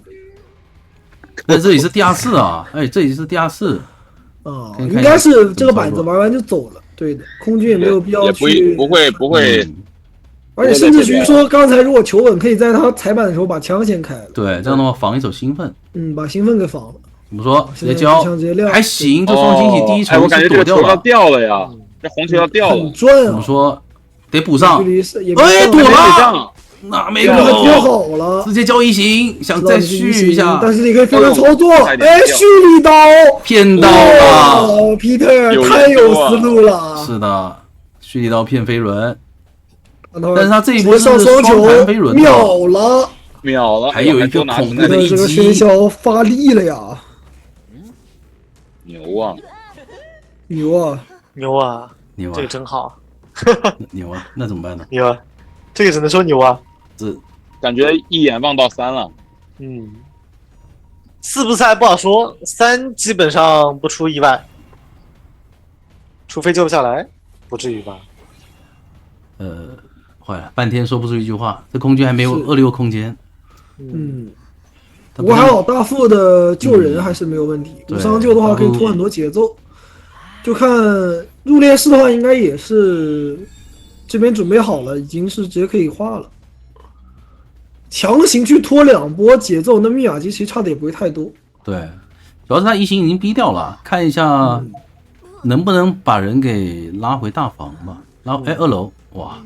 但这里是第二次啊！哎，这里是第二次。应该是这个板子玩完就走了。对的，空军也没有必要去。不会。而且甚至于说，刚才如果求稳，可以在他踩板的时候把枪先开了。对，这样的话防一手兴奋。把兴奋给防了。怎么说？直接交，还行。这双惊喜第一球我感觉这个球要掉了呀，这红球要掉了。很赚啊！怎么说？得补上。哎，躲了，那没有躲好了，直接交一行，想再续一下，但是你可以飞轮操作，哎，蓄力刀骗到了，皮特太有思路了。是的，蓄力刀骗飞轮。但是他这一波上双球飞轮秒了，还有一个恐怖的一击，这个喧嚣发力了呀！牛啊！牛啊！牛啊！牛啊这个真好，牛啊，那怎么办呢？牛啊！这个只能说牛啊。这感觉一眼望到3了。4不4不好说，3基本上不出意外，除非救不下来，不至于吧？坏了，半天说不出一句话，这空间还没有26空间。不过还好，大副的救人还是没有问题。无伤救的话可以拖很多节奏。就看入殓师的话，应该也是这边准备好了，已经是直接可以画了。强行去拖2波节奏，那密码机其实差的也不会太多。对，主要是他一星已经逼掉了，看一下能不能把人给拉回大房吧。然后2楼，哇，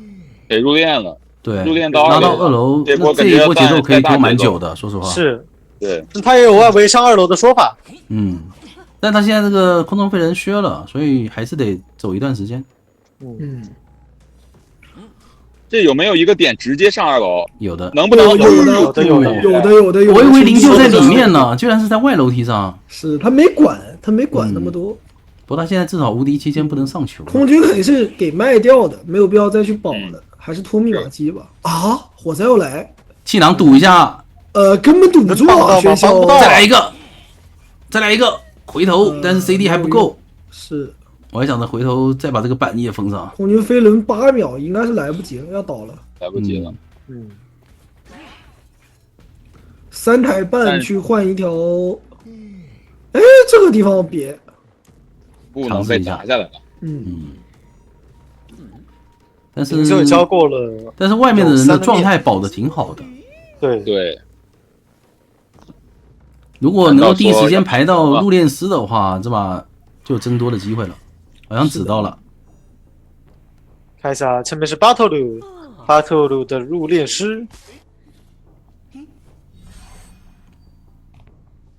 给入殓了。对，入殓到拉到2楼，那这一波节奏可以拖蛮久的，说实话。是，对，他也有外围上2楼的说法。但他现在这个空中飞人削了，所以还是得走一段时间。这有没有一个点直接上2楼？有的，能不能？有的。我以为灵柩在里面呢，居然是在外楼梯上。是他没管那么多。不过他现在至少无敌期间不能上球。空军肯定是给卖掉的，没有必要再去保的，还是拖密码机吧。啊，火灾要来，气囊堵一下。根本堵不住啊！喧嚣，再来一个，回头，但是 CD 还不够。是，我还想着回头再把这个板也封上。空军飞轮8秒应该是来不及了，要倒了。来不及了。3台半去换一条。哎，这个地方别。不能被打下来了。但是就交过了，但是外面的人的状态保的挺好的。对。如果能够第一时间排到入殓师的话，这把就有增多的机会了。好像指到了。看一下前面是巴特鲁的入殓师。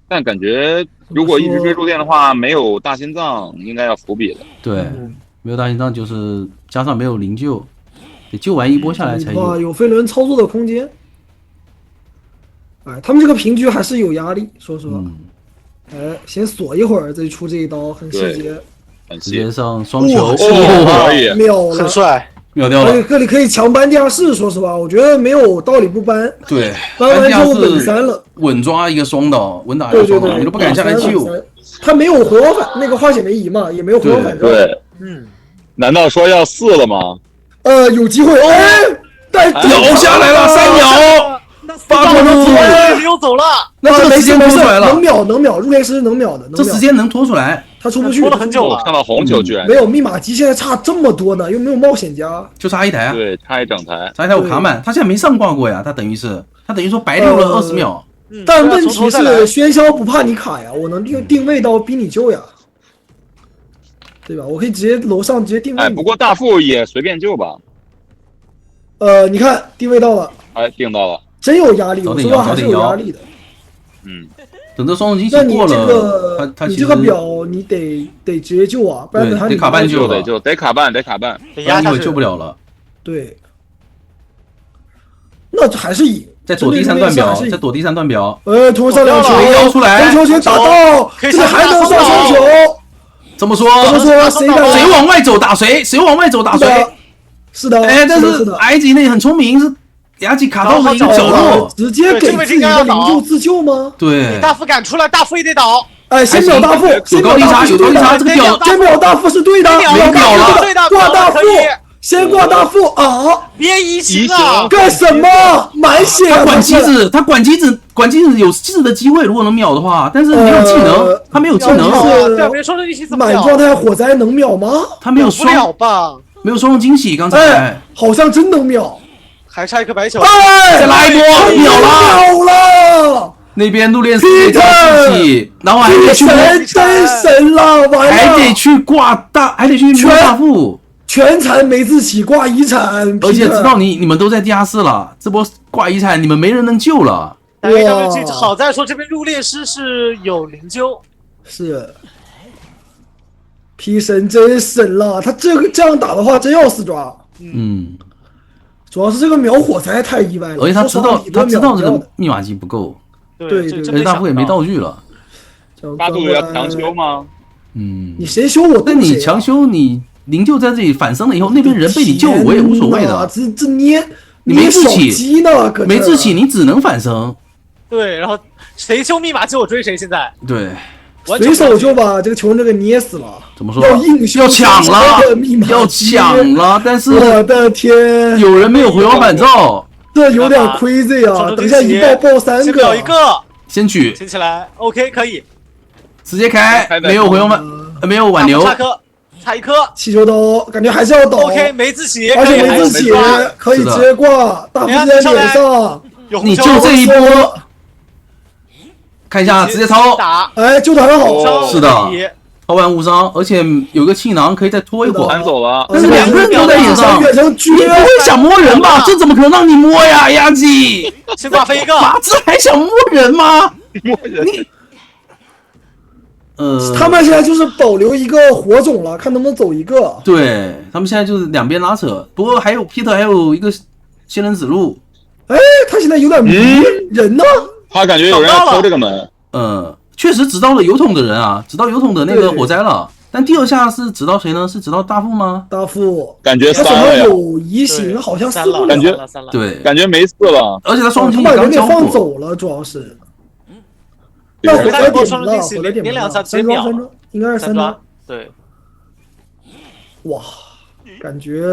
但感觉如果一直追入殓的话，没有大心脏应该要伏笔的。对，没有大心脏就是加上没有灵柩，得救完一波下来才有。有飞轮操作的空间。他们这个平局还是有压力，说实话。先锁一会儿再出这一刀，很细节。直接上双球，可以，秒了，很帅，秒掉了。这里可以强搬地下室，说实话，我觉得没有道理不搬。对，搬完之后稳3了，稳抓一个双刀，稳打一个双刀，你都不敢下来救。他没有回光返，那个化血没移嘛，也没有回光返照。对，难道说要4了吗？有机会哦，但摇下来了，3秒。巴特鲁溜走了，那这个时间拖出来了，能秒，入殓师能秒的，这时间能拖出来，他出不去，拖了很久了。我看到红球居然没有密码机，现在差这么多呢，又没有冒险家，就差一台啊，对，差一整台，差一台我卡满，他现在没上挂过呀，他等于说白溜了20秒，但问题是喧嚣不怕你卡呀，我能定位到逼你救呀，对吧？我可以直接楼上直接定位你。不过大副也随便救吧。你看定位到了，定到了。真有压力，我说话还是有压力的。等这双重惊喜过了，你这个表你得直接救啊，不然得卡半救得卡半，不然一会救不了了。对，那还是赢。再躲第3段表，同时上2球，摇出来，红球先打到，这里还能上双球。怎么说？谁往外走打谁，谁往外走打谁。是的，但是埃及那很聪明，是雅吉卡到了一个角落，直接给自己的灵柩自救吗？对，大副敢出来，大副也得倒。先秒大副，有高低差，这个表先秒大副是对的，没秒了，挂大副，先挂大副啊！别移形啊！干什么？满血！他管机子有4的机会，如果能秒的话，但是没有技能，他没有技能。对，别说这一起怎么满状态火灾能秒吗？他没有双，没有双重惊喜，刚才好像真能秒。还差一颗白球，再拉一波，秒了！那边入殓师惊喜，然后还得去真神了，完了，还得去挂大副，全残没自起挂遗产，而且知道你们都在地下室了，这波挂遗产你们没人能救了。好在说这边入殓师是有灵柩，是。P 神真神了，他这样打的话真要4抓。主要是这个秒火灾太意外了，而且他知道这个密码机不够，对，而且大副也没道具了。巴杜要强修吗？你谁修我那你强修你灵柩在这里反生了以后，那边人被你救我也无所谓的。这捏你没志气呢，没志气，你只能反生。对，然后谁修密码就我追谁，现在对。随手就把这个穷人给捏死了。怎么说？要硬修，要抢了，要抢了！但是我的天，有人没有回光返照，这有点 crazy 啊！等一下一爆爆3个，一个，先取，先起来 ，OK 可以，直接开，没有回光没有挽留，差一颗，气球刀感觉还是要倒 ，OK 没自己，而且没自己可以直接挂，大副在脸上，你就这一波。看一下，直接掏，哎，救的很好，是的，掏完无伤，而且有个气囊可以再拖一会儿。搬走了，但是2个人都在脸上，你不会想摸人吧？这怎么可能让你摸呀，压鸡！先挂飞一个，这还想摸人吗？摸人，你，他们现在就是保留一个火种了，看能不能走一个。对他们现在就是两边拉扯，不过还有 Peter 还有一个仙人指路。哎，他现在有点迷人呢。他感觉有人要偷这个门，确实指到了油桶的人啊，指到油桶的那个火灾了。但第2下是指到谁呢？是指到大副吗？大副感觉他怎么有移形，好像4了，感觉对，感觉没4了。而且他双击把人给放走了，主要是。那火灾点了，火灾点了，3装，应该是3装。对。哇，感觉。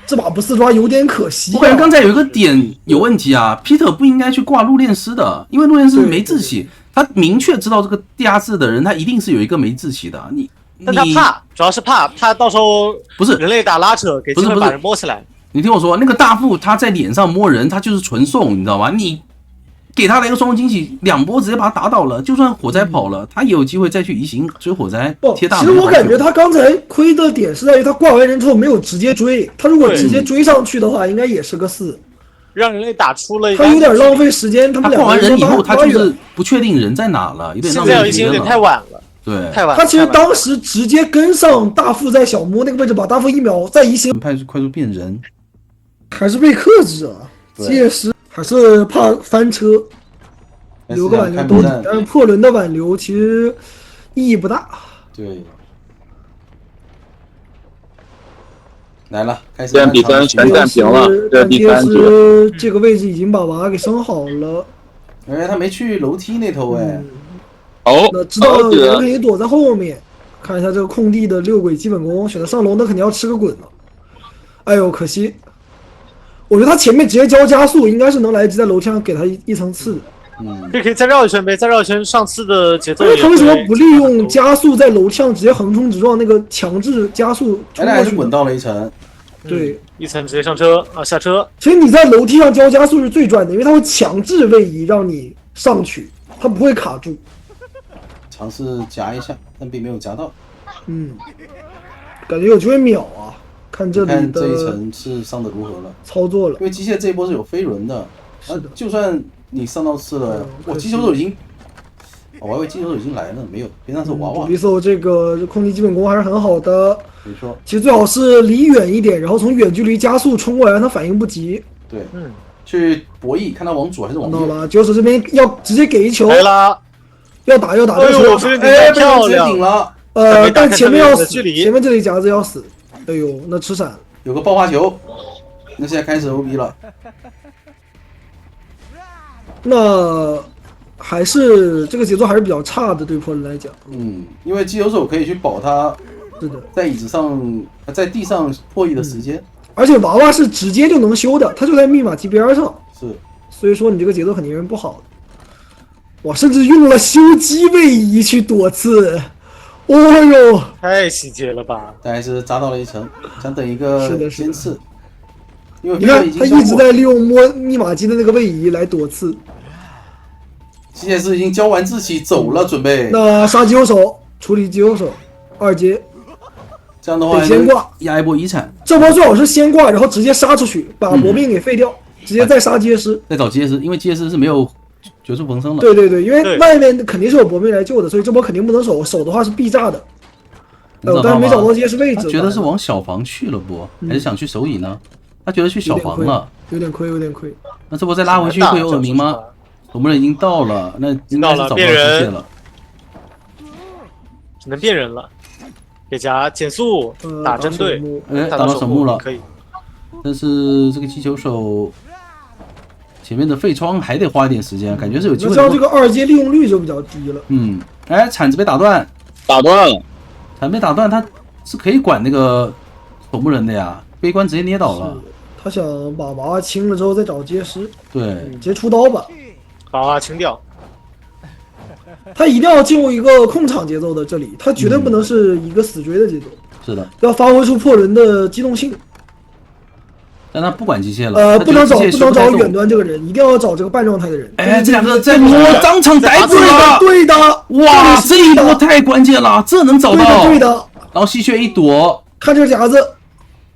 这把不4抓有点可惜。我感觉刚才有一个点有问题啊 ，Peter 不应该去挂入殓师的，因为入殓师没志气，他明确知道这个地下室的人，他一定是有一个没志气的。但他怕，主要是怕到时候不是人类打拉扯，给机会把人摸起来。你听我说，那个大副他在脸上摸人，他就是纯送，你知道吗？你给他来个双重惊喜，2波直接把他打倒了，就算火灾跑了，他也有机会再去移形追火灾贴大。其实我感觉他刚才亏的点是在于他挂完人之后没有直接追，他如果直接追上去的话，应该也是个4。让人类打出了，他有点浪费时间。他挂完人以后，他就是不确定人在哪了，有点浪费时间了。现在已经有点太晚了，对，太晚。他其实当时直接跟上大副在小摸那个位置，把大副1秒再移形，快速变人，还是被克制啊。届时还是怕翻车。留个挽留兜底，但是破轮的挽留其实意义不大。对，来了，开始。现在比分全战平了，这第3局。这个位置已经把娃给升好了。哎，他没去楼梯那头哎。那知道有人可以躲在后面，看一下这个空地的6轨基本功，选择上楼那肯定要吃个滚了。哎呦，可惜。我觉得他前面直接交加速，应该是能来得及在楼梯上给他一层刺。可以再绕一圈呗，再绕一圈。上次的节奏。他为什么不利用加速在楼梯上直接横冲直撞，那个强制加速冲过去？滚到了1层。对，1层直接上车啊，下车。其实你在楼梯上交加速是最赚的，因为它会强制位移让你上去，它不会卡住。尝试夹一下，但并没有夹到。感觉有机会秒啊！看这里的这一层是上的如何了？操作了，因为机械这一波是有飞轮的，就算你上到次了，我击球手已经，我还以为击球手已经来了，没有，边上是娃娃。独立兽这个空地基本功还是很好的，没错。其实最好是离远一点，然后从远距离加速冲过来，让他反应不及。对，去博弈，看他往左还是往右。到了，九手这边要直接给一球。来了，要打，这球，哎，漂亮，顶了。但前面要死，前面这里夹子要死。哎呦，那吃闪。有个爆发球，那现在开始 OB 了。那还是这个节奏还是比较差的，对破人来讲。因为击球手可以去保他，是的，在椅子上，在地上破译的时间。而且娃娃是直接就能修的，他就在密码机边上。是，所以说你这个节奏肯定是不好的。我甚至用了修机位移去躲刺。哦呦，太细节了吧！但还是扎到了1层，想等一个尖刺。因为你看他一直在利用摸密码机的那个位移来躲刺。机械师已经交完志气走了，准备。那杀击球手，处理击球手，2阶。这样的话得先挂，压一波遗产。这波最好是先挂，然后直接杀出去，把搏命给废掉，直接再杀机械师，再找机械师，因为机械师是没有绝处逢生的。对对对，因为外面肯定是有搏命来救的，所以这波肯定不能守，守的话是必炸的。但是没找到机械师位置。他觉得是往小房去了不？还是想去守乙呢？他觉得去小房了，有点亏，有点亏。那这波再拉回去会有耳鸣吗？守门人已经到了，那应该是找不到机械了。能变人了，给加减速，打针对，打到守墓了，可以。但是这个击球手前面的废窗还得花一点时间，感觉是有机会。这样这个2阶利用率就比较低了。哎，铲子被打断了，铲被打断，他是可以管那个守墓人的呀，悲观直接捏倒了。他想把娃清了之后再找阶师，对，直接出刀吧，把娃清掉。他一定要进入一个控场节奏的，这里他绝对不能是一个死追的节奏。是的，要发挥出破人的机动性。但他不管机械了，不能找远端这个人，一定要找这个半状态的人。哎，这两个在摸，当场逮住了，对的，哇，这一波太关键了，这能找到，对的。然后吸血一躲，看这个夹子，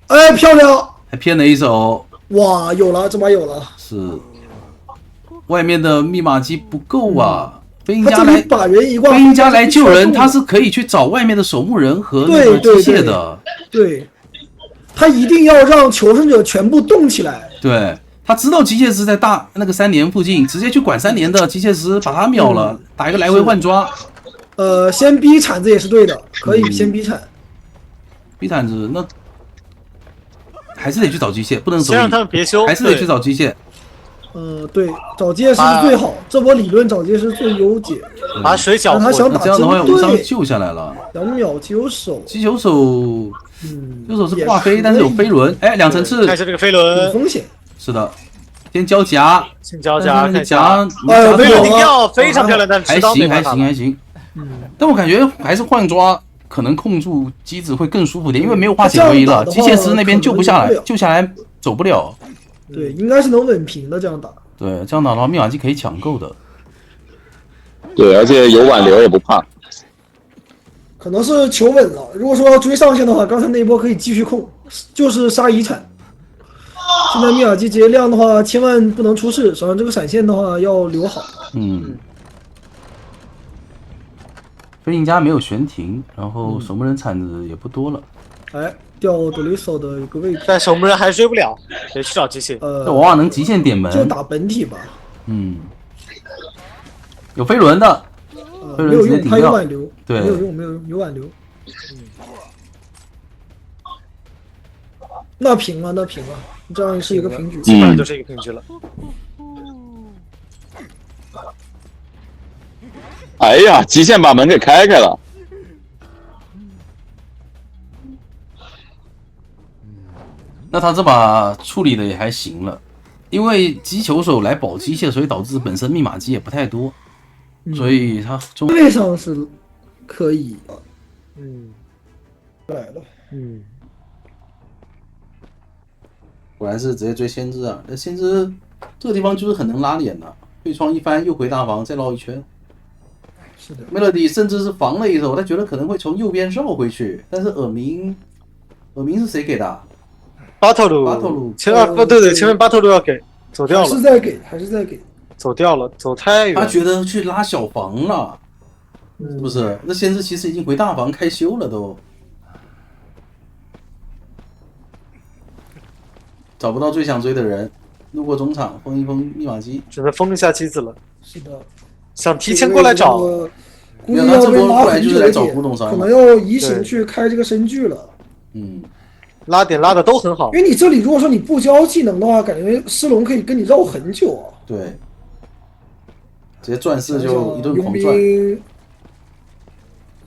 哎，漂亮，还骗了一手，哇，有了，这把有了。是，外面的密码机不够啊。飞鹰家来救人，他是可以去找外面的守墓人和那个机械的。对，他一定要让求生者全部动起来。对，他知道机械师在那个3连附近，直接去管3连的机械师，把他秒了，打一个来回换抓。先逼铲子也是对的，可以先逼铲。逼铲子那还是得去找机械，不能先让他们别修，还是得去找机械。对，找阶师是最好，这波理论找阶师最优解。把水搅他想打这样的话，无伤救下来了。2秒击球手，击球手是挂飞，但是有飞轮，哎，2层次，看一下这个飞轮有风险。是的，先交夹，先交夹，看夹，飞轮掉非常漂亮，但还行。但我感觉还是换抓可能控住机子会更舒服点，因为没有化解唯一了，机械师那边救不下来，救下来走不了。对，应该是能稳平的这样打。对，这样打的话，密码机可以抢够的。对，而且有挽留也不怕。可能是求稳了。如果说要追上线的话，刚才那一波可以继续控，就是杀遗产。现在密码机直接亮的话，千万不能出事。手上这个闪现的话要留好。飞鹰家没有悬停，然后守墓人铲子也不多了。哎，掉德雷索的一个位置，但守墓人还追不了，得去找机械。这往往能极限点门，就打本体吧。有飞轮的，飞轮直接顶掉。他有挽留，对，没有用，有挽留。那平了，这样是一个平局，基本上就是一个平局了。哎呀，极限把门给开了。那他这把处理的也还行了，因为击球手来保机械，所以导致本身密码机也不太多，所以他位位上是可以的。来了，果然是直接追先知啊！那先知这个地方就是很能拉脸的，对窗一翻，又回大房，再绕一圈。是的 ，Melody 甚至是防了一手，他觉得可能会从右边绕回去，但是耳鸣是谁给的？巴特鲁，对，前面巴特鲁要给走掉了，还是在给，走掉了，走太远。他觉得去拉小房了，是不是？那先知其实已经回大房开修了都，找不到最想追的人，路过中场封一封密码机，只能封一下机子了。是的，想提前过来找，估计要被拉很久一点，可能要移形去开这个身具了。拉点拉的都很好，因为你这里如果说你不交技能的话，感觉狮龙可以跟你绕很久啊。对，直接转世就一顿狂转。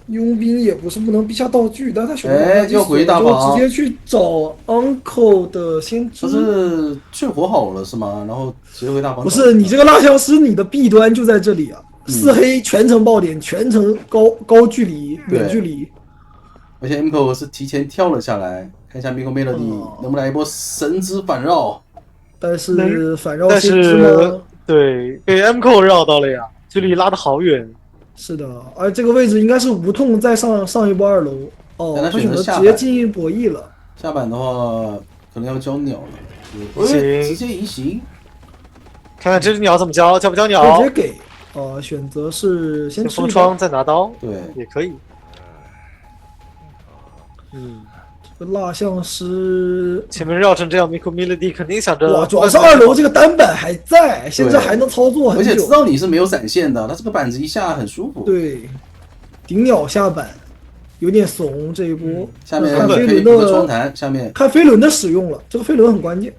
佣兵也不是不能逼下道具，但他选择要回大房，直接去找 Uncle 的先知。不是淬火好了是吗？然后直接回大房。不是你这个蜡像师，你的弊端就在这里啊！4黑全程爆点，全程高距离、远距离。而且 Mco 是提前跳了下来，看一下 Miko Melody 能不能来一波神之反绕。但是反绕先知吗？对，被 Mco 绕到了呀，距离拉得好远。是的，而这个位置应该是无痛再上一波2楼。他选择直接进行博弈了。下板的话，可能要交鸟了。直接移形。看看这只鸟怎么交，交不交鸟？直接给。选择是先封窗再拿刀。对，也可以。这个蜡像师前面绕成这样 ，Miko Melody 肯定想着哇，主要是2楼这个单板还在，现在还能操作很久，而且知道你是没有闪现的，他这个板子一下很舒服。对，顶鸟下板，有点怂这一波。下面看飞轮有个窗的，台，下面看飞轮的使用了，这个飞轮很关键。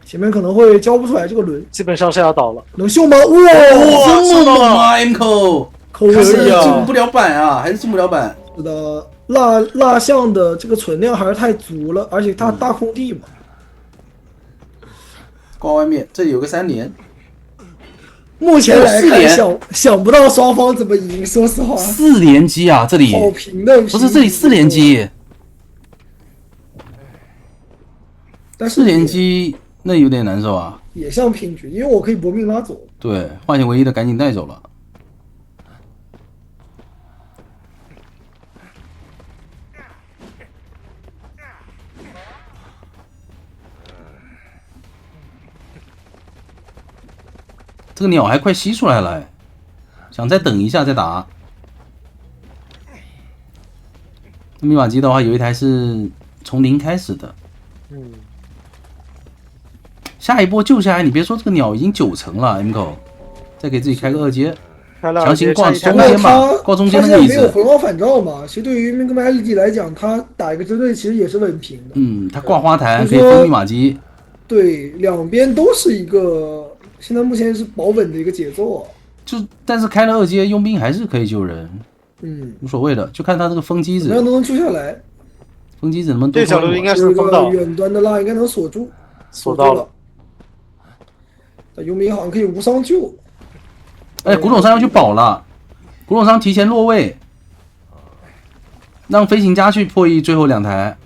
前面可能会交不出来这个轮，基本上是要倒了。能秀吗？哇，这么猛吗 ？Mco 抠还是以啊！进不了板啊，还是进不了板。是的，蜡像的这个存量还是太足了，而且它大空地嘛。挂外面，这里有个3连，目前来4连看，想不到双方怎么赢，说实话， 4连击啊，这里好平的。不是这里4连击但是，4连击那有点难受啊。也像平局，因为我可以搏命拉走。对，唤醒唯一的赶紧带走了。这个鸟还快吸出来了，想再等一下再打。密码机的话，有一台是从0开始的。下一波救下来，你别说这个鸟已经9成了 ，Mco， 再给自己开个2阶，强行挂中间吧，挂中间那个椅没有子。回光返照嘛，其实对于 Micromelody 来讲，他打一个针对其实也是稳平的。他挂花坛可以封密码机。对，两边都是一个现在目前是保稳的一个节奏啊。但是开了2阶，佣兵还是可以救人，无所谓的，就看他这个风机子，怎么样都能救下来。风机子能不能多这角度应该是封到远端的蜡应该能锁住，锁到了。那佣兵好像可以无伤救。哎，古董商要去保了，古董商提前落位，让飞行家去破译最后2台。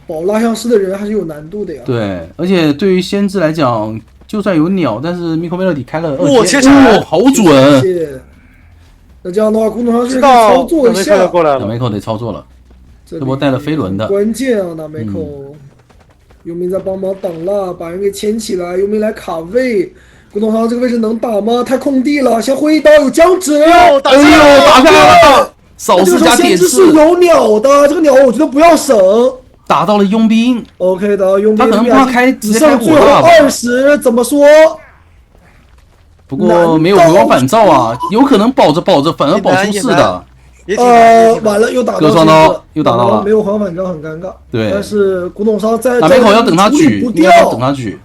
保蜡像师的人还是有难度的呀。对，而且对于先知来讲，就算有鸟，但是 Micromelody 开了2阶，好准。那这样的话，古董商是操作一下。那梅口得操作了，这波带了飞轮的，关键啊！那梅口，佣兵在帮忙挡蜡，把人给牵起来，佣兵来卡位。古董商这个位置能打吗？太空地了，先挥一刀有僵直，哎呦，打下来了，扫视加点刺是有鸟的，这个鸟我觉得不要省。打到了佣兵 ，OK 的，佣兵他可能怕直接开火了吧？20怎么说？不过没有回光返照啊，有可能保着反而保出4的。完了又打到割双刀，又打到了，没有回光返照很尴尬。对，但是古董商在打梅口要等他举，不掉，要等他举。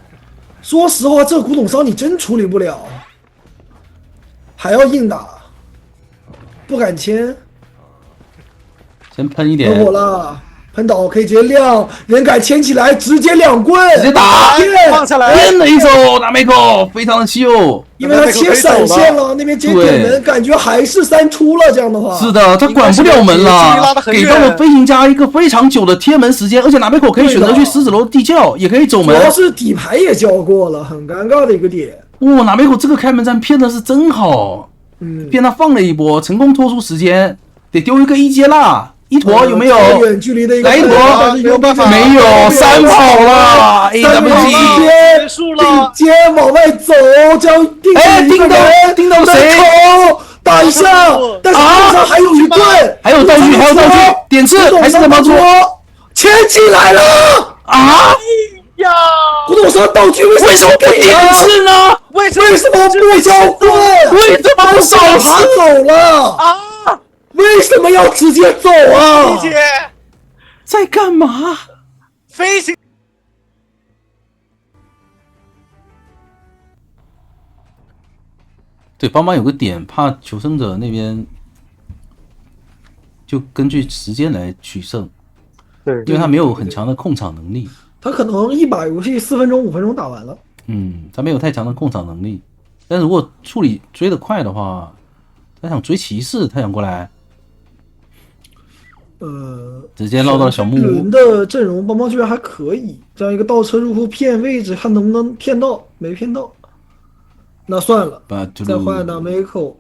说实话，这个古董商你真处理不了，还要硬打，不敢签。先喷一点。喷火了。喷倒可以直接亮，人改牵起来，直接2棍，直接打，放下来，练了一手，拿梅口，非常的秀，因为他切闪现了，那边接点门，感觉还是3出了，这样的话，是的，他管不了门了，给到了飞行家一个非常久的贴门时间，而且拿梅口可以选择去狮子楼地窖，也可以走门，主要是底牌也交过了，很尴尬的一个点。哇，拿梅口这个开门战骗的是真好，骗他放了一波，成功拖出时间，得丢一个1阶蜡。一坨有没有？远距离的一个来一坨，没有办法，没有，3跑了，AWG 结束了，顶尖往外走，将盯到谁？打一下，但是路上还有一棍，还有道具，点刺，还是怎么做？牵起来了啊！呀，古董商道具为什么不点刺呢？为什么不交棍？为什么不扫他走了啊？为什么要直接走啊？姐在干嘛？飞行。对，帮忙有个点，怕求生者那边就根据时间来取胜。对，因为他没有很强的控场能力。他可能一把游戏4分钟、5分钟打完了。他没有太强的控场能力。但如果处理追得快的话，他想追骑士，他想过来。直接绕到了小木屋。轮的阵容帮忙这边还可以，这样一个倒车入库骗位置，看能不能骗到，没骗到，那算了，再换到 Miko。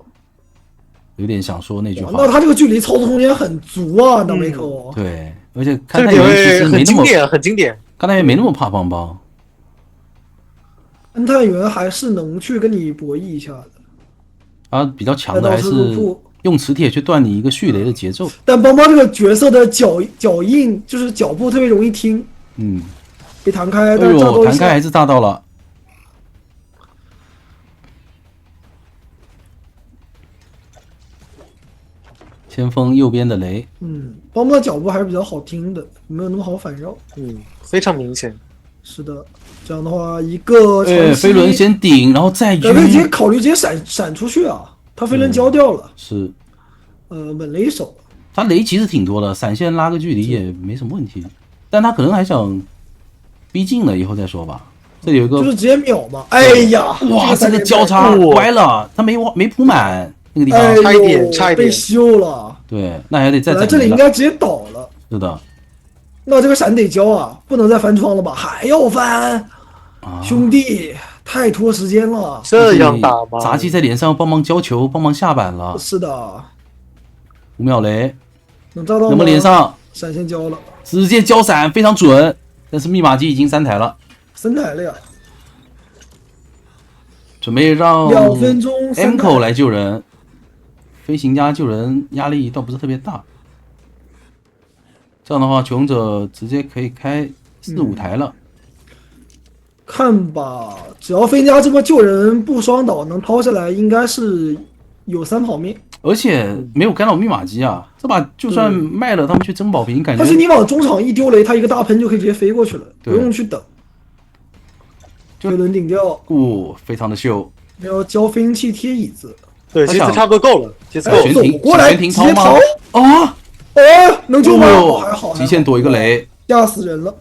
有点想说那句话。那他这个距离操作空间很足啊，到 Miko。对，而且看太原其实没那么很经典，看太原没那么怕邦邦。看太原还是能去跟你博弈一下的。他比较强的还是用磁铁去断你一个蓄雷的节奏。但邦邦这个角色的脚印就是脚步特别容易听，被弹开，但是弹开还是炸到了。先锋右边的雷，邦邦的脚步还是比较好听的，没有那么好反绕。非常明显。是的，这样的话一个飞轮先顶，然后再可以直接考虑直接闪出去啊，他飞轮交掉了。是，稳了一手。他雷其实挺多的，闪现拉个距离也没什么问题，但他可能还想逼近了以后再说吧。这里有一个就是直接秒嘛。哎呀，哇，这个交叉歪了，他没铺满那个地方，差一点被秀了。对，那还得再这里应该直接倒了。是的。那这个闪得交啊，不能再翻窗了吧？还要翻，兄弟，太拖时间了。这样打吗？杂技在脸上帮忙交球，帮忙下板了。是的，5秒雷，能照到吗？能不能连上？闪现交了，直接交闪，非常准。但是密码机已经3台了，3台了呀。准备让2分钟 M 口来救人，飞行家救人压力倒不是特别大。这样的话，求生者直接可以开4、5台了。看吧，只要飞行家这波救人不双倒能掏下来，应该是有3跑命。而且没有干扰密码机啊，这把就算卖了，他们去争保平，感觉。但是你往中场一丢雷，他一个大喷就可以直接飞过去了，不用去等。飞轮顶掉，非常的秀。要交飞行器贴椅子。对，这次差不多够了。这次够了。走过来直接逃啊！能救吗？还好，极限躲一个雷，吓死人了。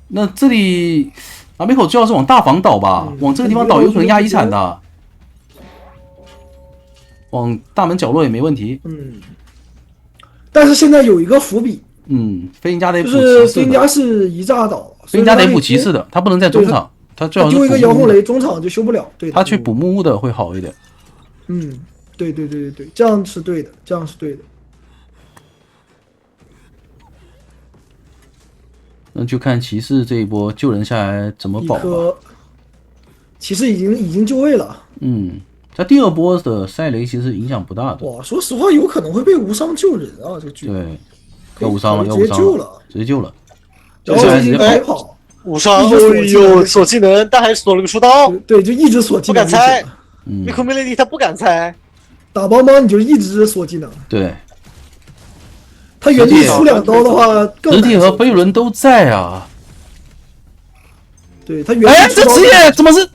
那这里拿梅口就要是往大房倒吧，往这个地方倒有可能压一铲的，往大门角落也没问题。但是现在有一个伏笔，飞行家得补就是飞行家是一炸倒，飞行家得补骑士的，他不能在中场，他最好是丢一个遥控雷，中场就修不了。对，他去补木屋的会好一点。对，这样是对的，这样是对的。那就看骑士这一波救人下来怎么保吧。骑士已经就位了。他第2波的塞雷其实影响不大的。哇，说实话，有可能会被无伤救人啊，这个局。对，要无伤了，直接救了，直接救了。然后直接白跑，无伤，锁技能，但还锁了个出刀。对，就一直锁技能，不敢猜。Miko Melody 他不敢猜，打邦邦你就一直锁技能。对。他原地出2刀的话，直体和飞轮都在啊。对他原地这职业怎么是？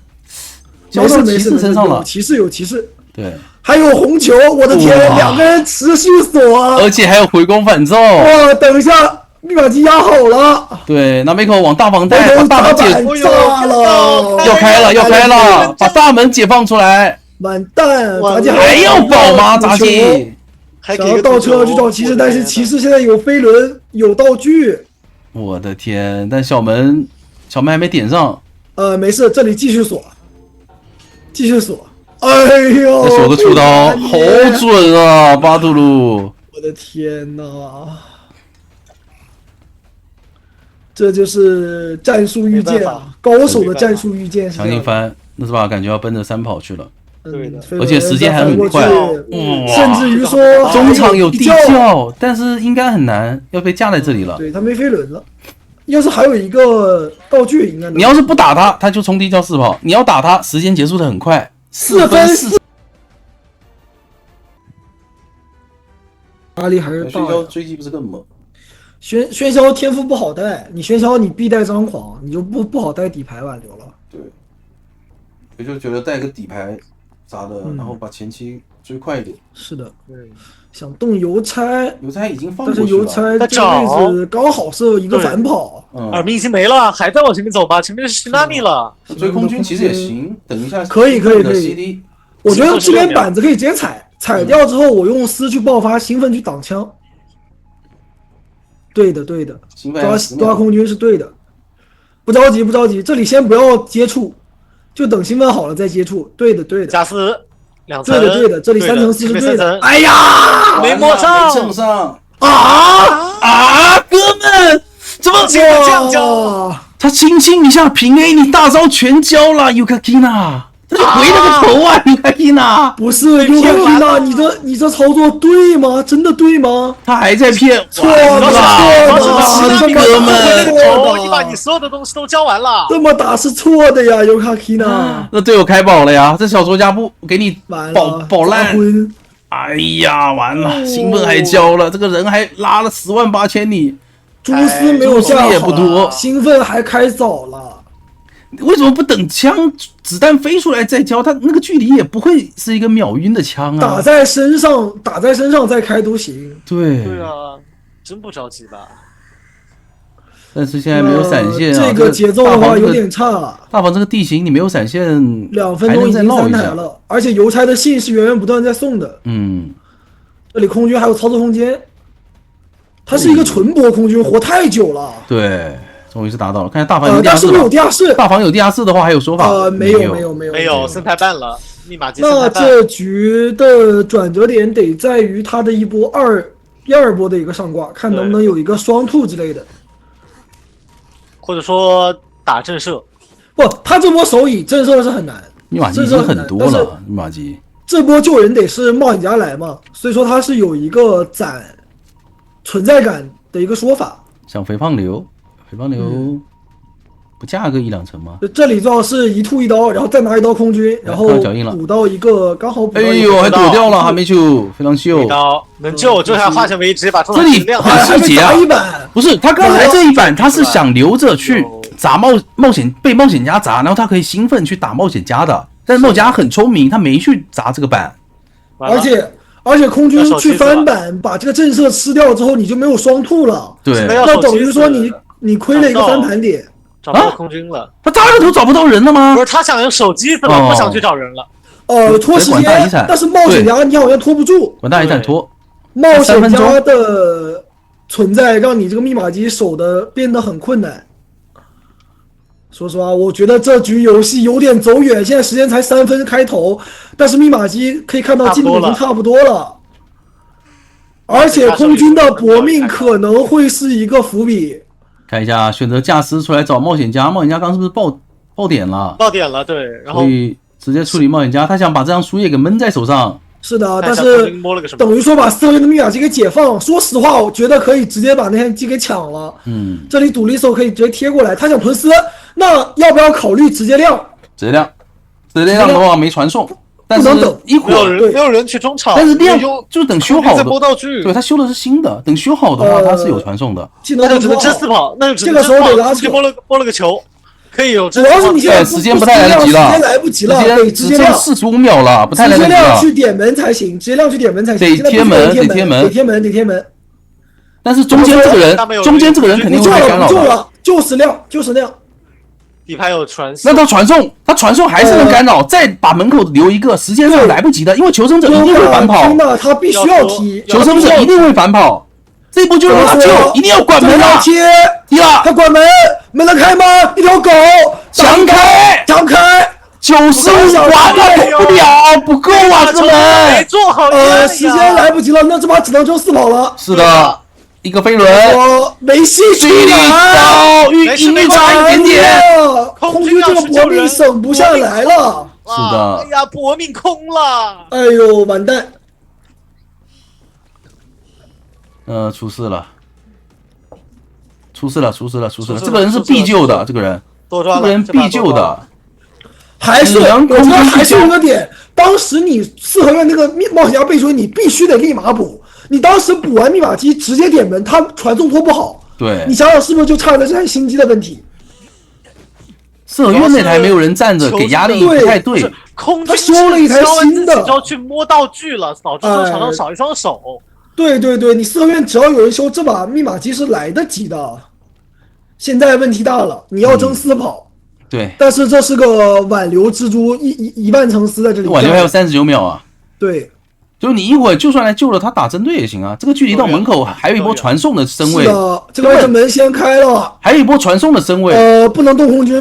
交到骑士身上了，骑士有骑士，对，还有红球，我的天，2个人持续锁，而且还有回光返照。哇，等一下，密码机压好了。对，那梅口往大房带，把大门解炸了，要开了，把大门解放出来。完蛋，杂技还要保吗？杂技想要倒车去找骑士，但是骑士现在有飞轮，有道具。我的天，但小门还没点上。没事，这里继续锁。哎呦，再锁个出刀，好准啊，巴图鲁！我的天哪，这就是战术预见啊，高手的战术预见。强行翻，那是吧？感觉要奔着3跑去了。对的，而且时间还很快，甚至于说中场有地窖，但是应该很难，要被架在这里了。对他没飞轮了，要是还有一个道具，应该你要是不打他，他就冲地窖4跑；你要打他，时间结束的很快，4分4。压力还是大。喧嚣追击不是更猛？喧嚣天赋不好带，你喧嚣你必带张狂，你就不好带底牌挽留了。对，我就觉得带个底牌啥的，然后把前期追快一点。是的，想动邮差已经放过去了，但是邮差这个位置刚好是一个反跑，耳鸣已经没了，还在往前面走吧，前面是 Tsunami 了。追空军其实也行，等一下可以。我觉得这边板子可以直接踩掉之后，我用丝去爆发，兴奋去挡枪。对的，抓空军是对的，不着急，这里先不要接触，就等兴奋好了再接触。对的，加4、2层，对的，这里3层4是对的。哎呀，没摸上，蹭上哥们，怎么这样交？他轻轻一下平 A， 你大招全交了 ，Yukakina。他就回了个头啊，Yukakina！不是 Yukakina，你这操作对吗？真的对吗？他还在骗，错了，哥们，你把你所有的东西都交完了，这么打是错的呀 ，Yukakina。那队友开宝了呀，这小说家不给你保烂哎呀，完了，兴奋还交了，这个人还拉了108000里，蛛丝没有下好，也不多，兴奋还开早了。为什么不等枪子弹飞出来再交？他那个距离也不会是一个秒晕的枪啊！打在身上再开都行。对啊，真不着急吧？但是现在没有闪现啊，这个节奏的话有点差。大房这个地形你没有闪现，2分钟已经3台了，而且邮差的信是源源不断在送的。这里空军还有操作空间，他是一个纯搏空军，活太久了。对。终于是达到了，看下大房有地下室。但是有地下室。大房有地下室的话，还有说法。没有，生态半了，密码机。那这局的转折点得在于他的一波第二波的一个上挂，看能不能有一个双兔之类的，或者说打震慑。不，他这波手椅震慑是很难，密码机已经很多了，密码机。这波救人得是冒险家来嘛，所以说他是有一个攒存在感的一个说法。像肥胖流不加个1-2层吗？这里最好是一吐一刀，然后再拿一刀空军，然后补到一个刚好补到一个。哎呦，还躲掉了，还没救，非常秀。一刀能救，这还化成为直接把这里很细节啊！不是他刚才这一板，他是想留着去砸被冒险家砸，然后他可以兴奋去打冒险家的。但是冒险家很聪明，他没去砸这个板，而且空军去翻板把这个震慑吃掉之后，你就没有双吐了。对，那等于说你亏了一个翻盘点。找不到空军了，他扎个头找不到人了吗？不是，他想用手机子了，不想去找人了。拖时间，但是冒险家你好像拖不住。管大一闪拖。冒险家的存在让你这个密码机守的变得很困难。说实话，我觉得这局游戏有点走远，现在时间才3分开头，但是密码机可以看到进度已经差不多了。而且空军的搏命可能会是一个伏笔。看一下，选择驾驶出来找冒险家，冒险家刚是不是爆点了？爆点了，对，然后所以直接处理冒险家，他想把这张书页给闷在手上。是的，但是等于说把4号院的密码机给解放。说实话，我觉得可以直接把那台机给抢了。这里赌力手可以直接贴过来，他想囤丝，那要不要考虑直接亮？直接亮的话没传送。但是一会儿没有人去中场，但是亮就等修好的，播道具，对他修的是新的，等修好的话他是有传送的。那就只能真4跑，那就只能这个时候得拉扯，拨了个球，可以有。主要是你现在时间不太来得及了，时间来不及了，得直接亮45秒了，不太来得及了。直接亮去点门才行，直接亮去点门才行。得贴门。但是中间这个人肯定会被干扰的。就是亮。底牌有传送，那他传送还是能干扰，再把门口留一个，时间上来不及的，因为求生者一定会反跑。他必须要踢，求生者一定会反跑。这一波就是他救，一定要管门啊！踢了，他管门，门能开吗？一条狗，强开，95完了，不了，不够啊，这门没做好。时间来不及了，那这把只能就4跑了。是的。一个飞轮，没戏去了，音域差一点点，空军这个搏命省不下来了。是的，哎呀，搏命空了，哎呦，完蛋。出事了，这个人是必救的，这个人必救的，还是我觉得还是有个点，当时你4合院那个冒险家被追，你必须得立马补。你当时补完密码机直接点门，他传送拖不好。对，你想想是不是就差在这台新机的问题？4合院那台没有人站着，给压力不太对。他修了一台新的，就要去摸道具了，导致场上少一双手。对，你4合院只要有人修，这把密码机是来得及的。现在问题大了，你要争4跑。对，但是这是个挽留蜘蛛一万层丝在这里。挽留还有39秒啊。对。就你一会儿就算来救了他打针对也行啊，这个距离到门口还有一波传送的身位。是的，这个位置门先开了，还有一波传送的身位。不能动空军，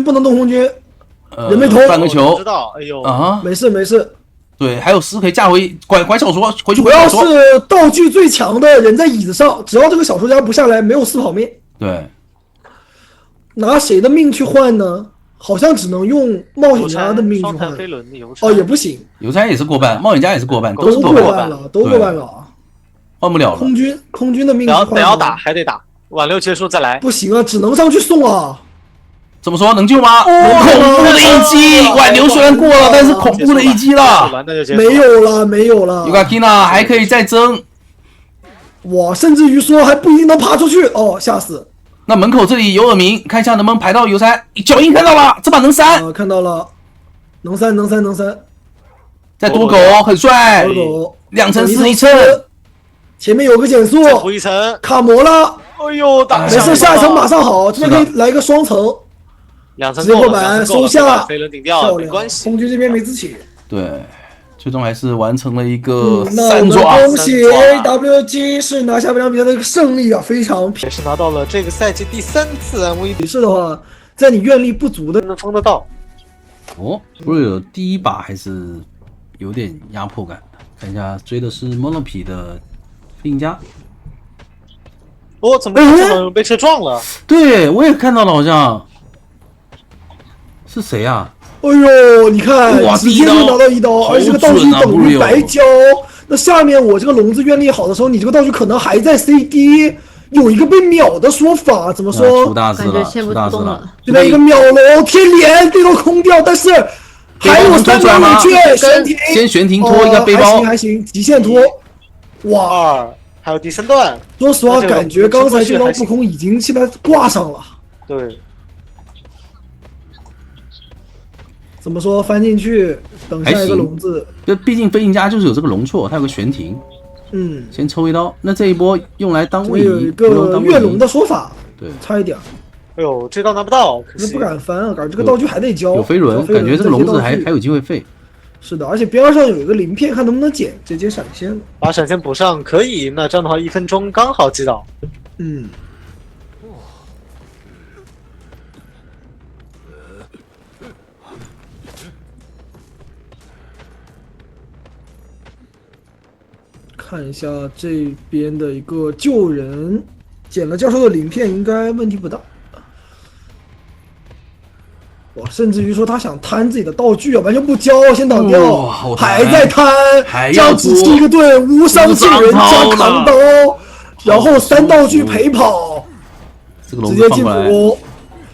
人没偷，半个球。知道，哎呦啊，没事。对，还有诗可以架回拐小说回去。主要是道具最强的人在椅子上，只要这个小说家不下来，没有4跑面。对，拿谁的命去换呢？好像只能用冒险家的命去换。也不行。邮差也是过半，冒险家也是过半，都过半了，都过半了。换不了了。空军的命去换。等要打还得打，挽留结束再来。不行啊，只能上去送啊。怎么说能救吗？恐怖的一击，挽留虽然过了，但是恐怖的一击了。没有了。尤卡 Kina 还可以再争。哇，甚至于说还不一定能爬出去哦，吓死！那门口这里有耳鸣，看一下能不能排到游山。脚印看到了，这把能删。看到了，能删。再多狗，很帅。2乘4一乘。前面有个减速，补一层，卡魔了。哎呦，打没事，下一层马上好，这边可以来一个双层，2层直接过板收下，飞轮顶掉，没关系。空军这边没自起，对，最终还是完成了一个那我们恭喜 WG 是拿下本场比赛的一个胜利啊，非常也是拿到了这个赛季第3次 MVP。是的话，在你愿力不足的能封得到。哦，不是第一把还是有点压迫感的，看一下追的是 Monopi 的飞行家。哦，怎么这么容易被车撞了？对，我也看到了，好像是谁啊？哎呦，你看，哇，直接就拿到1刀，而且这个道具等于白交。那下面我这个笼子愿力好的时候，你这个道具可能还在 CD， 有一个被秒的说法，怎么说？出大事了，出大事了！现在一个秒龙天连这都空掉，但是还有3个冷却悬停，先悬停拖一个背包，还行，极限拖。哇！还有第3段，说实话，感觉刚才这刀不空已经现在挂上了。对，怎么说翻进去，等下一个笼子。毕竟飞行家就是有这个容错，它有个悬停。先抽一刀，那这一波用来当位移，有一个跃龙的说法。对，差一点。哎呦，这刀拿不到，可惜不敢翻啊，感觉这个道具还得交。有飞轮，感觉这个笼子还有机会废。是的，而且边上有一个鳞片，看能不能捡，直接闪现。把闪现补上可以，那这样的话1分钟刚好击倒。看一下这边的一个救人，捡了教授的鳞片应该问题不大。哇，甚至于说他想摊自己的道具啊，完全不交，先挡掉，还在摊，这样只是一个队无伤尽人加扛刀，然后3道具陪跑，直接进补，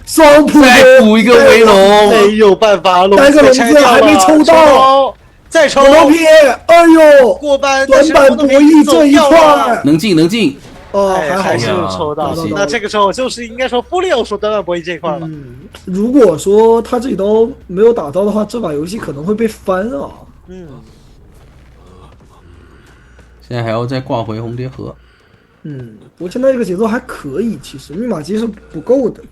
双普再补一个围龙，没有办法，单个笼子还没抽到，再抽皮，哎呦，过半短板博弈这一块能进。还是抽到。那这个时候就是应该说布利欧说短板博弈这一块了。如果说他这一刀没有打到的话，这把游戏可能会被翻啊。现在还要再挂回红蝶河。我现在这个节奏还可以，其实密码机是不够的。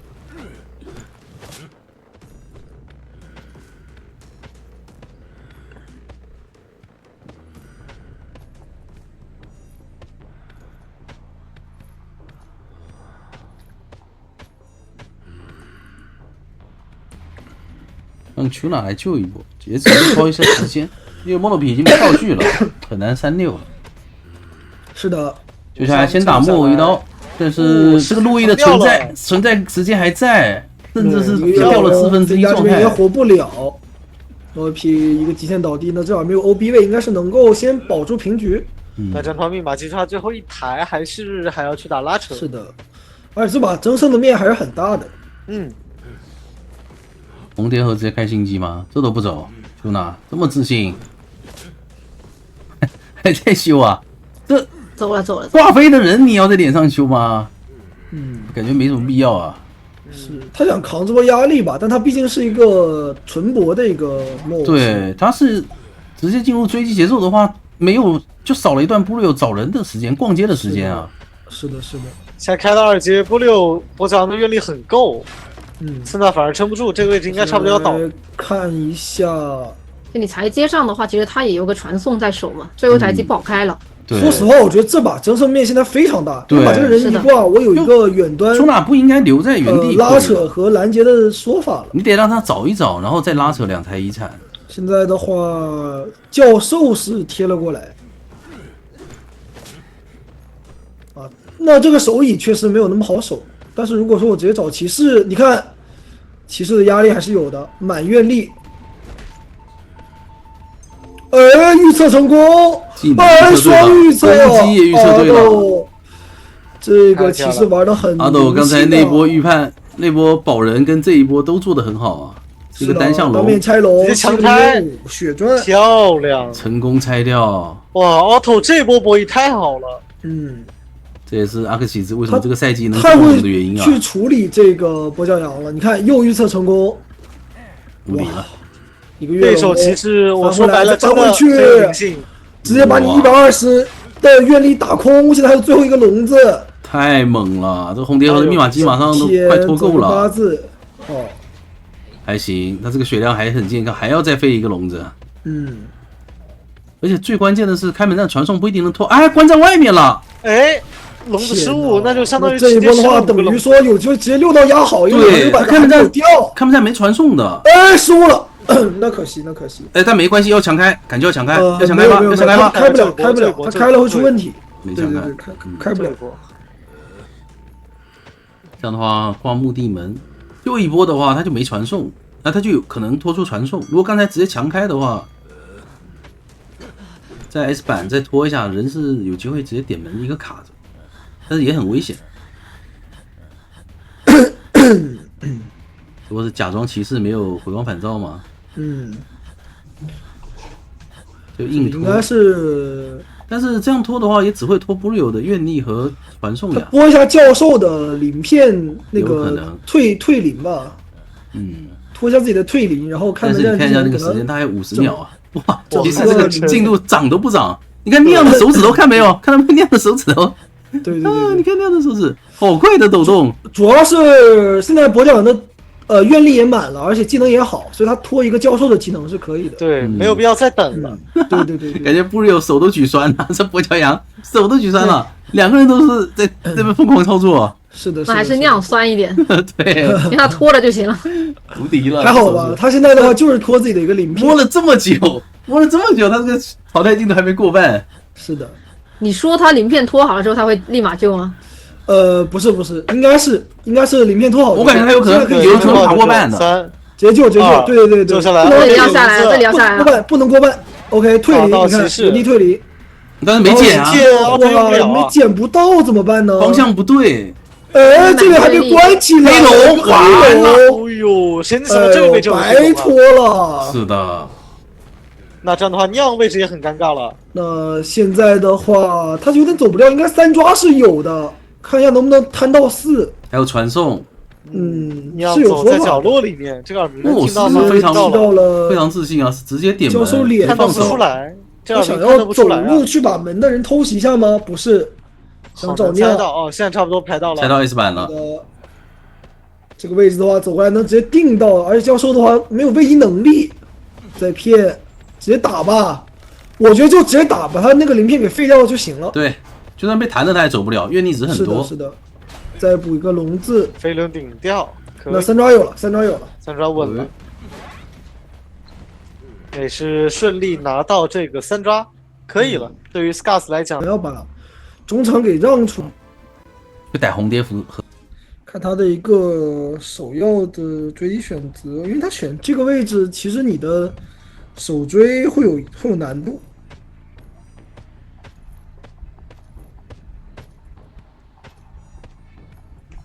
让球哪来救一波，也只能拖一些时间，因为 Monopi 已经没道具了，很难36了。是的，就下来先打木偶一刀，但是这个路易的存在时间还在，甚至是掉了1/4状态，也活不了。Monopi 一个极限倒地呢，这会没有 OB 位，应该是能够先保住平局。那这套密码机他最后一台还要去打拉扯。是的，而且这把争胜的面还是很大的。红蝶河直接开新机吗？这都不走，修娜这么自信，还在修啊？这走了。挂飞的人你要在脸上修吗？感觉没什么必要啊。是他想扛这波压力吧，但他毕竟是一个纯搏的一个 mode。对，他是直接进入追击节奏的话，没有就少了一段布利欧找人的时间、逛街的时间啊。是的。现在开到2阶，布利欧博强的阅历很够。现在反而撑不住，这个位置应该差不多要倒。看一下，就你才接上的话，其实他也有个传送在手嘛，最后台机保开了。说实话，我觉得这把争胜面现在非常大。把这个人一挂，我有一个远端。苏娜不应该留在原地拉扯和拦截的说法了。你得让他找一找，然后再拉扯2台1铲。现在的话，教授是贴了过来。那这个手椅确实没有那么好守。但是如果说我直接找骑士，你看，骑士的压力还是有的，满愿力，预测成功，双预测，攻击也预测对了。这个骑士玩的很。阿斗刚才那波预判那波保人跟这一波都做得很好啊，这个单向龙当面拆龙，直接强拆血赚，漂亮！成功拆掉。哇，Otto 这波博弈太好了。这也是阿克西兹为什么这个赛季能太会这么红的原因啊！去处理这个波教羊了，你看又预测成功，无敌了。一个月对手其实我说白了真的返回去，很有灵性，直接把你120的愿力打空，现在还有最后一个笼子，太猛了！这红蝶河的密码机马上都快脱够了。8字哦，还行，他这个血量还很健康，还要再飞一个笼子。而且最关键的是，开门战传送不一定能脱，哎，关在外面了。哎，笼子失误，那就相当于这一波的话，等于说有机会直接6刀压好，因为对，把开门战掉，开门战没传送的。哎，失误了，那可惜。哎，但没关系，要强开，感觉要强开，要强没开吗？有要强开吗？开不了，他开了会出问题。没强开，开不了。这样的话，挂墓地门，又一波的话，他就没传送，那他就有可能拖出传送。如果刚才直接强开的话，在 S 板再拖一下，人是有机会直接点门一个卡着，但是也很危险。如果是假装骑士没有回光返照嘛，就硬拖。应该是，但是这样拖的话，也只会拖布瑞的愿力和传送呀。播一下教授的鳞片那个有可能退鳞吧，拖一下自己的退鳞，然后看但是你看一下那个时间，大概50秒啊！哇，其实这个进度涨都不涨。你看亮的手指头，看没有？看到没亮的手指头？对，你看亮的手指，好快的抖动。主要是现在跛脚的愿力也满了，而且技能也好，所以他拖一个教授的技能是可以的。对，没有必要再等了。对，感觉布瑞手都举酸了，这跛脚羊手都举酸了，两个人都是在这边疯狂操作。是的，那还是量酸一点，对，让他拖了就行了。无敌了，还好吧？他现在的话就是拖自己的一个鳞片，摸了这么久，他这个淘汰进度还没过半。是的。你说他鳞片拖好了之后，他会立马救吗？不是，应该是鳞片拖好。我感觉他有可能有可能打过半的，直接救，对，救下来，这里要下来了，这里要下来了，不能过半。OK， 退离，你看原地退离，但是没捡啊，哇，没捡不到怎么办呢？方向不对。哎，这个还没关起来，黑龙完了，哎呦，现在怎么这个位置白拖了？是的。那这样的话，酿位置也很尴尬了。那现在的话，他有点走不掉，应该3抓是有的，看一下能不能摊到4。还有传送，酿走在角落里面，这个耳鸣能听到吗？非常非常自信啊，是直接点门，教授脸看不出来，他想要走路去把门的人偷袭一下吗？不是，想找酿哦，现在差不多排到了，排到 S 板了。这个位置的话，走过来能直接定到，而且教授的话没有位移能力，再骗。直接打吧，我觉得就直接打，把他那个鳞片给废掉就行了。对，就算被弹了他也走不了，愿力值很多。是的，再补一个笼子，飞轮顶掉。那3抓有了，3抓稳了，也是顺利拿到这个3抓，可以了。对于 Scars 来讲，要把中场给让出，就逮红蝶符。看他的一个首要的追击选择，因为他选这个位置，其实你的手追会有难度。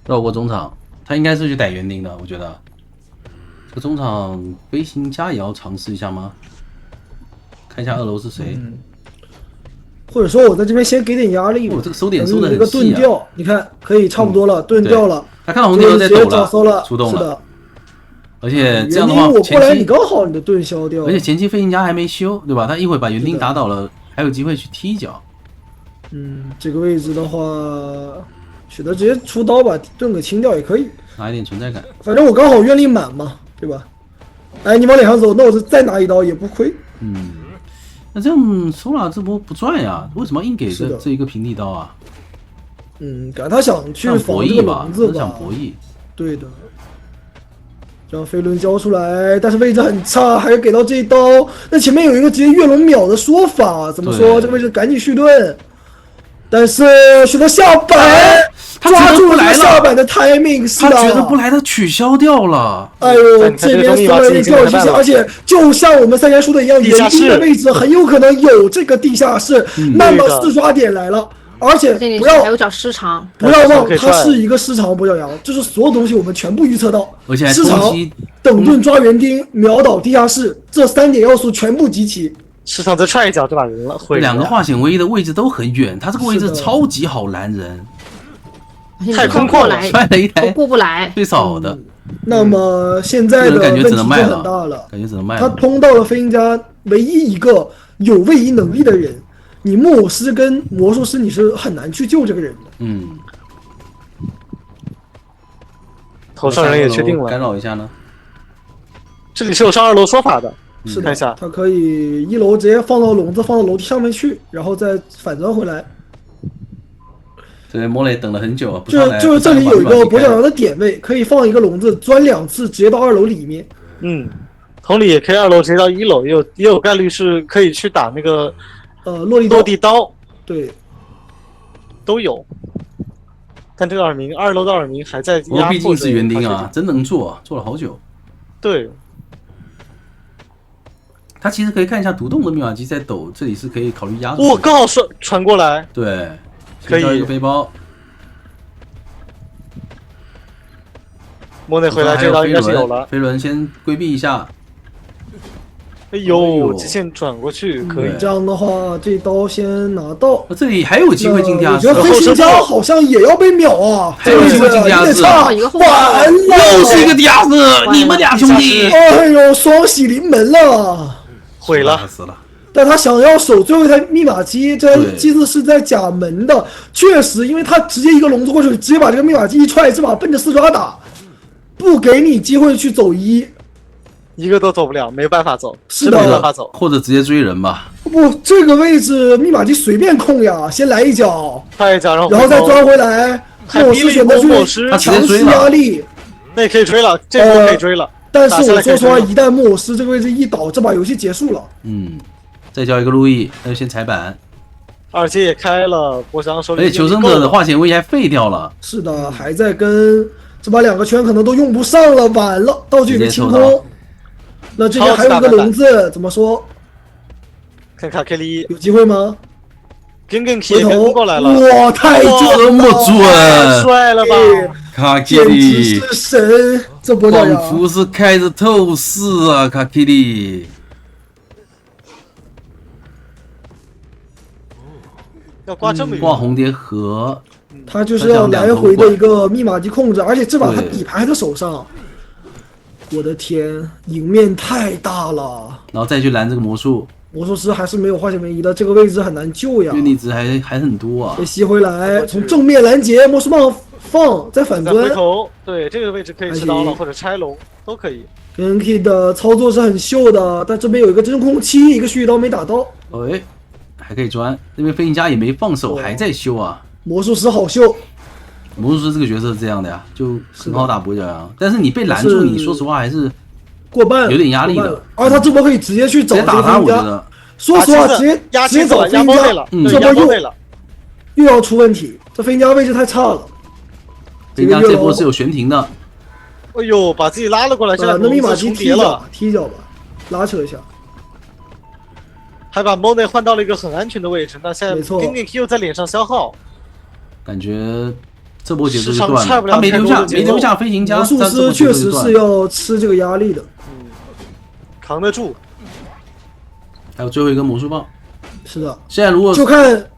绕过中场，他应该是去逮园丁的，我觉得。这个中场飞行家也要尝试一下吗？看一下2楼是谁。或者说我在这边先给点压力吧。这个收点收的很细啊。盾掉，你看可以差不多了，盾掉了。他看到红蝶在抖了，出动了。是的。而且这样的话，我过来你刚好你的盾消掉。而且前期飞行家还没修，对吧？他一会儿把园丁打倒了，还有机会去踢脚。这个位置的话，选择直接出刀把盾给清掉也可以，拿一点存在感。反正我刚好愿力满嘛，对吧？哎，你往脸上走，那我就再拿一刀也不亏。那这样收了这波不赚呀？为什么硬给这一个平地刀啊？感觉他想去防这个笼子吧？想博弈。对的。让飞轮交出来，但是位置很差，还是给到这一刀。那前面有一个直接越龙秒的说法，怎么说？这个位置赶紧续盾，但是选择下板，抓住了下板的 timing， 他觉得不来，他取消掉了。哎呦，这边松了一跳一下，而且就像我们3连说的一样，园丁的位置很有可能有这个地下室，那么4抓点来了。而且这里不要还有找失常，不要忘可以，它是一个市场不角羊，就是所有东西我们全部预测到，而且还市场同期等盾抓园丁、秒倒地下室这3点要素全部集齐。市场再踹一脚就把人了，毁了两个化险为夷的位置都很远，他这个位置是的超级好拦人，太空过来踹了一都台过不来。最少的，那么现在的这个人感觉问题就只能卖很大了，感觉只能卖他了。通到了飞行家唯一一个有位移能力的人，你木偶师跟魔术师你是很难去救这个人的。嗯，头上人也确定干了，扰一下呢。这里是有上2楼说法的，是的看一下，他可以1楼直接放到笼子，放到楼梯上面去，然后再反转回来。这边莫雷等了很久啊，不上来就是这里有一个跛脚不上来羊的点位，可以放一个笼子，钻2次，直接到2楼里面。同理也可以2楼直接到1楼，也有概率是可以去打那个落地落地刀，对，都有。但这个耳鸣2楼的耳鸣还在不过毕竟压迫着是园丁啊，他决定真能做，做了好久。对，他其实可以看一下独栋的密码机在抖，这里是可以考虑压住。我刚好传过来，对，可以先交一个背包。莫内回来这刀应该是有了。飞轮先规避一下。哎呦，极限转过去可以。这样的话，这刀先拿到。这里还有机会进地下室。我觉得飞行家好像也要被秒啊！还有机会进地下室。完了，又是一个地下室，你们俩兄弟！哎呦，双喜临门了，毁了，死了。但他想要守最后一台密码机，这台机子是在甲门的，确实，因为他直接一个笼子过去，直接把这个密码机一踹，这把奔着4抓打，不给你机会去走一个都走不了，没办法走，是的，没办法走，或者直接追人吧。不，这个位置密码机随便控呀，先来一脚，踹一脚，然后再抓回来。莫师选择去强施压力，那也可以追了，这波可以追了。但是我说实话，一旦莫尔斯这个位置一倒，这把游戏结束了。再交一个路易，那就先踩板。2阶也开了，我想手里。而且求生者的化险为夷还废掉了。是的，还在跟这把2个圈可能都用不上了，晚了，道具被清空。那这边还有一个笼子，怎么说？看卡克利有机会吗？跟铁跟过来了，哇，太这么准，帅了吧！卡基简直里是神，这波仿佛是开着透视啊，卡基里。要挂这么远，挂红蝶盒，他就是要来回的一个密码机控制，而且这把他底牌在手上。我的天，赢面太大了。然后再去拦这个魔术。魔术师还是没有化险为夷的，这个位置很难救呀。因为你值还很多啊。被吸回来，从正面拦截，魔术棒放，再反蹲。回头，对这个位置可以吃刀了，或者拆龙都可以。跟 K 的操作是很秀的，但这边有一个真空期，一个蓄刀没打到。哎，还可以钻。那边飞行家也没放手，还在修啊。魔术师好秀。魔术师这个角色是这样的呀，就很好打跛脚羊，但是你被拦住，你说实话还是过半，有点压力的。而他这波可以直接去找打他，我觉得。说实话，直接找飞行家，这波又要出问题，这飞行家位置太差了。飞行家这波是有悬停的。哎呦，把自己拉了过来，现在那密码机踢脚吧，拉扯一下。还把 Monet 换到了一个很安全的位置，那现在 King Q 在脸上消耗。感觉这波节奏就断了，他没留下飞行家，魔术师确实是要吃这个压力的，扛得住。还有最后一根魔术棒，是的。现在如果就看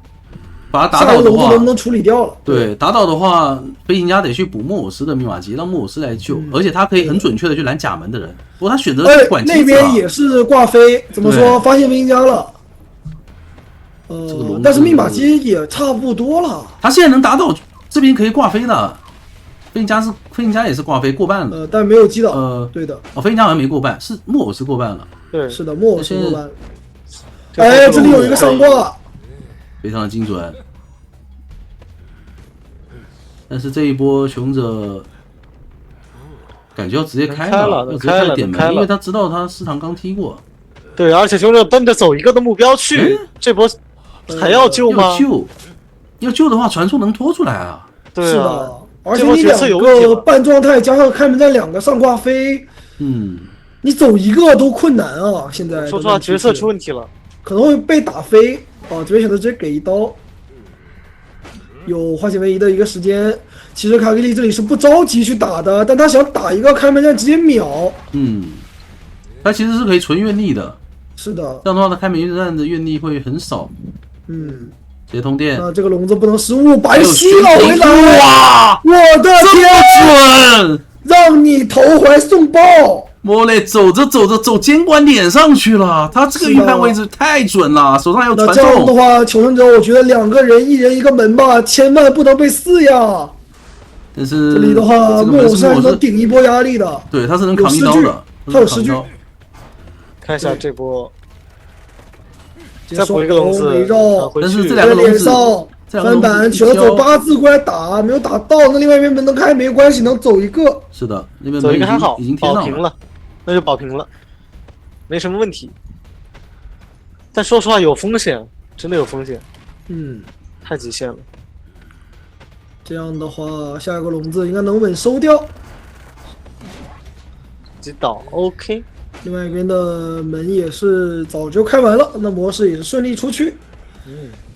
把它打倒的话，能不能处理掉了？对，打倒的话，飞行家得去补莫尔斯的密码机，让莫尔斯来救，而且他可以很准确的去拦甲门的人。不过他选择管机子那边也是挂飞，怎么说？发现飞行家了。但是密码机也差不多了。他现在能打倒这边可以挂飞的，飞行家也是挂飞过半了。但没有击倒。对的。飞行家好像没过半，是莫尔斯过半了。对，是的，莫尔斯过半。哎，这里有一个上挂，非常的精准。但是这一波求生者感觉要直接开了，要直接开点门，因为他知道他4堂刚踢过。对，而且求生者奔着走一个的目标去，这波还要救吗？要救的话，传送能拖出来啊。对是的，而且你2个半状态加上开门战2个上挂飞，你走一个都困难啊！现在说实话，角色出问题了，可能会被打飞啊！这边选择直接给一刀。有化险为夷的一个时间。其实卡克利这里是不着急去打的，但他想打一个开门战直接秒。他其实是可以纯愿力的。是的，这样的话，他开门战的愿力会很少。直接通电。这个笼子不能失误，白吸了回来。哇！我的天！准！让你投怀送抱。莫雷走着走着走监管点上去了，他这个预判位置太准了，手上还有传送。那这样的话，求生者，我觉得2个人一人一个门吧，千万不能被4呀。但是这里的话，木偶是能顶一波压力的。对，他是能扛一刀的，他有10具。看一下这波，再补一个笼子，但是这2个笼子翻板取了走8字过来打，没有打到，那另外一边门能开没关系，能走一个。是的，那边走一个还好，已经保平了，那就保平了，没什么问题。但说实话有风险，真的有风险，太极限了。这样的话，下一个笼子应该能稳收掉。击倒 OK， 另外一边的门也是早就开完了，那模式也是顺利出去。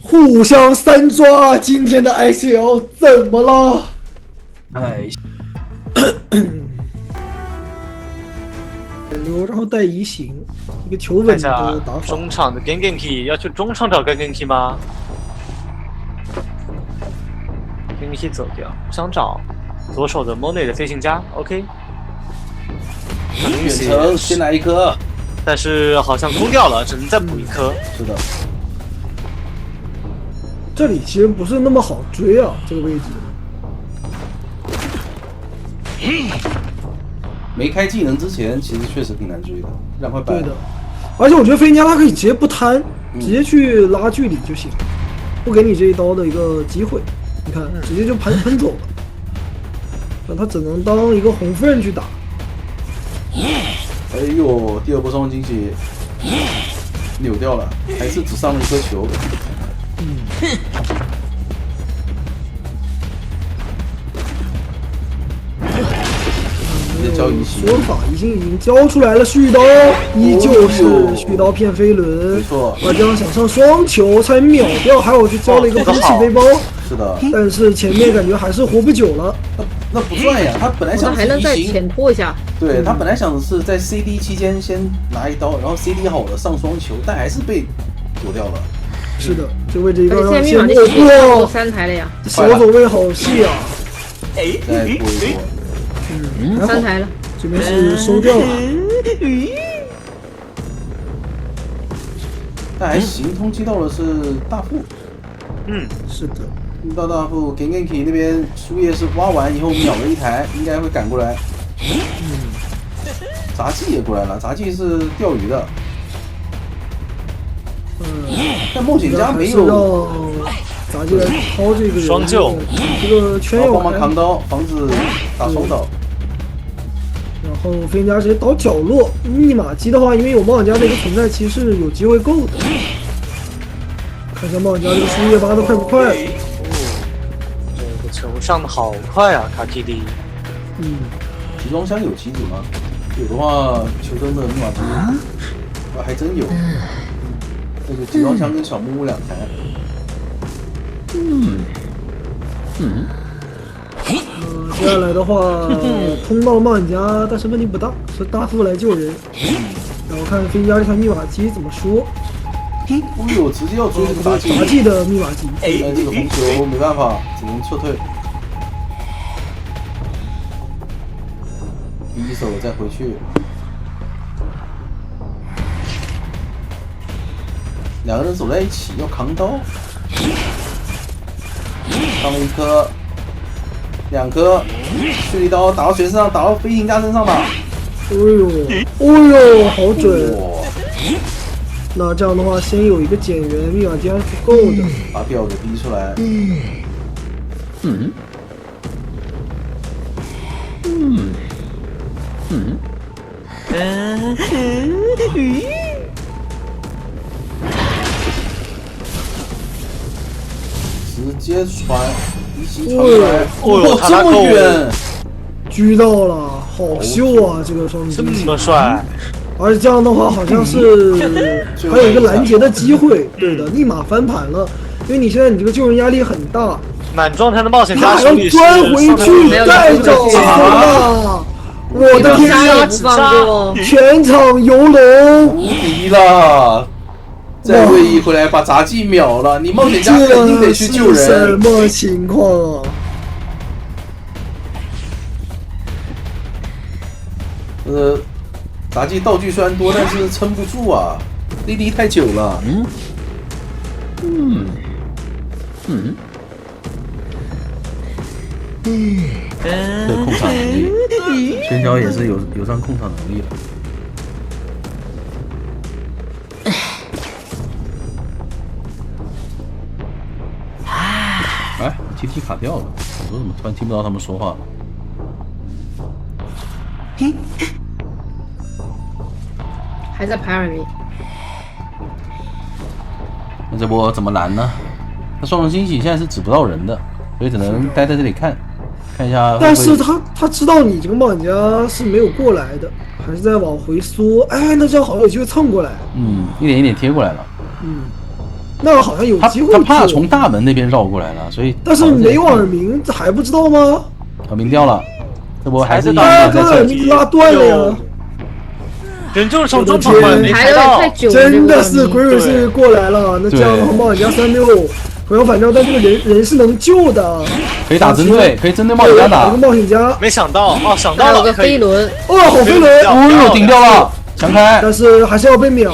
互相3抓，今天的 ICL 怎么了？然后带移形，一个求稳的打法。中场的 Genki 要去中场找个 Genki 吗 ？Genki 走掉，不想找。左手的 Monet 的飞行家 ，OK。远程先来一颗，但是好像空掉了，只能再补一颗。是的。这里其实不是那么好追啊，这个位置。没开技能之前，其实确实挺难追的，2块8。对的，而且我觉得飞行家他可以直接不贪，直接去拉距离就行，不给你这一刀的一个机会。你看，直接就喷走了，那他只能当一个红夫人去打。哎呦，第2波双方经济扭掉了，还是只上了1颗球。说法已经交出来了，续刀依旧是续刀骗飞轮，没错。阿江想上双球才秒掉，还有去交了一个空气背包，是的。但是前面感觉还是活不久了。那不算呀，他本来想还能再浅拖一下。对他本来想的是在 CD 期间先拿1刀，然后 CD 好了上双球，但还是被躲掉了。是的，这位置一个让先过过3台了呀，小走位好细啊！再过一波。3台了，这边是收掉了，但还行，通缉到的是大副。是的，到大副 Genki 那边输液是挖完以后秒了1台，应该会赶过来。杂技也过来了，杂技是钓鱼的。但冒险家没有让杂技来掏这个双救，这个圈要帮忙扛刀，防止打双刀。然后飞行家直接倒角落，密码机的话，因为有冒险家的一个存在，其实是有机会够的。看一下冒险家这个输液拔的快不快？这个球上的好快啊，卡基里。集装箱有机子吗？有的话，求生的密码机还真有。那个集装箱跟小木屋2台。接下来的话，通到了冒险家，但是问题不大，是大副来救人。然后看飞行家这台密码机怎么说。哦呦，直接要追这个杂技的密码机。这个红球没办法，只能撤退。第1手再回去。2个人走在一起要扛刀。上了1颗。2颗，蓄力刀打到谁身上？打到飞行家身上吧。好准！那这样的话，先有一个减员，密码机还是不够的。把表给逼出来。直接传。这么远，狙到了，好秀啊！这个双击这么帅，而且这样的话好像是还有一个拦截的机会。对的，立马翻盘了，因为你现在你这个救人压力很大，满状态的冒险他还要家手里是钻回去再找啊我的天杀也呀！不放过，全场游龙，无敌了！再位移回来把杂技秒了，你冒险家肯定得去救这是什人。么情况啊？杂技道具虽然多，但是撑不住啊，滴滴太久了。对控场能力，轩蛟也是有上控场能力的。哎，TT 卡掉了，我怎么突然听不到他们说话了？还在排耳鸣。那这波怎么拦呢？那双龙惊喜现在是指不到人的，所以只能待在这里看一下会不会。但是他知道你这个冒险家是没有过来的，还是在往回缩。哎，那这样好像有机会蹭过来。一点一点贴过来了。那好像有机会。他怕从大门那边绕过来了，所以。但是没有耳鸣，这还不知道吗？耳鸣掉了，这波还是刚刚耳鸣拉断了呀。人就是从中场没排的太久了，真的是鬼鬼是过来了。那这样的话，冒险家36回光返照，但这个人是能救的，可以打针对，可以针对冒险家打。一个冒险家，没想到哦，想到了，有个飞轮，哦，好飞轮，哦呦，顶掉了，强开，但是还是要被秒。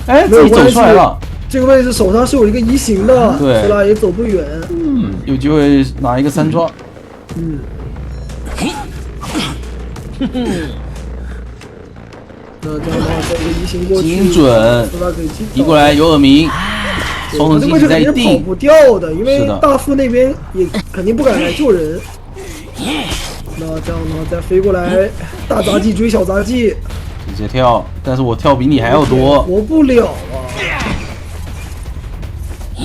哎，自己走出来了。这个位置手上是有一个移形的，对，苏拉也走不远。有机会拿一个3抓。那这样的话，这个移形过去，精准，移过来有耳鸣，双龙惊喜在定，跑不掉的，因为大副那边也肯定不敢来救人。那这样的话，再飞过来，大杂技追小杂技，直接跳，但是我跳比你还要多，活不了啊！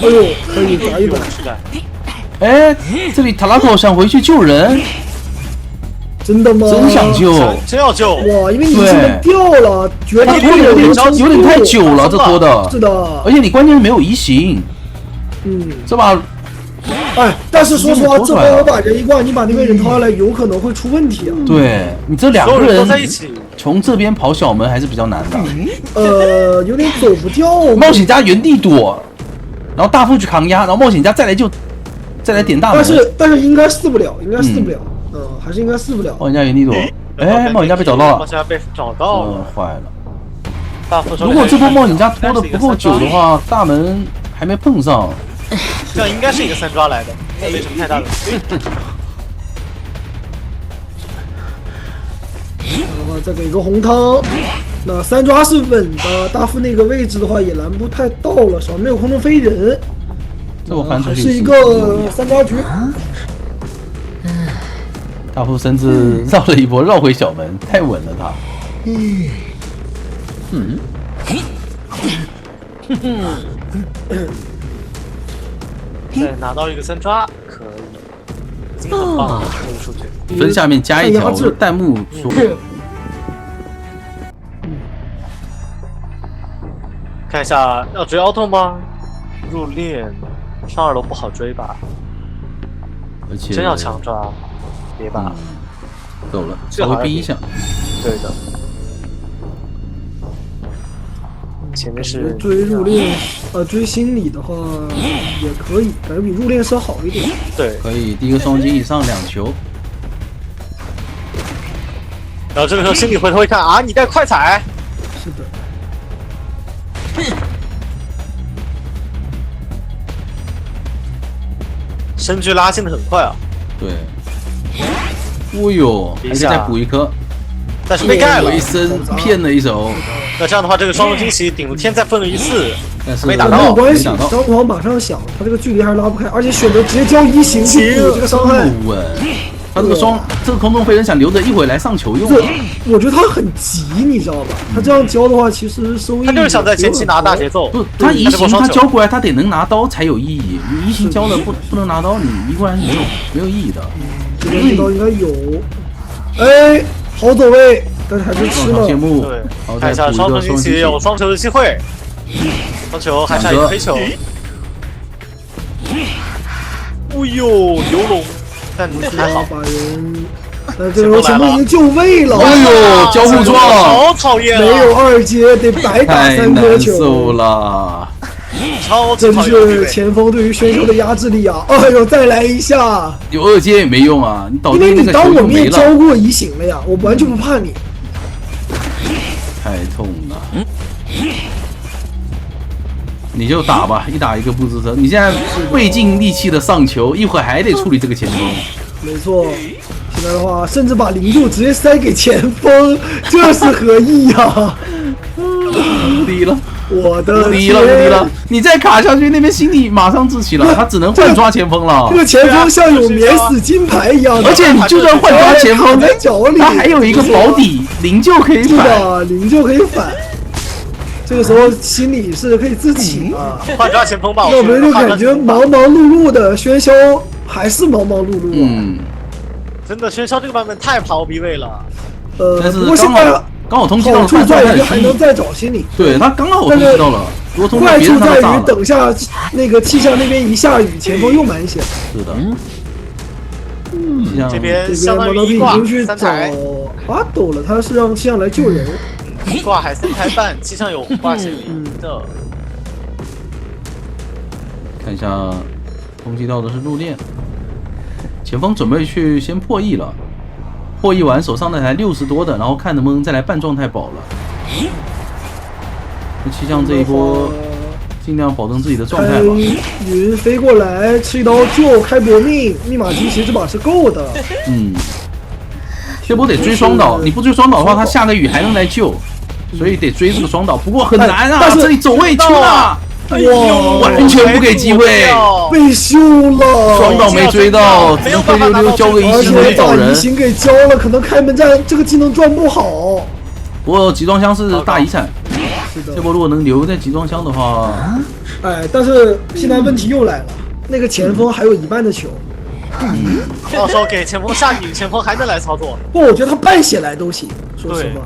哎呦，可以砸一把。哎，这里塔拉口想回去救人。真的吗？真想救，真要救哇！因为你现在掉了，觉得拖有点太久了，这拖的。是的，而且你关键是没有移形。这把，哎，但是说实话，这把我把人一挂，你把那边人掏下来，有可能会出问题啊。对你这2个人都在一起，从这边跑小门还是比较难的。有点走不掉。冒险家原地躲，然后大副去扛压，然后冒险家再来点大门。但是应该死不了，应该死不了。还是应该死不了。冒险家原地躲，哎，冒险家被找到了。冒险家被找到了，坏了。如果这波冒险家拖的不够久的话，大门还没碰上。这样应该是一个3抓来的，没什么太大的。然后再给个红汤，那3抓是稳的，大副那个位置的话也拦不太到了，少没有空中飞人。这我翻出去是一个3抓局。大副甚至绕了一波，绕回小门，太稳了他。再拿到一个3抓，可以，已经很棒了，这个数据。分下面加一条弹幕说。看一下，要追奥特吗？入链，上2楼不好追吧？而且真要强抓。别吧，走了，稍微逼一下。对的，前面是追入链，追心理的话也可以，感觉比入链是要好一点。对，可以，第一个双击以上2球。然后这个时候心理回头一看啊，你带快踩。是的。身躯拉线的很快啊。对。哦呦，还可以再补一颗，但是被盖了，回身骗了一手。那这样的话，这个双龙惊喜顶了天再分了一次，但是没打到，没有关系。张狂马上想，他这个距离还是拉不开，而且选择直接交移形去补这个伤害。他这个空中飞人想留着一会来上球用。我觉得他很急，你知道吧？他这样交的话，其实收益。他就是想在前期拿大节奏。不，他移形他交过来，他得能拿刀才有意义。你移形交了不能拿刀，你移过来是没有意义的。这边刀应该有，哎，好走位，但是还是吃了。对，看一下双龙惊喜有双球的机会，双球还差一个黑球。哎呦，游龙，但还好。把人，这时候前锋已经就位了。哎呦，交互撞，好讨厌啊！没有二阶得白打太3颗难受球，了。超级真讨厌是前锋对于选手的压制力啊！哎呦，再来一下，有2阶也没用啊，你倒因为你地那个球当我们也就没了，教过移形了呀，我完全不怕你。太痛了。你就打吧，一打一个不吱声。你现在费尽力气的上球，一会儿还得处理这个前锋。没错，现在的话，甚至把灵柩直接塞给前锋，这是何意呀？无敌了，我的无敌了，无敌了！你再卡下去，那边心里马上窒息了，他只能换抓前锋了这。个前锋像有免死金牌一样的，而且你就算换抓前锋，在脚里，他还有一个保底，灵柩可以是反。的，灵就可以反。这个时候心里是可以自省啊，换抓前锋吧，要不然就感觉忙忙碌碌的喧嚣还是忙忙碌碌啊。嗯，真的喧嚣这个版本太跑逼位了。但是不过现在刚好通缉到好处了半状态在于还能再找心理。对他刚好通缉到了，如果通坏缉别人处在于他就炸了。等下那个气象那边一下雨，前锋又满血。是的，像这边这相当边毛头兵已于一挂经去找三台，阿斗了，他是让气象来救人。一挂海3台半，机上有挂线的。看一下通缉到的是陆练，前锋准备去先破译了，破译完手上那台60多的，然后看能不能再来半状态保了。那气象这一波尽量保证自己的状态开吧。云飞过来，吃一刀就开搏命，密码机其实这把是够的。嗯，这波得追双导，你不追双导的话，他下个雨还能来救，所以得追这个双导。不过很难啊，但是这里走位去了，哎呦，完全不给机会，被修了，双导没追到，只能灰溜溜交个移而形回且把移去找人。形给交了，可能开门战这个技能赚不好。不过集装箱是大遗产，是的这，波如果能留在集装箱的话，哎，但是现在问题又来了，那个前锋还有一半的球。到时候给前锋下雨，前锋还能来操作。不，我觉得他半血来都行。说实话，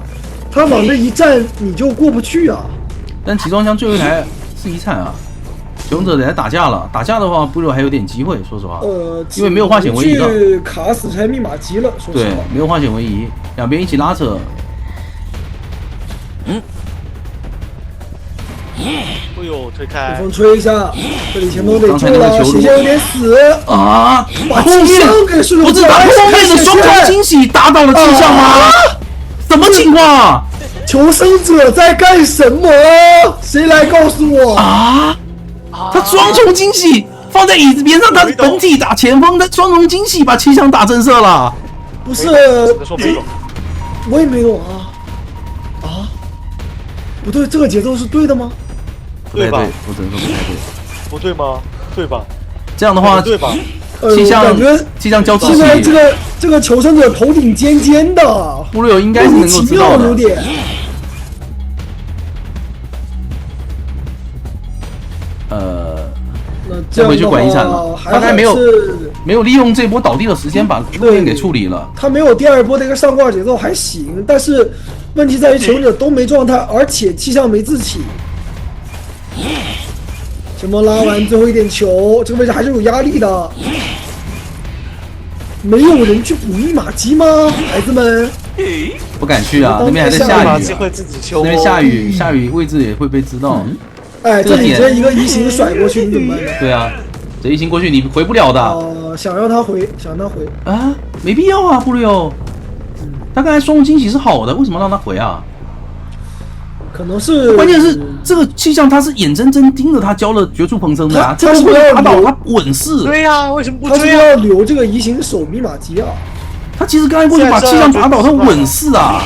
他往这一站你就过不去啊。但集装箱最后一台是遗产啊，勇者得来打架了。打架的话，不如还有点机会，说实话。因为没有化险为夷了去卡死台密码机了。说实对话，，没有化险为夷，两边一起拉扯。哎呦，推被开，风吹一下，这里前锋得刚才救了，那个球路斜线有点死。啊！把后面气象给顺不是把后面的双重惊喜打倒了气象吗？什么情况求生者在干什么？谁来告诉我？啊？他双重惊喜放在椅子边上，他本体打前锋，他双重惊喜把气象打震慑了。不是，只能说没懂。我也没懂啊。啊？不对，这个节奏是对的吗？对吧不太对，我只能说不太对。不对吗？对吧？这样的话，对吧？气象感觉气象交自现在喜，这个求生者头顶尖尖的，布鲁友应该是莫名能够其妙知道的。有点。那这样回去的管遗产了话，还大概没有好是没有利用这波倒地的时间把路面给处理了。他没有第二波的一个上挂节奏还行，但是问题在于求生者都没状态，而且气象没自起。前锋拉完最后一点球，这个位置还是有压力的。没有人去补密码机吗，孩子们？不敢去啊，那边还在下雨啊，把机会自己修。那边下雨，下雨位置也会被知道。哎，这个点这里这一个移形甩过去，你怎么办呢？对啊，这一行过去你回不了的想让他回，想让他回。啊，没必要啊，布鲁友。他刚才双重惊喜是好的，为什么让他回啊？可能是，关键是这个气象他是眼睁睁盯着他交了绝处逢生的啊，他这个是他是要留打倒他稳势。对呀，为什么不他是追啊？要留这个移形手密码机啊。他其实刚才过去把气象打倒，他稳势啊。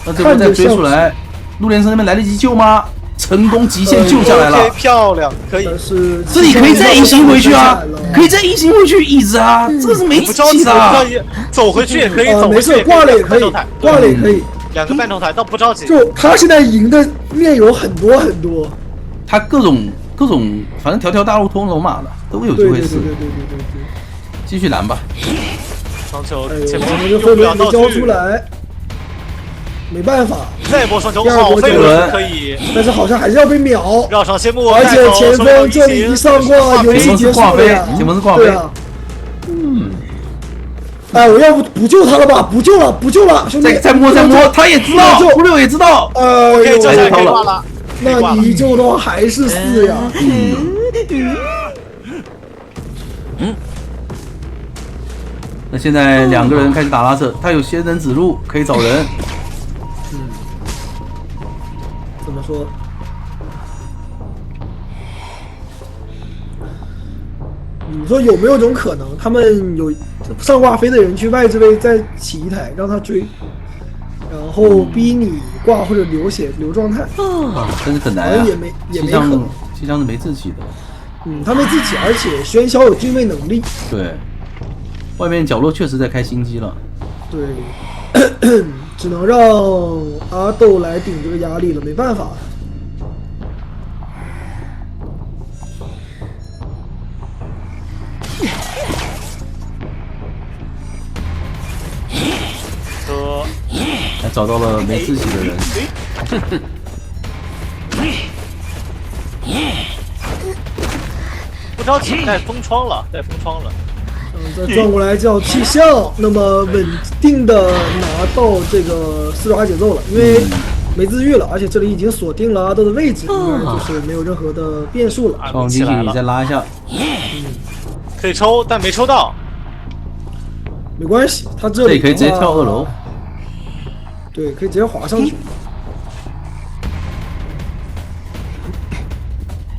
那这边再追出来，陆连生那边来得及救吗？成功极限救下来了 OK，。漂亮，可以。但是这里可以再移行回去啊，可以再移行回去椅子啊，这个是没不着急，底气的啊。不着急，走回去也可以，走没事，回去也可以挂了也可以半中台，挂了也可以。两个半中台，倒不着急。就他现在赢的面有很多很多，他各种，反正条条大路通罗马的，都有机会试。对对对对对对对。继续拦吧。双球哎呦，前锋我们就用后面没不了道具。交出来。没办法，再一波双球，第二波飞就轮可以但是好像还是要被秒，绕上谢幕，而且前锋这里一上挂，游戏结束了呀，前锋是挂飞，对啊，哎，我要不补救他了吧？补救了，兄弟！再摸，他也知道，胡六也知道，OK，这下可以挂了。了。那你救的话还是4呀？那现在2个人开始打拉扯，他有仙人指路，可以找人。怎么说？你说有没有种可能，他们有上挂飞的人去外置位再起一台，让他追，然后逼你挂或者流血留状态？但是很难啊，也没可能。气象是没自己的。他没自己，而且喧嚣有定位能力。对，外面角落确实在开心机了。对，只能让阿豆来顶这个压力了，没办法。还找到了没自己的人。不着急，带封窗了。再转过来叫气象，那么稳定的拿到这个4抓节奏了，因为没自愈了，而且这里已经锁定了阿豆的位置，应该就是没有任何的变数了。双进去，再拉一下，可以抽，但没抽到。没关系，他这里可以直接跳2楼。对，可以直接滑上去。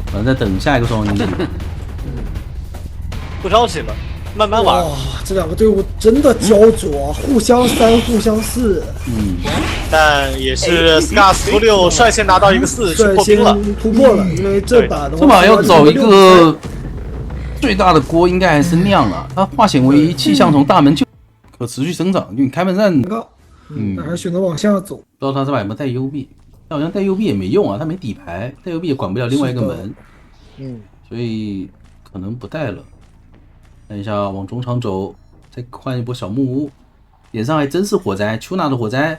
反正再等下一个双进去。不着急了，慢慢玩。哇，这2个队伍真的焦灼，互相3，互相4。但也是 Scars6率先拿到一个4，去破冰了，突破了。因为这把的话，这把要找一个最大的锅，应该还是酿啊。他化险为夷，气象从大门就可持续生长，因为你开门战，那还是选择往下走。不知道他这把有没有带幽闭，他好像带幽闭也没用啊，他没底牌，带幽闭也管不了另外一个门，所以可能不带了。看一下往中场走，再换一波小木屋，脸上还真是火灾，丘娜的火灾，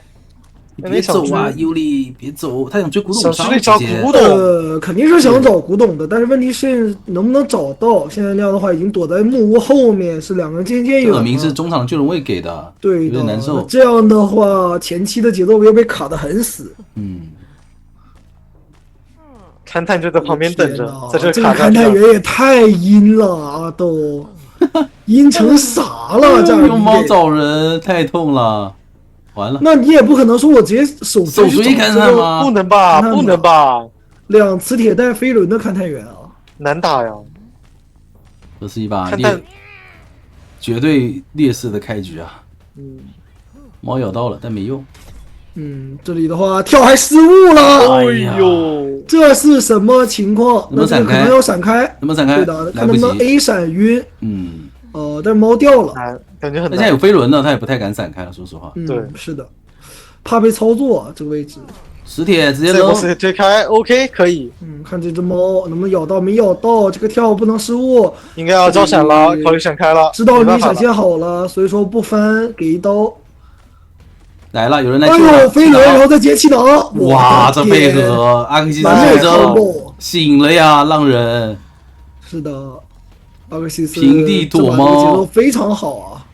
你别走啊，尤里别走，他想追古董商，找古董，肯定是想找古董的，但是问题是能不能找到？现在那样的话，已经躲在木屋后面，是2个人渐远。这明是中场的救人位给的，对的，有点难受。这样的话，前期的节奏又被卡得很死。勘探就在旁边等着，在这个勘探员也太阴了啊，都阴成啥了？这样用猫找人太痛了，完了。那你也不可能说我直接手随勘探吗？不能吧，不能吧！2磁铁带飞轮的勘探员啊，难打呀！这是一把绝对劣势的开局啊！猫咬到了，但没用。这里的话跳还失误了，哎呦，这是什么情况？能不能闪开？可能要闪开，能不能闪开？对的，看能不能 A 闪晕。但是猫掉了，感觉很难。他现在有飞轮了，他也不太敢闪开了，说实话。对，是的，怕被操作这个位置。磁铁直接扔，磁铁推开 ，OK 可以。看这只猫能不能咬到，没咬到，这个跳不能失误。应该要招闪了，考虑闪开了。知道你闪现好了，所以说不翻，给一刀。来了，有人来救了。哎呦，飞轮，然后再接气囊。哇，这配合，阿克西斯醒了呀，浪人。是的，阿克西斯平地躲猫，节奏非常好啊。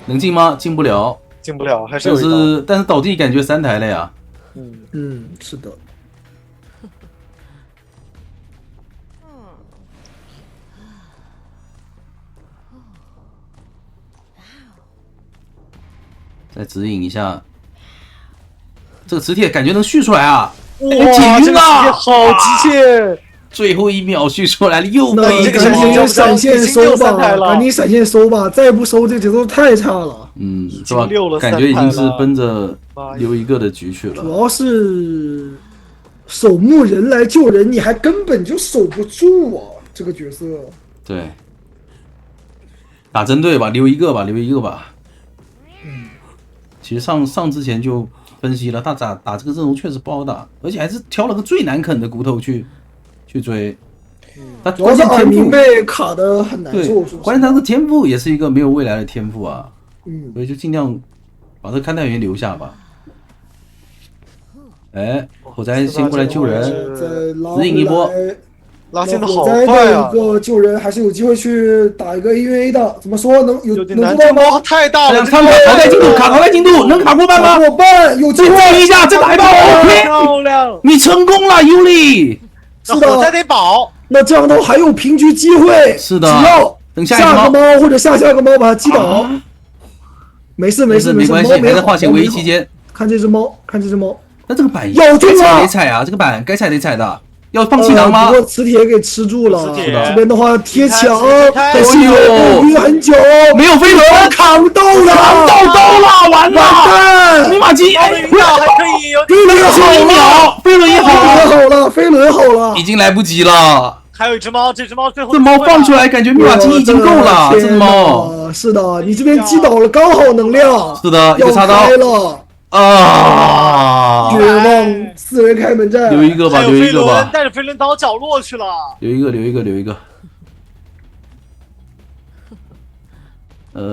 能进吗？进不了，进不了，还是有一刀。但是倒地感觉3台了呀。是的。再指引一下，这个磁铁感觉能续出来啊！哇，这个磁铁好机械！最后1秒续出来了，又被这个闪现收吧，赶紧闪现收吧，再不收这个节奏太差了。是吧？感觉已经是奔着留一个的局去了。主要是守墓人来救人，你还根本就守不住啊！这个角色。对，打针对吧，留一个吧。其实上之前就分析了，他打这个阵容确实不好打，而且还是挑了个最难啃的骨头去追。他关键天赋被卡的很难受，关键他的天赋也是一个没有未来的天赋啊。所以就尽量把这勘探员留下吧。哎，火灾先过来救人，再拉指引一波回来。拉线的好火灾快啊！的一个救人还是有机会去打一个 AVA 的，怎么说能有点做到难这吗？太大了，看卡在进度，卡在进度，能卡过半吗？过半有机会，再一下，再打一把 ，OK， 漂亮！你成功了，尤里。是火灾的。得保，那这样的话还有平局机会，是的只要等下一个下个猫猫或者下个猫把它击倒，没事没事没关系，猫没好还在化险为夷期。间。看这只猫，看这只猫，那这个板咬中了该踩得踩啊，这个板该踩得踩的。要放气囊吗不？过磁铁给吃住了。磁铁这边的话贴墙，开但是犹豫很久，没有飞轮，扛到了，完了！蛋！密码机，奥运秒还可以有飞轮好1秒，飞轮也好了，飞轮好了，已经来不及了。还有一只猫，这只猫最后这猫放出来，感觉密码机已经够了。这只猫，是的，你这边击倒了，刚好能量，是的，一要个插刀开了。啊！绝望4人开门战，留一个吧，还有飞轮留一个吧，带着飞轮倒角落去了。留一个，留一个，留一个。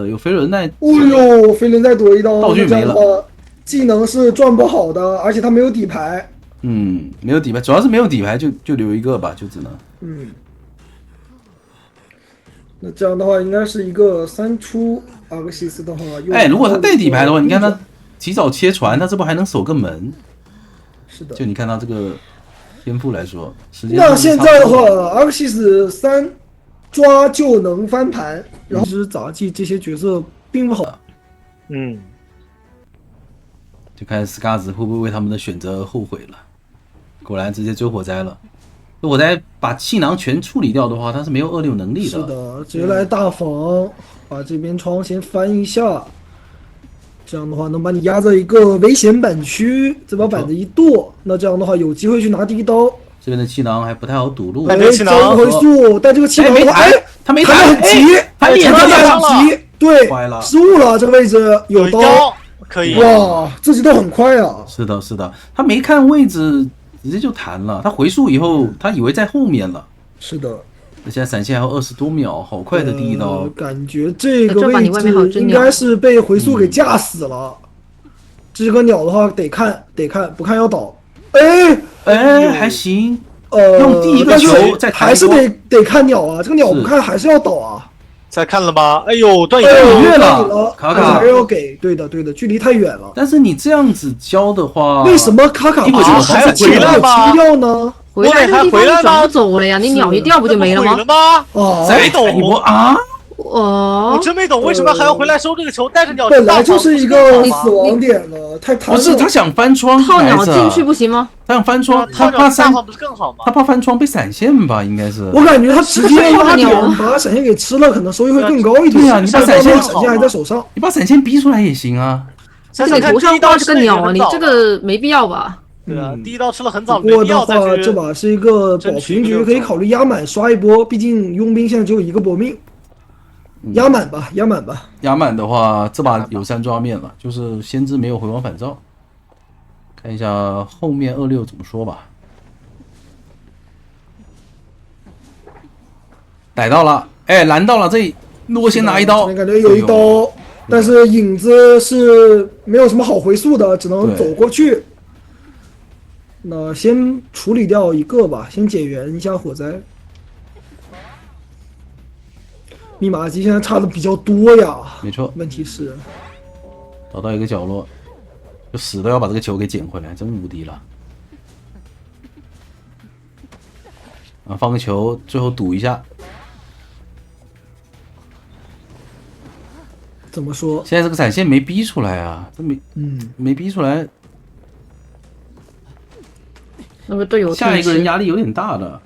有飞轮在，哦呦，飞轮再躲一刀，道具没了这样的话技能是赚不好的，而且他没有底牌。没有底牌，主要是没有底牌，就留一个吧，就只能。那这样的话应该是一个3出阿克西斯的话，如果他带底牌的话，你看他提早切船，他这不还能守个门？是的。就你看他这个天赋来说，时间那现在的话，阿克西斯3抓就能翻盘，然后其实杂技这些角色并不好。就看斯卡子会不会为他们的选择而后悔了。果然直接追火灾了。火灾把气囊全处理掉的话，他是没有26能力的。是的，直接来大房，把这边窗先翻一下，这样的话能把你压在一个危险板区，再把板子一剁，那这样的话有机会去拿第一刀。这边的气囊还不太好堵路。招回速，但这个气囊的话，他没弹很急，他脸弹上很急，对，失误了，这个位置有刀，可以。哇，自己都很快啊。是的，是的，他没看位置。直接就弹了，他回溯以后，他以为在后面了。是的，那现在闪现还有20多秒，好快的第一刀。感觉这个位置应该是被回溯给架死了。这个鸟的话得看，不看要倒。还行。用第一个球再弹还是得看鸟啊，这个鸟不看还是要倒啊。再看了吗？哎呦，断越了，卡还是要给，对的，距离太远了。但是你这样子教的话，为什么卡还要回来吗？清掉呢？回来这个地方你转不走了呀？你鸟一掉不就没了吗？再懂一波啊！我真没懂为什么还要回来收这个球，带着鸟。本来就是一个死亡点了，太不是他想翻窗，套鸟进去不行吗？他想翻窗，他怕不是更好吗？他怕翻窗被闪现吧？应该是。我感觉他直接拉点把闪现给吃了，可能收益会更高一点。对啊，你把闪现还在手上，你把闪现逼出来也行啊。这你头上挂这个鸟啊，你这个没必要吧？对啊，第一刀吃了很早，不过的话，这把是一个保平局，可以考虑压满刷一波，毕竟佣兵现在只有1个搏命。压满吧。压满的话，这把有3抓面了，就是先知没有回光返照。看一下后面26怎么说吧。逮到了，拦到了，这如果先拿一刀，感觉有一刀，但是影子是没有什么好回溯的，只能走过去。那先处理掉一个吧，先减员一下火灾。密码机现在差的比较多呀，没错。问题是找到一个角落，就死都要把这个球给捡回来，真无敌了。啊，放个球，最后赌一下。怎么说？现在这个闪现没逼出来啊，这没逼出来。那个队友下一个人压力有点大的。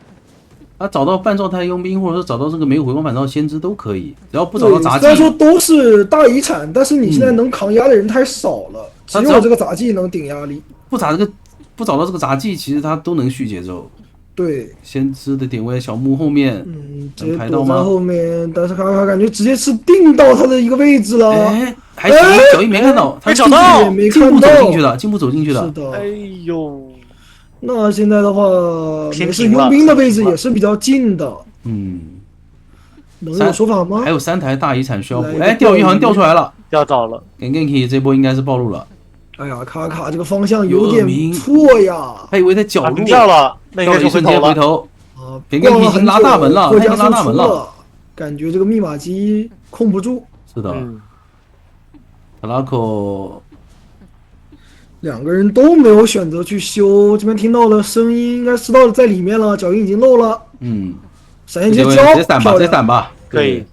他找到半状态佣兵，或者说找到这个没有回光返照先知都可以，只要不找到杂技。虽然说都是大遗产，但是你现在能扛压的人太少了，只有这个杂技能顶压力。不找到这个杂技，其实他都能续节奏。对，先知的点位小木后面，直接躲在后面，但是卡卡感觉直接是定到他的一个位置了。还行，脚印没看到，他找到，没看到，进步走进去的。是的，哎呦。那现在的话，没事，佣兵的位置也是比较近的。能有说法吗？还有3台大遗产需要补。钓鱼好像钓出来了，钓到了。Genki 这波应该是暴露了。哎呀，卡这个方向有点错呀，他以为在角落掉了，那应该就瞬间回头。啊，别跟已经拉大门了，他已经拉大门了，感觉这个密码机控不住。是的，塔拉克两个人都没有选择去修，这边听到了声音，应该知道在里面了，脚印已经漏了。闪现切交，直接闪吧，可以，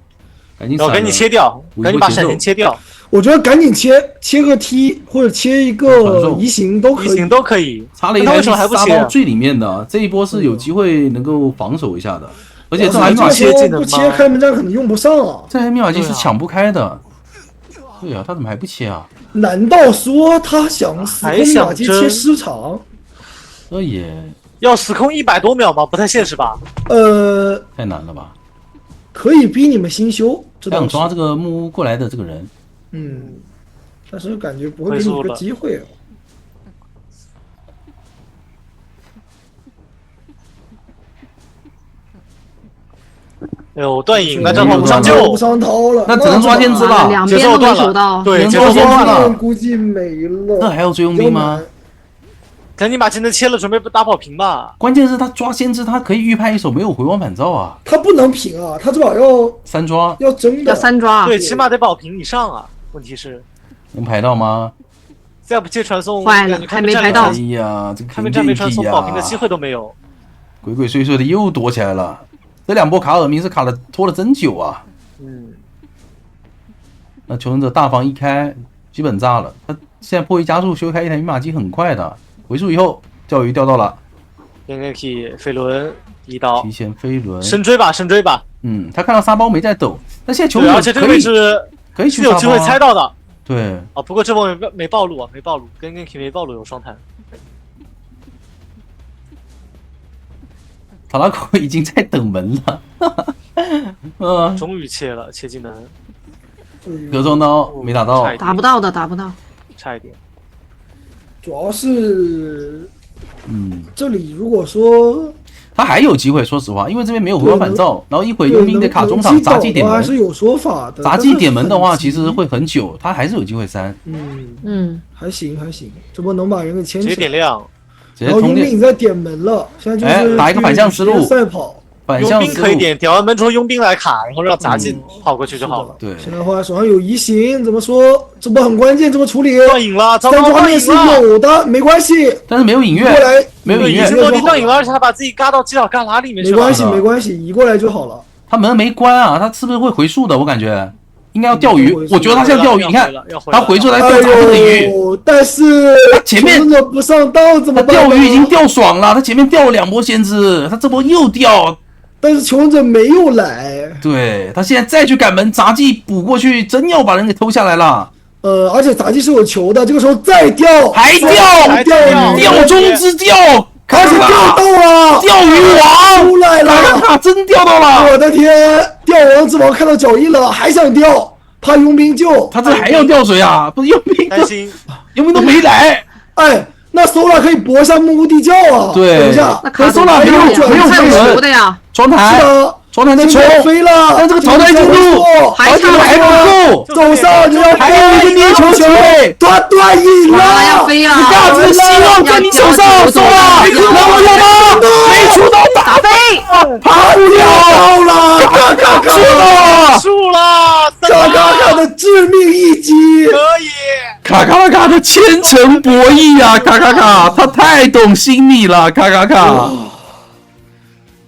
赶紧切掉，赶紧把闪现切掉。我觉得赶紧切个 T 或者切一个移形都可以，插了一台沙包最里面的这一波是有机会能够防守一下的，而且这台密码机不切开门战可能用不上啊。这台密码机是抢不开的。对啊，他怎么还不切啊？难道说他想死空密码机切失常？也要死空100多秒吗？不太现实吧？太难了吧？可以逼你们新修，想抓这个木屋过来的这个人。但是感觉不会给你个机会。哎呦，断影，那正好无伤救，无伤掏了，那只能抓先知了，两边都没守到，对，抓先知了，估计没了。那还有追佣兵吗？赶紧把技能切了，准备打跑平吧。关键是他抓先知，他可以预判一手没有回光返照啊。他不能平啊，他最好要3抓，要真的要3抓，对，起码得保平以上啊。问题是能排到吗？再不接传送，坏了，还没排到。哎呀，这个开门战没传送，保平的机会都没有。鬼鬼祟祟的又躲起来了。这2波卡尔明是卡了拖了真久啊。那求生者大防一开，基本炸了。他现在破译加速修开一台密码机很快的，回速以后钓鱼钓到了。NK 飞轮一刀，提前飞轮，深追吧，深追吧。他看到沙包没在抖，那现在求生者而且这个位置可以去有机会猜到的。对，不过这波没暴露啊，没暴露，跟 NK 没暴露有双弹。塔拉口已经在等门了，终于切了，切技能，隔双刀没打到，打不到的，打不到，差一点。主要是，这里如果说他还有机会，说实话，因为这边没有回光返照，然后一会佣兵得卡中场杂技点门，还是有说法的。杂技点门的话，其实会很久，他还是有机会3。还行，这波能把人给牵起来。直接点亮。然后佣兵已经在点门了，现在就是打一个反向思路，赛跑。佣兵可以点完门之后佣兵来卡，然后让杂技跑过去就好了。对，现在的话手上有移形，怎么说？这波很关键，怎么处理？断影了，三抓面是有的，没关系。但是没有隐约，过来没有隐约，落地断影了，而且他把自己嘎到犄角旮旯里面去了。没关系，移过来就好了。他门没关啊，他是不是会回速的？我感觉应该要钓鱼，我觉得他现在钓鱼，你看他回出来钓杂技的鱼，但是前面不上道怎么办？钓鱼已经钓爽了，他前面钓了2波先知，他这波又钓。但是求生者没有来，对他现在再去赶门，杂技补过去，真要把人给偷下来了。而且杂技是有球的，这个时候再钓，还钓中之钓，开始钓到了，钓鱼王出来了，卡真钓到了！我的天，钓王之王看到脚印了，还想钓，怕佣兵救，他这还要钓谁啊？不是佣兵，担心佣兵都没来。哎。那Sola可以搏一下木屋地窖啊！对，等一下，那Sola没有球的呀，窗台，窗台在冲飞了，但这个淘汰进度还不够，走上就要还有一个捏球机会，他断影了，要飞了，你大只希望在你手上，Sola能有吗？没出到打飞，爬不了了，输了，卡的致命一击，可以。卡的千层博弈啊，卡，他太懂心理了，卡。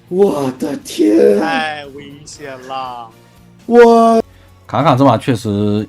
我的天，太危险了！我卡这把确实